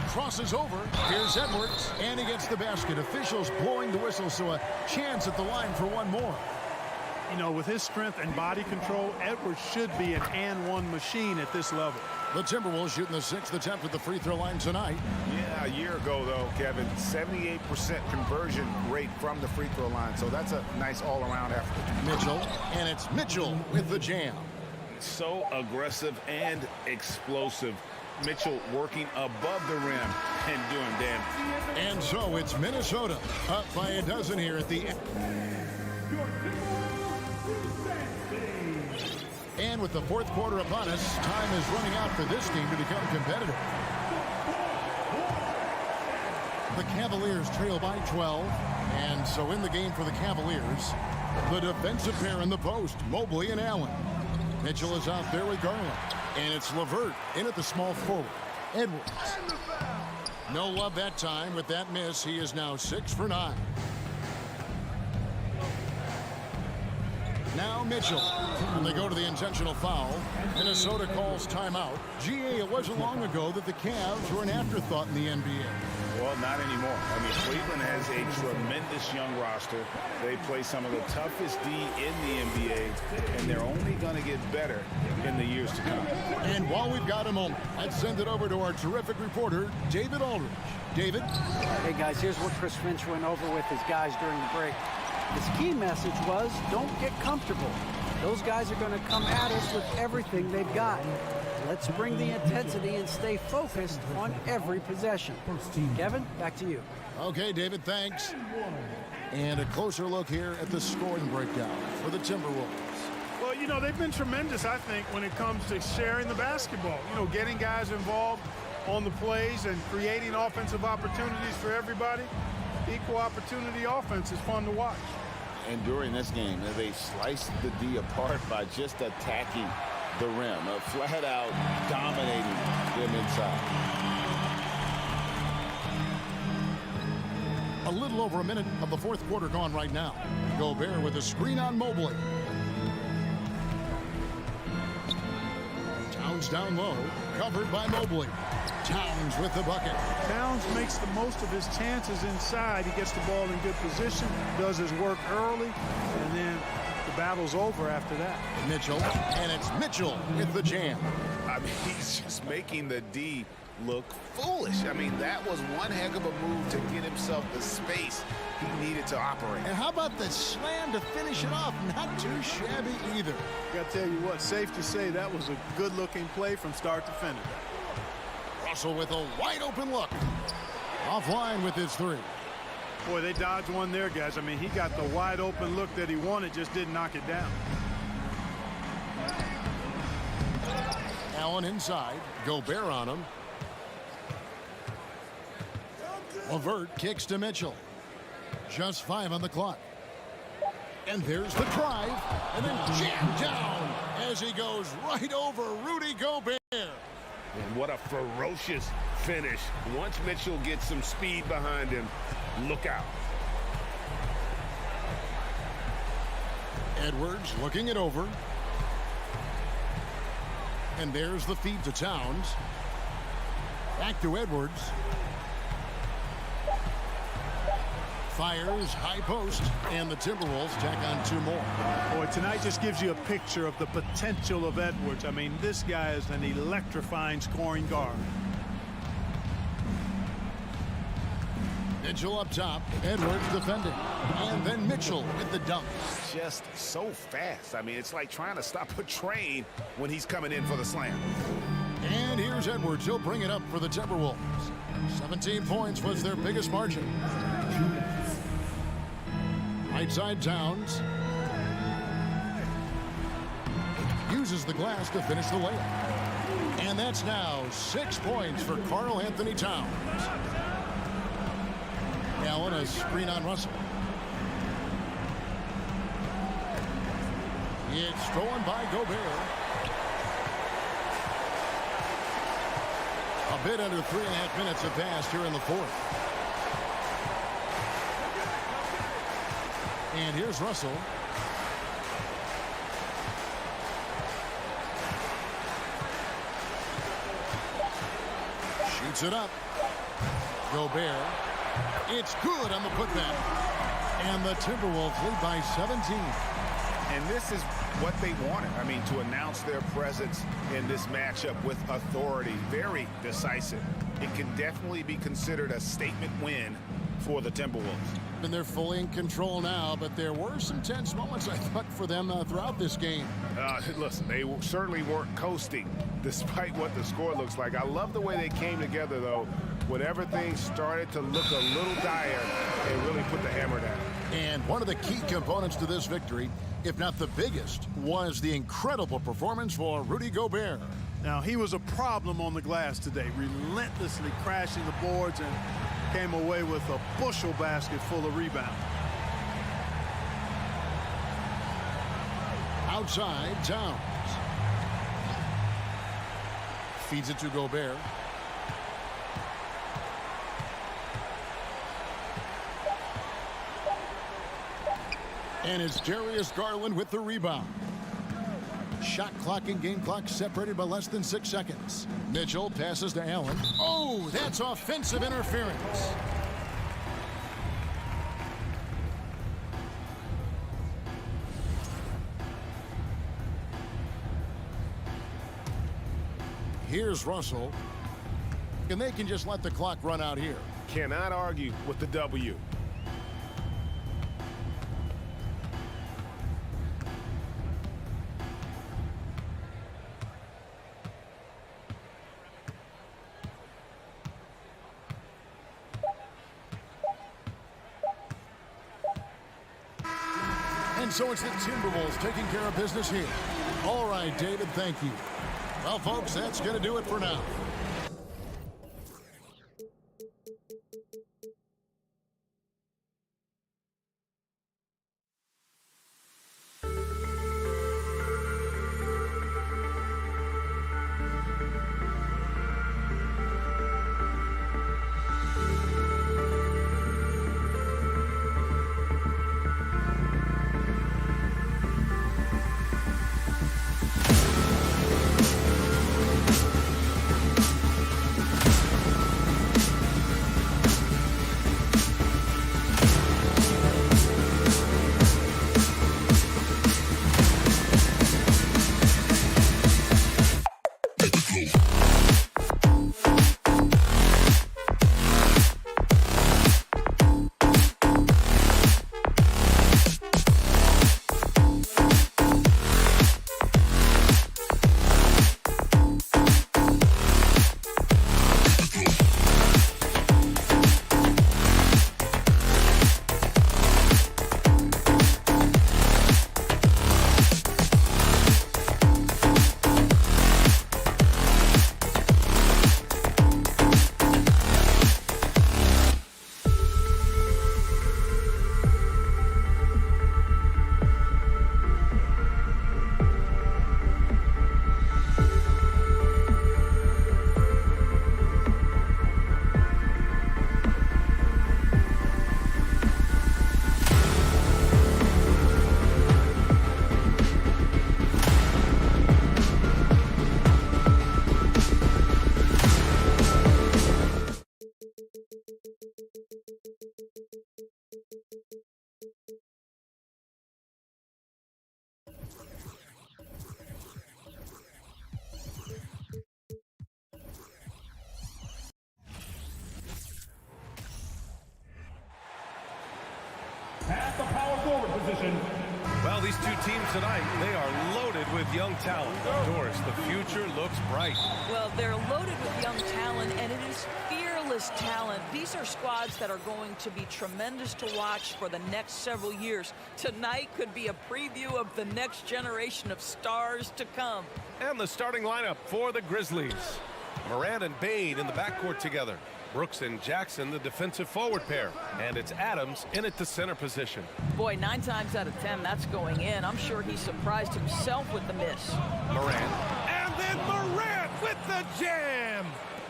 Crosses over. Here's Edwards, and he gets the basket. Officials blowing the whistle, so a chance at the line for one more. you know, with his strength and body control, Edwards should be an and-one machine at this level. The Timberwolves shooting the 6th attempt at the free throw line tonight. Yeah, a year ago, though, Kevin, 78% conversion rate from the free throw line. So that's a nice all-around effort. Mitchell, and it's Mitchell with the jam. So aggressive and explosive. Mitchell working above the rim and doing damage. And so it's Minnesota up by a dozen here at the end. And with the fourth quarter upon us, time is running out for this team to become competitive. The Cavaliers trail by 12. And so in the game for the Cavaliers, the defensive pair in the post, Mobley and Allen. Mitchell is out there with Garland. And it's LeVert in at the small forward. Edwards. No love that time with that miss. He is now 6 for 9. Now Mitchell. And they go to the intentional foul. Minnesota calls timeout. GA, it wasn't long ago that the Cavs were an afterthought in the NBA. Well, not anymore. I mean, Cleveland has a tremendous young roster. They play some of the toughest D in the NBA, and they're only going to get better in the years to come. And while we've got a moment, let's send it over to our terrific reporter, David Aldridge. David? Hey, guys, here's what Chris Finch went over with his guys during the break. His key message was, don't get comfortable. Those guys are going to come at us with everything they've got. Let's bring the intensity and stay focused on every possession. Kevin, back to you. Okay, David, thanks. And a closer look here at the scoring breakdown for the Timberwolves. Well, you know, they've been tremendous, I think, when it comes to sharing the basketball. You know, getting guys involved on the plays and creating offensive opportunities for everybody. Equal opportunity offense is fun to watch. And during this game, they sliced the D apart by just attacking the rim, flat out dominating them inside. A little over a minute of the fourth quarter gone right now. Gobert with a screen on Mobley. Towns down low, covered by Mobley. Towns with the bucket. Towns makes the most of his chances inside. He gets the ball in good position, does his work early, and then the battle's over after that. Mitchell, and it's Mitchell with the jam. I mean, he's just making the D look foolish. I mean, that was one heck of a move to get himself the space he needed to operate. And how about the slam to finish it off? Not too shabby either. Got to tell you what, safe to say that was a good-looking play from start to finish. Russell with a wide-open look. Offline with his three. Boy, they dodged one there, guys. I mean, he got the wide-open look that he wanted, just didn't knock it down. Allen inside. Gobert on him. LeVert kicks to Mitchell. Just 5 on the clock. And there's the drive. And then jammed down as he goes right over Rudy Gobert. And what a ferocious finish. Once Mitchell gets some speed behind him, look out. Edwards looking it over. And there's the feed to Towns. Back to Edwards. Fires high post, and the Timberwolves tack on 2 more. Boy, tonight just gives you a picture of the potential of Edwards. I mean, this guy is an electrifying scoring guard. Mitchell up top, Edwards defending, and then Mitchell with the dunk. Just so fast. I mean, it's like trying to stop a train when he's coming in for the slam. And here's Edwards. He'll bring it up for the Timberwolves. 17 points was their biggest margin. Right side Towns. Uses the glass to finish the layup. And that's now 6 points for Karl Anthony Towns. Allen a screen on Russell. It's stolen by Gobert. A bit under 3.5 minutes have passed here in the fourth. And here's Russell. Shoots it up. Gobert. It's good on the putback. And the Timberwolves lead by 17. And this is what they wanted. I mean, to announce their presence in this matchup with authority, very decisive. It can definitely be considered a statement win for the Timberwolves. And they're fully in control now, but there were some tense moments, I thought, for them throughout this game. Listen, they certainly weren't coasting despite what the score looks like. I love the way they came together, though. Whenever things started to look a little dire, they really put the hammer down. And one of the key components to this victory, if not the biggest, was the incredible performance for Rudy Gobert. Now, he was a problem on the glass today, relentlessly crashing the boards and came away with a bushel basket full of rebounds. Outside, Towns. Feeds it to Gobert. And it's Darius Garland with the rebound. Shot clock and game clock separated by less than 6 seconds. Mitchell passes to Allen. Oh, that's offensive interference. Here's Russell. And they can just let the clock run out here. Cannot argue with the W. And so it's the Timberwolves taking care of business here. All right, David, thank you. Well, folks, that's going to do it for now. At the power forward position. Well, these two teams tonight, they are loaded with young talent. Doris, the future looks bright. Well, they're loaded with young talent, and it is fearless talent. These are squads that are going to be tremendous to watch for the next several years. Tonight could be a preview of the next generation of stars to come. And the starting lineup for the Grizzlies. Morant and Bain in the backcourt together. Brooks and Jackson, the defensive forward pair. And it's Adams in at the center position. Boy, 9 times out of 10, that's going in. I'm sure he surprised himself with the miss. Morant. And then Morant with the jam.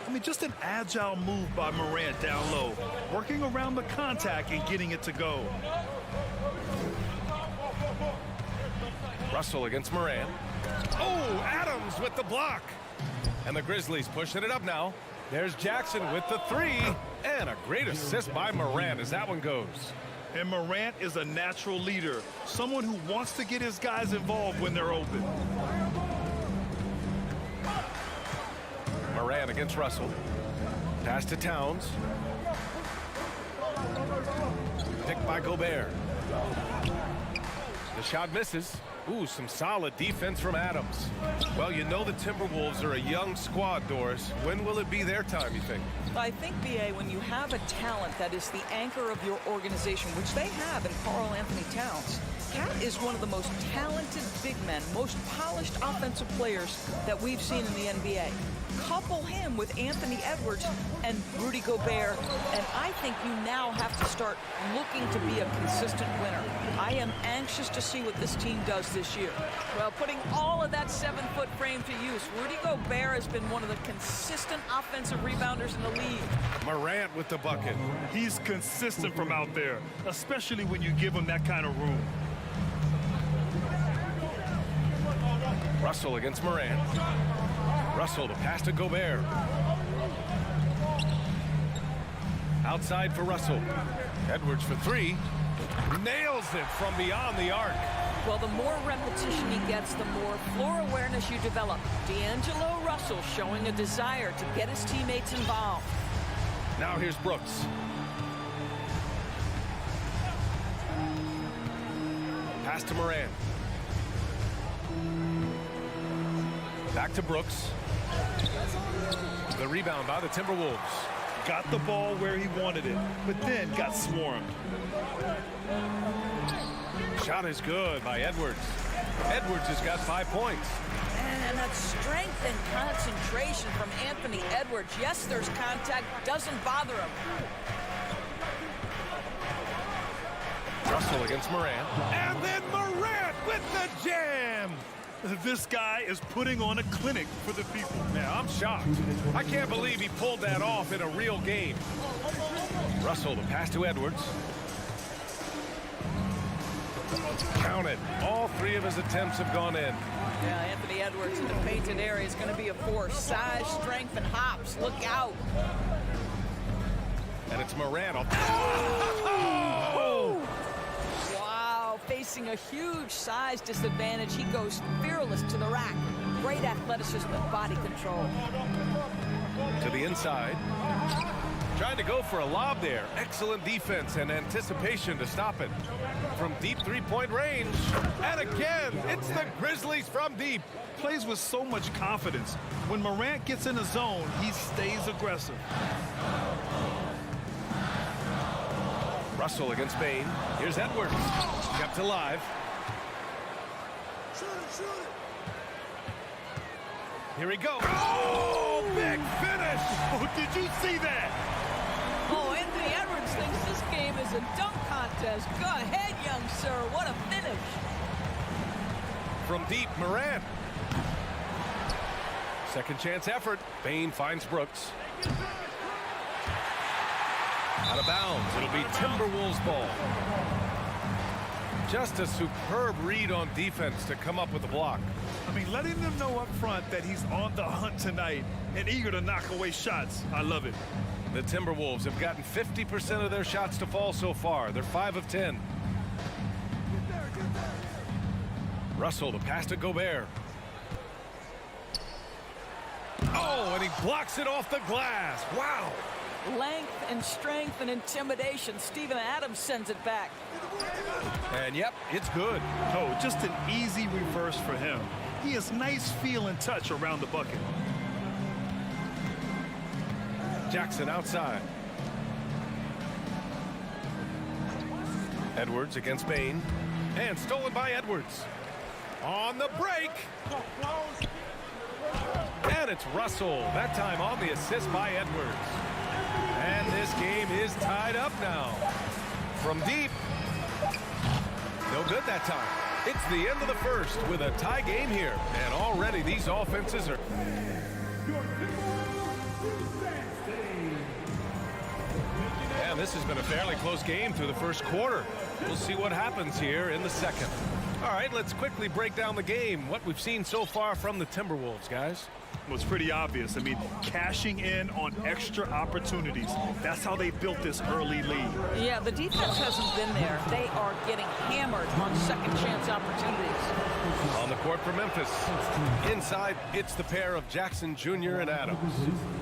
I mean, just an agile move by Morant down low, working around the contact and getting it to go. Russell against Morant. Oh, Adams with the block. And the Grizzlies pushing it up now. There's Jackson with the 3. And a great assist by Morant as that one goes. And Morant is a natural leader, someone who wants to get his guys involved when they're open. Morant against Russell. Pass to Towns. Picked by Gobert. The shot misses. Ooh, some solid defense from Adams. Well, you know the Timberwolves are a young squad, Doris. When will it be their time, you think? I think, B.A., when you have a talent that is the anchor of your organization, which they have in Karl Anthony Towns, Cat is one of the most talented big men, most polished offensive players that we've seen in the NBA. Couple him with Anthony Edwards and Rudy Gobert, and I think you now have to start looking to be a consistent winner. I am anxious to see what this team does this year. Well, putting all of that 7-foot frame to use, Rudy Gobert has been one of the consistent offensive rebounders in the league. Morant with the bucket. He's consistent from out there, especially when you give him that kind of room. Russell against Morant. Russell, the pass to Gobert. Outside for Russell. Edwards for three. Nails it from beyond the arc. Well, the more repetition he gets, the more floor awareness you develop. D'Angelo Russell showing a desire to get his teammates involved. Now here's Brooks. Pass to Morant. Back to Brooks. The rebound by the Timberwolves. Got the ball where he wanted it, but then got swarmed. Shot is good by Edwards. Edwards has got 5 points. And that strength and concentration from Anthony Edwards. Yes, there's contact. Doesn't bother him. Russell against Morant. And then Morant with the jam. This guy is putting on a clinic for the people. Yeah, I'm shocked. I can't believe he pulled that off in a real game. Russell, the pass to Edwards. Count it. All 3 of his attempts have gone in. Yeah, Anthony Edwards in the painted area is going to be a force. Size, strength, and hops. Look out. And it's Morant. Oh! Wow, facing a huge size disadvantage. He goes fearless to the rack. Great athleticism and body control. To the inside. Trying to go for a lob there. Excellent defense and anticipation to stop it. From deep three-point range. And again, it's the Grizzlies from deep. Plays with so much confidence. When Morant gets in the zone, he stays aggressive. Russell against Bain. Here's Edwards. Kept alive. Here he goes. Oh, big finish. Oh, did you see that? Oh, Anthony Edwards thinks this game is a dunk contest. Go ahead, young sir. What a finish. From deep, Morant. Second chance effort. Bain finds Brooks. Out of bounds. It'll be Timberwolves ball. Just a superb read on defense to come up with the block. I mean, letting them know up front that he's on the hunt tonight and eager to knock away shots. I love it. The Timberwolves have gotten 50% of their shots to fall so far. They're 5 of 10. Russell, the pass to Gobert. Oh, and he blocks it off the glass. Wow. Length and strength and intimidation. Steven Adams sends it back. And yep, it's good. Oh, just an easy reverse for him. He has nice feel and touch around the bucket. Jackson outside. Edwards against Bain. And stolen by Edwards. On the break. And it's Russell. That time on the assist by Edwards. And this game is tied up now. From deep. No good that time. It's the end of the first with a tie game here. And already these offenses are... And this has been a fairly close game through the first quarter. We'll see what happens here in the second. All right, let's quickly break down the game. What we've seen so far from the Timberwolves, guys. Well, it's pretty obvious. I mean, cashing in on extra opportunities. That's how they built this early lead. Yeah, the defense hasn't been there. They are getting hammered on second chance opportunities. On the court for Memphis. Inside, it's the pair of Jackson Jr. and Adams.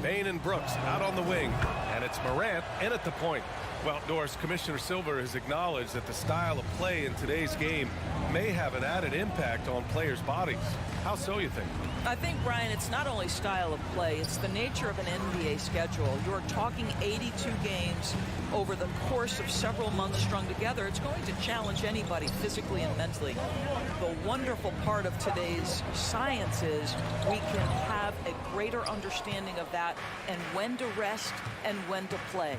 Bain and Brooks out on the wing. And it's Morant in at the point. Well, Doris, Commissioner Silver has acknowledged that the style of play in today's game may have an added impact on players' bodies. How so, you think? I think, Brian, it's not only style of play, it's the nature of an NBA schedule. You're talking 82 games over the course of several months strung together. It's going to challenge anybody physically and mentally. The wonderful part of today's science is we can have a greater understanding of that and when to rest and when to play.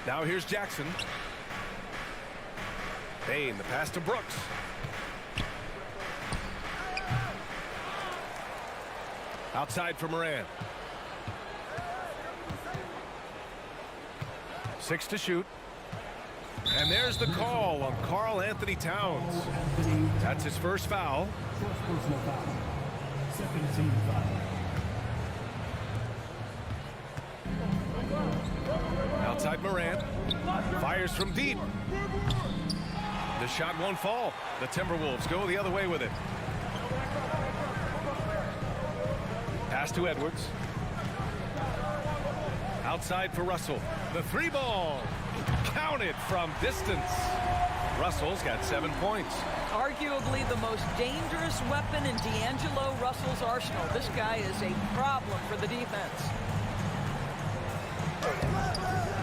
Now here's Jackson. Bain, the pass to Brooks. Outside for Moran. 6 to shoot. And there's the call on Karl Anthony Towns. That's his first foul. Second team foul. Outside Morant. Fires from deep. The shot won't fall. The Timberwolves go the other way with it. Pass to Edwards. Outside for Russell. The 3-ball. Counted from distance. Russell's got 7 points. Arguably the most dangerous weapon in D'Angelo Russell's arsenal. This guy is a problem for the defense.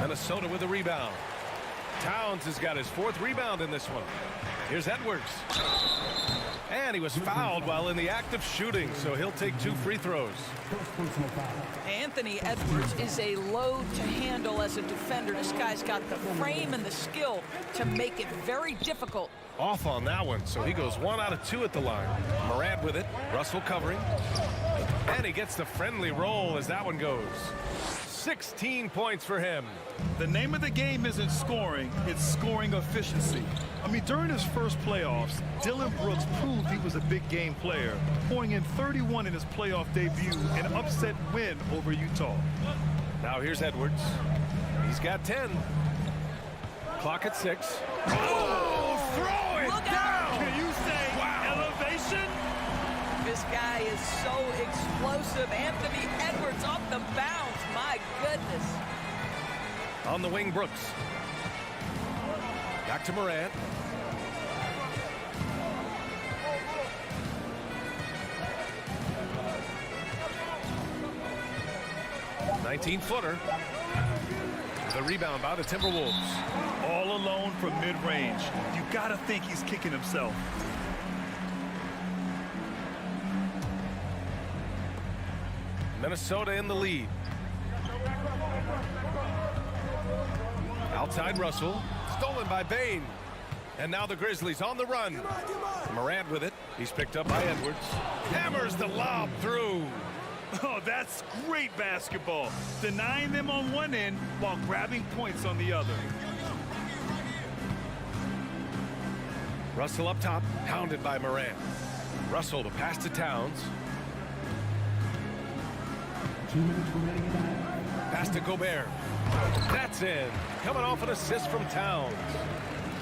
Minnesota with a rebound. Towns has got his 4th rebound in this one. Here's Edwards. And he was fouled while in the act of shooting, so he'll take 2 free throws. Anthony Edwards is a load to handle as a defender. This guy's got the frame and the skill to make it very difficult. Off on that one, so he goes 1 out of 2 at the line. Morant with it. Russell covering. And he gets the friendly roll as that one goes. 16 points for him. The name of the game isn't scoring, it's scoring efficiency. I mean, during his first playoffs, Dillon Brooks proved he was a big game player, pouring in 31 in his playoff debut, an upset win over Utah. Now here's Edwards. He's got 10. Clock at 6. Oh, throw it Look down! out. Can you say elevation? This guy is so explosive. Anthony Edwards off the bounce. My goodness. On the wing, Brooks. Back to Morant. $19-footer. The rebound by the Timberwolves. All alone from mid-range. You gotta think he's kicking himself. Minnesota in the lead. Outside Russell. Stolen by Bain. And now the Grizzlies on the run. Morant with it. He's picked up by Edwards. Hammers the lob through. Oh, that's great basketball. Denying them on one end while grabbing points on the other. Russell up top. Hounded by Morant. Russell to pass to Towns. 2 minutes remaining in the half. Pass to Gobert. That's in. Coming off an assist from Towns.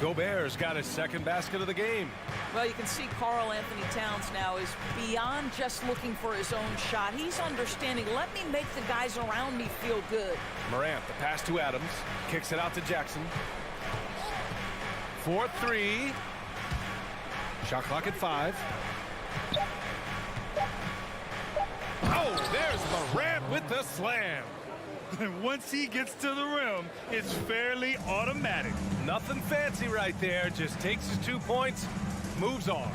Gobert's got his 2nd basket of the game. Well, you can see Karl Anthony Towns now is beyond just looking for his own shot. He's understanding, let me make the guys around me feel good. Morant, the pass to Adams. Kicks it out to Jackson. 4-3. Shot clock at 5. Oh, there's Morant with the slam. And once he gets to the rim, it's fairly automatic. Nothing fancy right there. Just takes his 2 points, moves on.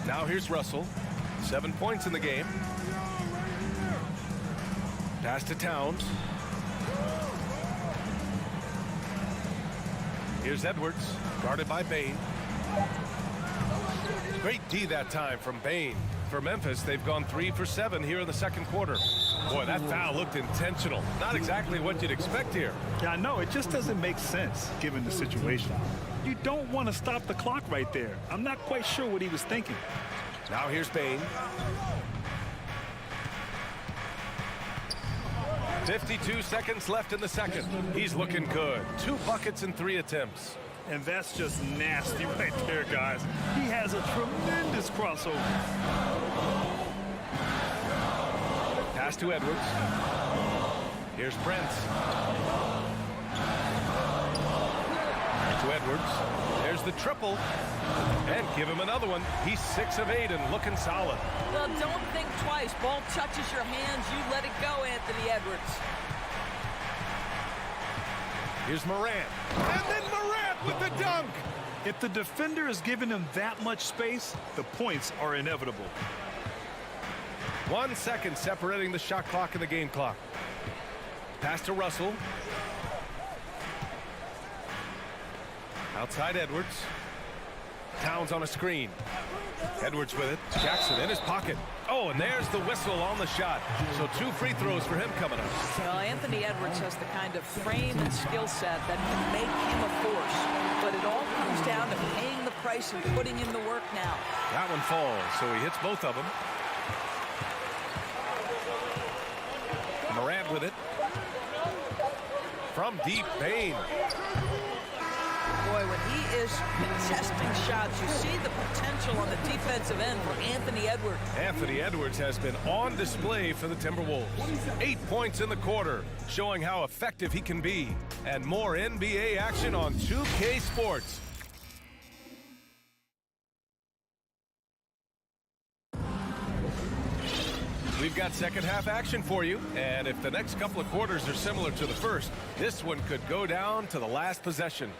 Now here's Russell. 7 points in the game. Pass to Towns. Here's Edwards, guarded by Bain. Great D that time from Bain. For Memphis, they've gone 3 for 7 here in the 2nd quarter. Boy, that foul looked intentional. Not exactly what you'd expect here. Yeah, I know. It just doesn't make sense given the situation. You don't want to stop the clock right there. I'm not quite sure what he was thinking. Now here's Bain. 52 seconds left in the second. He's looking good. 2 buckets in 3 attempts. And that's just nasty right there, guys. He has a tremendous crossover. Pass to Edwards. Here's Prince. To Edwards. There's the triple. And give him another one. He's 6 of 8 and looking solid. Well, don't think twice. Ball touches your hands, you let it go, Anthony Edwards. Here's Morant. And then Morant with the dunk. If the defender is giving him that much space, the points are inevitable. 1 second separating the shot clock and the game clock. Pass to Russell. Outside Edwards. Towns on a screen. Edwards with it. Jackson in his pocket. Oh, and there's the whistle on the shot. So 2 free throws for him coming up. Well, Anthony Edwards has the kind of frame and skill set that can make him a force. But it all comes down to paying the price and putting in the work now. That one falls, so he hits both of them. Morant with it. From deep, Bain. Boy, when he is contesting shots, you see the potential on the defensive end for Anthony Edwards. Anthony Edwards has been on display for the Timberwolves. 8 points in the quarter, showing how effective he can be. And more NBA action on 2K Sports. We've got second half action for you, and if the next couple of quarters are similar to the first, this one could go down to the last possession.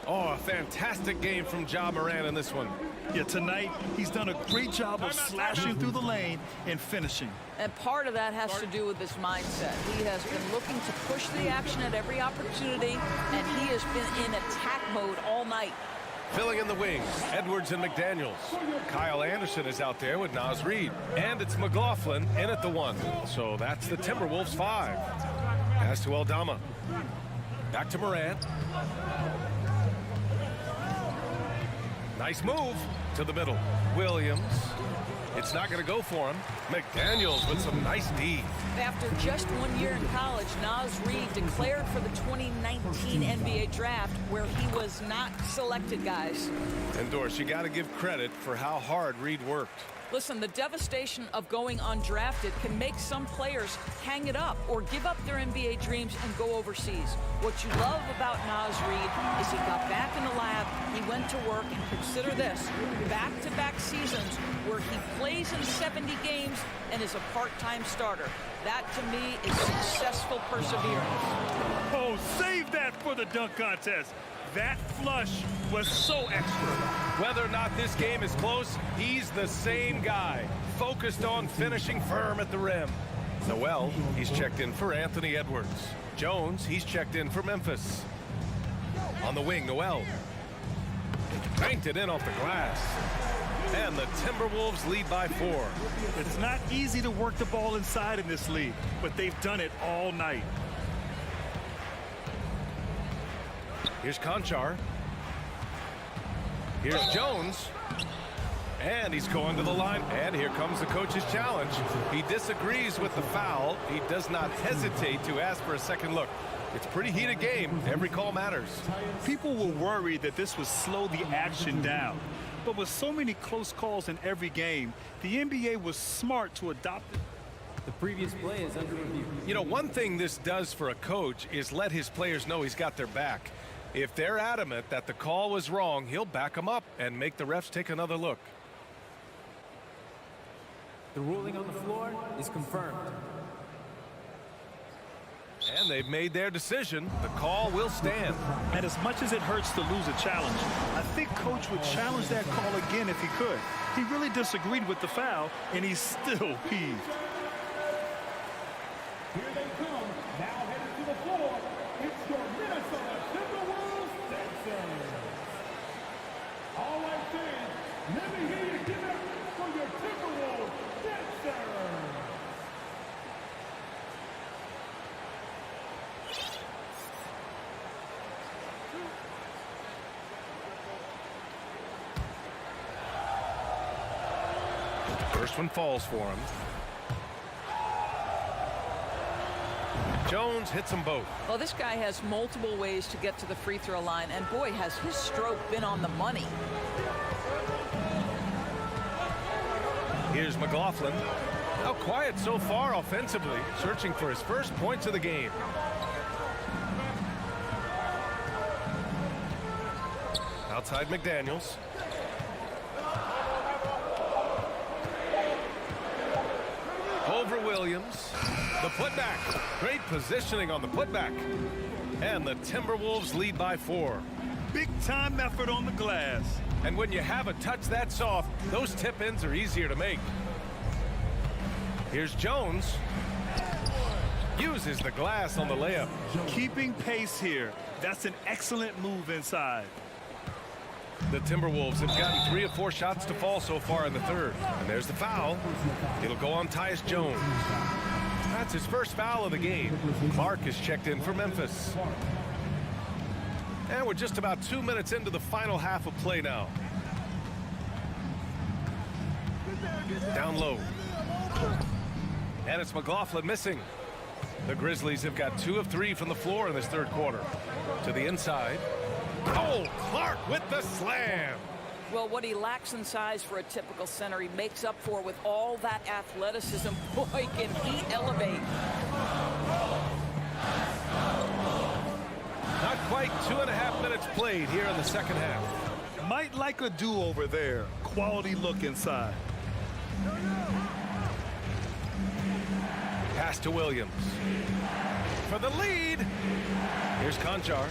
Oh, a fantastic game from Ja Morant in this one. Yeah, tonight he's done a great job of slashing through the lane and finishing. And part of that has to do with his mindset. He has been looking to push the action at every opportunity, and he has been in attack mode all night. Filling in the wings, Edwards and McDaniels. Kyle Anderson is out there with Naz Reid. And it's McLaughlin in at the 1. So that's the Timberwolves 5. Pass to Aldama. Back to Morant. Nice move to the middle. Williams. It's not going to go for him. McDaniels with some nice D. After just 1 year in college, Naz Reid declared for the 2019 NBA draft, where he was not selected, guys. And Doris, you got to give credit for how hard Reid worked. Listen, the devastation of going undrafted can make some players hang it up or give up their NBA dreams and go overseas. What you love about Naz Reid is he got back in the lab, he went to work, and consider this, back-to-back seasons where he plays in 70 games and is a part-time starter. That, to me, is successful perseverance. Oh, save that for the dunk contest. That flush was so extra. Whether or not this game is close, he's the same guy, focused on finishing firm at the rim. Noel, he's checked in for Anthony Edwards. Jones, he's checked in for Memphis. On the wing, Noel. Banked it in off the glass. And the Timberwolves lead by 4. It's not easy to work the ball inside in this league, but they've done it all night. Here's Conchar. Here's Jones. And he's going to the line. And here comes the coach's challenge. He disagrees with the foul. He does not hesitate to ask for a second look. It's a pretty heated game. Every call matters. People were worried that this would slow the action down. But with so many close calls in every game, the NBA was smart to adopt it. The previous play is under review. You know, one thing this does for a coach is let his players know he's got their back. If they're adamant that the call was wrong, he'll back them up and make the refs take another look. The ruling on the floor is confirmed. And they've made their decision. The call will stand. And as much as it hurts to lose a challenge, I think Coach would challenge that call again if he could. He really disagreed with the foul, and he's still peeved. Here they come, now headed to the floor. It's your Minnesota Timberwolves Dancers. All right, fans, let me hear you give it up for your Timberwolves Dancers. First one falls for him. Jones hits them both. Well, this guy has multiple ways to get to the free throw line, and boy, has his stroke been on the money. Here's McLaughlin. Now quiet so far offensively, searching for his first points of the game. Outside McDaniels. Over Williams. The putback. Great positioning on the putback. And the Timberwolves lead by 4. Big time effort on the glass. And when you have a touch that soft, those tip-ins are easier to make. Here's Jones. Uses the glass on the layup. Keeping pace here. That's an excellent move inside. The Timberwolves have gotten 3 of 4 shots to fall so far in the third. And there's the foul. It'll go on Tyus Jones. That's his first foul of the game. Clark is checked in for Memphis. And we're just about 2 minutes into the final half of play now. Down low. And it's McLaughlin missing. The Grizzlies have got 2 of 3 from the floor in this third quarter. To the inside. Oh, Clark with the slam. Well, what he lacks in size for a typical center, he makes up for with all that athleticism. Boy, can he elevate. Not quite 2.5 minutes played here in the second half. Might like a do-over there. Quality look inside. Pass to Williams. For the lead. Here's Conchar.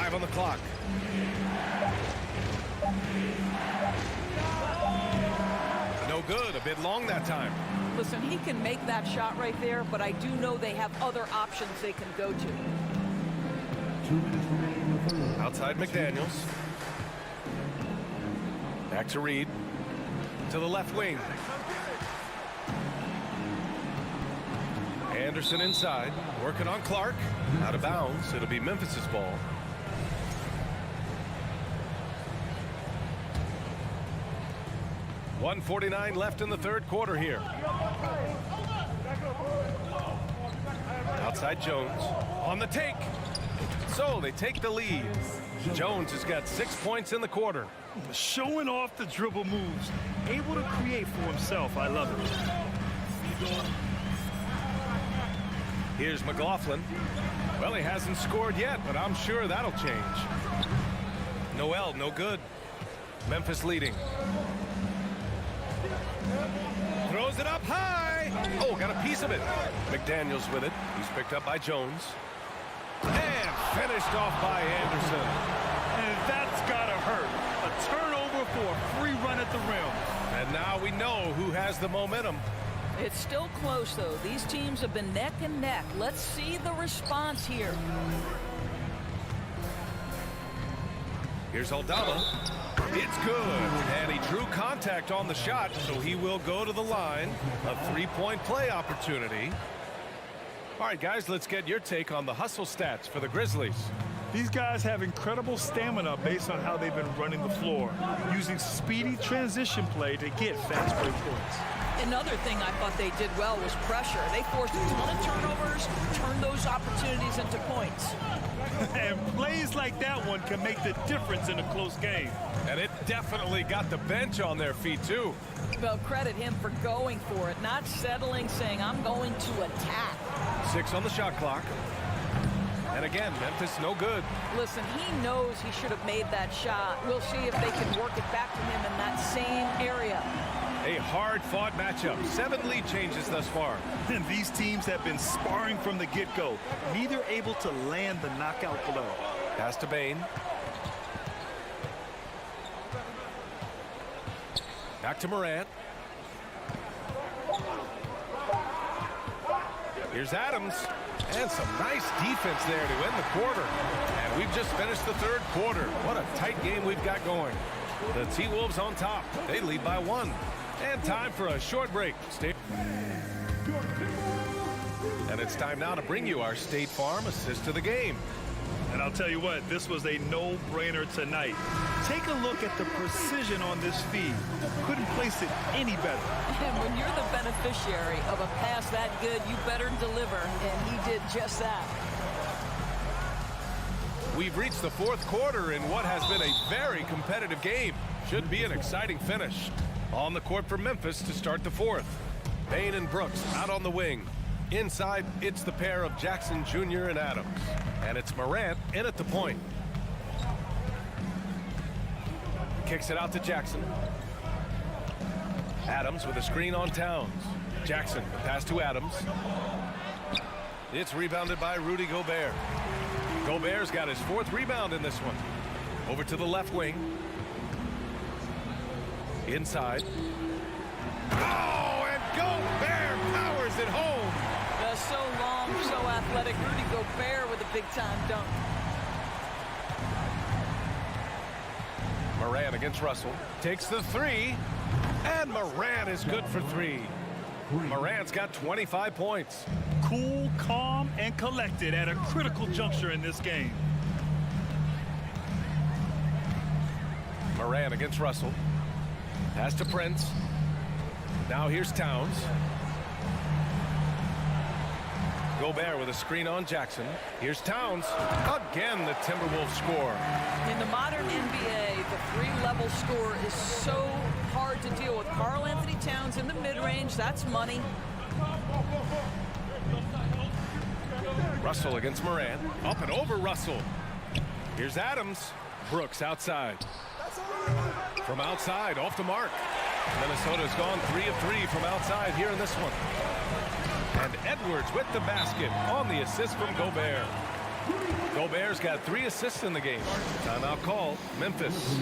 On the clock. No good. A bit long that time. Listen, he can make that shot right there, but I do know they have other options they can go to. Outside McDaniels. Back to Reed. To the left wing. Anderson inside. Working on Clark. Out of bounds. It'll be Memphis's ball. .149 left in the third quarter here. Outside Jones on the take. So they take the lead. Jones has got 6 points in the quarter. Showing off the dribble moves. Able to create for himself. I love it. Here's McLaughlin. Well, he hasn't scored yet, but I'm sure that'll change. Noel, no good. Memphis leading. Throws it up high. Oh, got a piece of it. McDaniels with it. He's picked up by Jones. And finished off by Anderson. And that's got to hurt. A turnover for a free run at the rim. And now we know who has the momentum. It's still close, though. These teams have been neck and neck. Let's see the response here. Here's Aldama. It's good. And he drew contact on the shot, so he will go to the line. A 3-point play opportunity. All right, guys, let's get your take on the hustle stats for the Grizzlies. These guys have incredible stamina based on how they've been running the floor, using speedy transition play to get fast break points. Another thing I thought they did well was pressure. They forced a ton of turnovers, turned those opportunities into points. And plays like that one can make the difference in a close game. And it definitely got the bench on their feet, too. Well, credit him for going for it, not settling, saying, I'm going to attack. 6 on the shot clock. And again, Memphis no good. Listen, he knows he should have made that shot. We'll see if they can work it back to him in that same area. A hard-fought matchup. 7 lead changes thus far. And these teams have been sparring from the get-go. Neither able to land the knockout blow. Pass to Bain. Back to Morant. Here's Adams. And some nice defense there to end the quarter. And we've just finished the third quarter. What a tight game we've got going. The T-Wolves on top. They lead by 1. And time for a short break. And it's time now to bring you our State Farm assist to the game. And I'll tell you what, this was a no-brainer tonight. Take a look at the precision on this feed. Couldn't place it any better. And when you're the beneficiary of a pass that good, you better deliver, and he did just that. We've reached the fourth quarter in what has been a very competitive game. Should be an exciting finish. On the court for Memphis to start the fourth. Payne and Brooks out on the wing. Inside, it's the pair of Jackson Jr. and Adams. And it's Morant in at the point. Kicks it out to Jackson. Adams with a screen on Towns. Jackson, the pass to Adams. It's rebounded by Rudy Gobert. Gobert's got his fourth rebound in this one. Over to the left wing. Inside. Oh, and Gobert powers it home. So long, so athletic. Rudy Gobert with a big-time dunk. Morant against Russell. Takes the three. And Morant is good for three. Morant's got 25 points. Cool, calm, and collected at a critical juncture in this game. Morant against Russell. Pass to Prince. Now here's Towns. Gobert with a screen on Jackson. Here's Towns. Again, the Timberwolves score. In the modern NBA, the three-level score is so hard to deal with. Karl Anthony Towns in the mid-range, that's money. Russell against Morant. Up and over Russell. Here's Adams. Brooks outside. From outside, off the mark. Minnesota's gone 3 of 3 from outside here in this one. And Edwards with the basket on the assist from Gobert. Gobert's got 3 assists in the game. Timeout call, Memphis.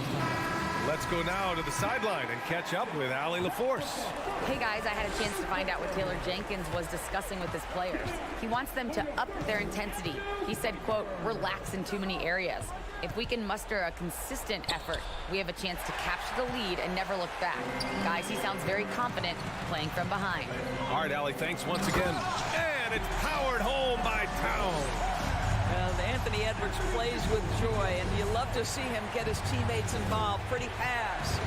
Let's go now to the sideline and catch up with Allie LaForce. Hey guys, I had a chance to find out what Taylor Jenkins was discussing with his players. He wants them to up their intensity. He said, quote, relax in too many areas. If we can muster a consistent effort, we have a chance to capture the lead and never look back. Guys, he sounds very confident playing from behind. All right, Allie, thanks once again. And it's powered home by Towns. Anthony Edwards plays with joy, and you love to see him get his teammates involved. Pretty pass.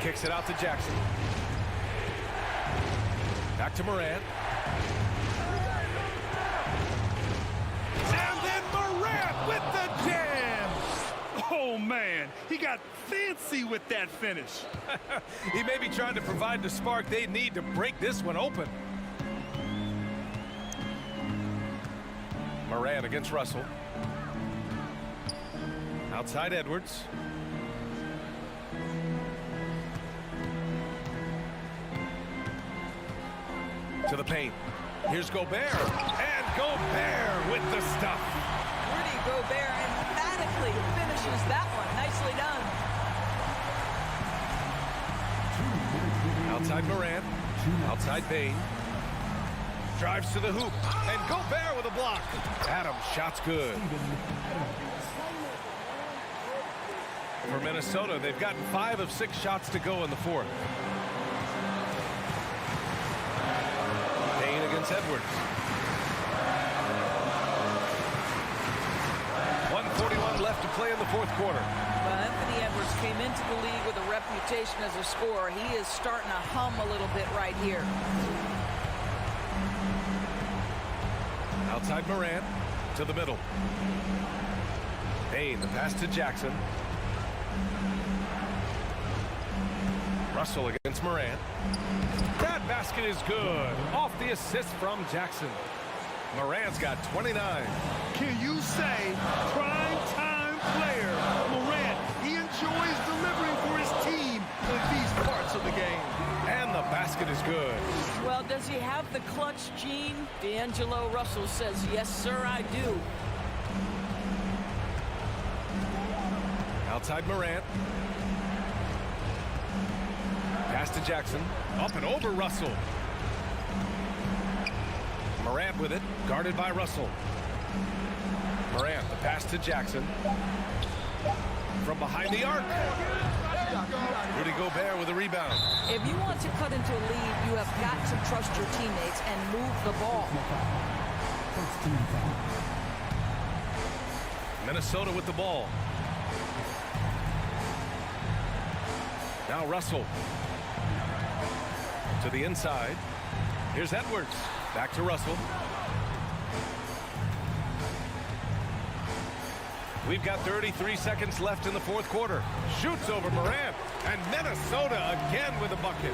Kicks it out to Jackson. Back to Morant. And then Morant with the jam. Oh, man, he got fancy with that finish. He may be trying to provide the spark they need to break this one open. Morant against Russell. Outside Edwards. To the paint. Here's Gobert. And Gobert with the stuff. Rudy Gobert emphatically finishes that one. Nicely done. Outside Morant. Outside Payne. Drives to the hoop. And Gobert with a block. Adams, shot's good. For Minnesota, they've gotten 5 of 6 shots to go in the fourth. Payne against Edwards. 1:41 left to play in the fourth quarter. Well, Anthony Edwards came into the league with a reputation as a scorer. He is starting to hum a little bit right here. Outside Morant to the middle. Payne, the pass to Jackson. Russell against Morant. That basket is good. Off the assist from Jackson. Morant's got 29. Can you say prime time player? Morant, he enjoys delivering for his team in these parts of the game. And the basket is good. Well, does he have the clutch gene? D'Angelo Russell says, yes, sir, I do. Outside Morant. Pass to Jackson. Up and over Russell. Morant with it. Guarded by Russell. Morant, the pass to Jackson. From behind the arc. Rudy Gobert with a rebound. If you want to cut into a lead, you have got to trust your teammates and move the ball. Minnesota with the ball. Now Russell. To the inside. Here's Edwards. Back to Russell. We've got 33 seconds left in the fourth quarter. Shoots over Morant. And Minnesota again with a bucket.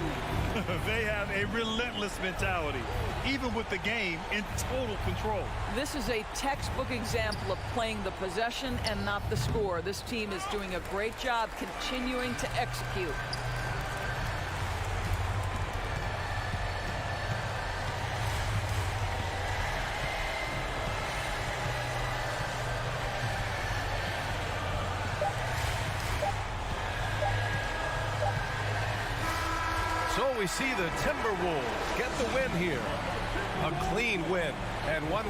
They have a relentless mentality, even with the game in total control. This is a textbook example of playing the possession and not the score. This team is doing a great job continuing to execute. So we see the Timberwolves get the win here. A clean win, and one